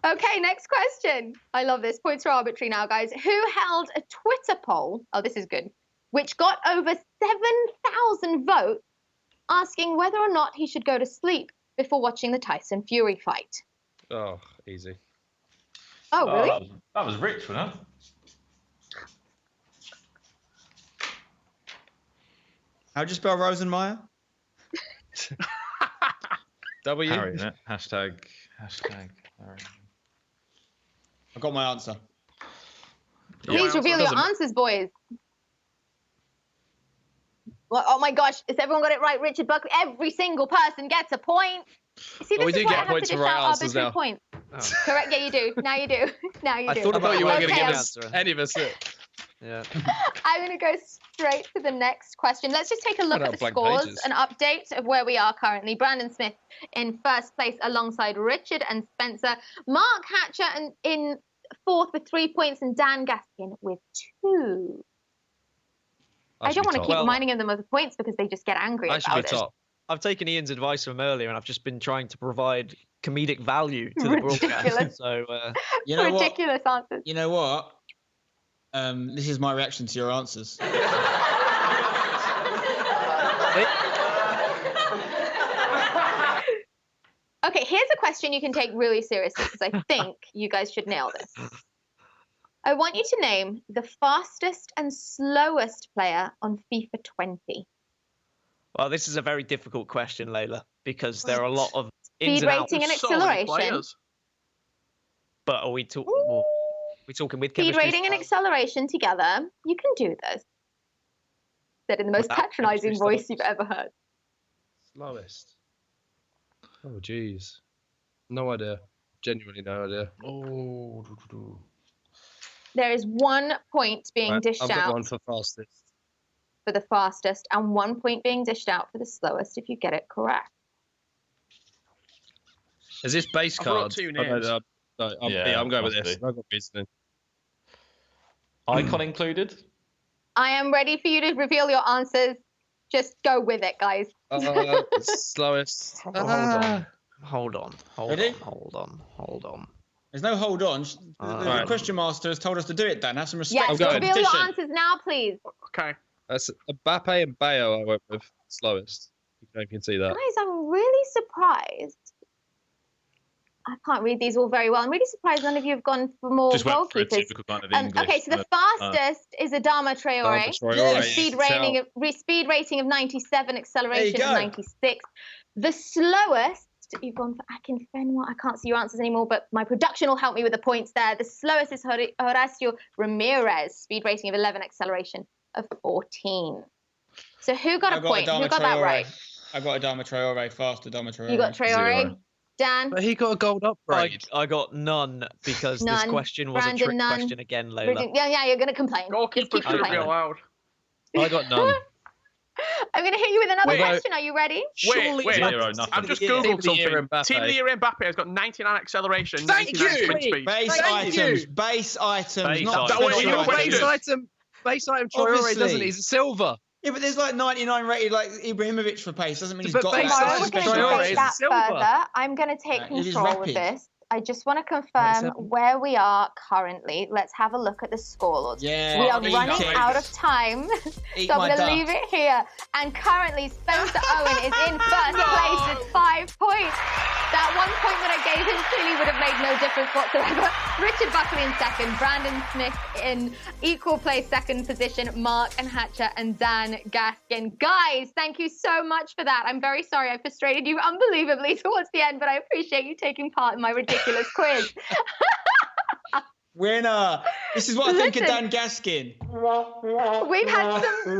Okay, next question. I love this. Points are arbitrary now, guys. Who held a Twitter poll? Oh, this is good. Which got over 7,000 votes asking whether or not he should go to sleep before watching the Tyson Fury fight. Oh, easy. Oh, really? That was rich, wasn't it? How'd you spell Rosenmeyer? W. Harry, isn't it? Hashtag Harry. I got my answer. Please reveal your answers, boys. Well, oh my gosh, has everyone got it right? Richard Buckley, every single person gets a point. See, Well, we this do is why get I have points to for dish right out answers arbitrary now. points. Oh. Correct? Yeah, you do. Now you do. Now you do. I thought you weren't going to Okay, give I'm- us any of us it. Yeah. I'm going to go straight to the next question. Let's just take a look Cut at out the blank scores, pages. an update of where we are currently. Brandon Smith in first place alongside Richard and Spencer. Mark Hatcher in fourth with 3 points and Dan Gaskin with 2. I don't want to keep reminding them of the points because they just get angry I should about be it. top. I've taken Ian's advice from earlier, and I've just been trying to provide comedic value to the broadcast. Ridiculous. So, You know what? Ridiculous answers. You know what? This is my reaction to your answers. Okay, here's a question you can take really seriously because I think you guys should nail this. I want you to name the fastest and slowest player on FIFA 20. well, this is a very difficult question, Layla, because there are a lot of ins Speed and outs. rating and So many acceleration. players. But are we talking? We talking with Speed chemistry? rating and acceleration together. You can do this. Said in the most Without patronizing chemistry voice you've ever heard. Slowest. Oh, jeez. No idea. Genuinely no idea. Oh. There is 1 point being Right, dished I've got out one for fastest. for the fastest and 1 point being dished out for the slowest if you get it correct. Is this base I've got card? 2 Oh, names. I'm going with must this. be. I've got reasoning. Icon included. I am ready for you to reveal your answers. Just go with it, guys. Slowest. Hold on. Ready? Hold on. There's no hold on. The Right. question master has told us to do it, Dan. Have some respect Yes, for the going. reveal your competition. answers now, please. Okay. That's Mbappe and Bayo I went with. Slowest. You can see that. Guys, I'm really surprised. I can't read these all very well. I'm really surprised none of you have gone for more Just went for a goalkeepers. typical kind of English. Okay, so the fastest is Adama Traore. Traore. Speed rating of 97, acceleration There of you go. 96. The slowest, you've gone for Akinfenwa. I can't see your answers anymore, but my production will help me with the points there. The slowest is Horacio Ramirez, speed rating of 11, acceleration of 14. So who got a point? Who got that right? I got Adama Traore, fast Adama Traore. You got Traore. 0. Dan? But he got a gold upgrade. I got none because None. this question was Brandon, a trick none. question again, Layla. Yeah, you're going to complain. Just Goalkeeper keep shouldn't be complaining. allowed. I got none. I'm going to hit you with another Wait. question. Are you ready? Wait. Zero, nothing. I've just Team of googled the year, something. Mbappe. Team of the year Mbappe has got 99 acceleration, Thank 99 you. sprint speed. Base Thank items. you. Base items. Base not items. That was special your Base question. item Traore doesn't. Obviously. He's a silver. Yeah, but there's like 99 rated like Ibrahimovic for pace. Doesn't mean he's But got base that. Tomorrow we're item That's going to special. Traore take is that silver. further. I'm going to take It is control of rapid. this. I just want to confirm 97. where we are currently. Let's have a look at the scoreboard. Yeah, We are eat running it. out of time, Eat so I'm my going to duck. leave it here. And currently, Spencer Owen is in first place with 5 points. That 1 point that I gave him clearly would have made no difference whatsoever. Richard Buckley in second, Brandon Smith in equal place second position, Mark and Hatcher and Dan Gaskin. Guys, thank you so much for that. I'm very sorry I frustrated you unbelievably towards the end, but I appreciate you taking part in my ridiculous quiz. Winner. This is what I think of Dan Gaskin. We've had some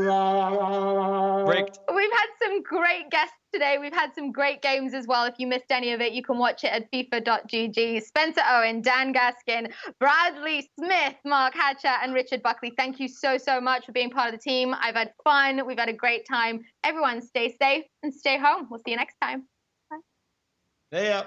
Rigged. We've had some great guests today. We've had some great games as well. If you missed any of it, you can watch it at FIFA.gg. Spencer Owen, Dan Gaskin, Bradley Smith, Mark Hatcher, and Richard Buckley. Thank you so much for being part of the team. I've had fun. We've had a great time. Everyone stay safe and stay home. We'll see you next time. Bye. Yeah.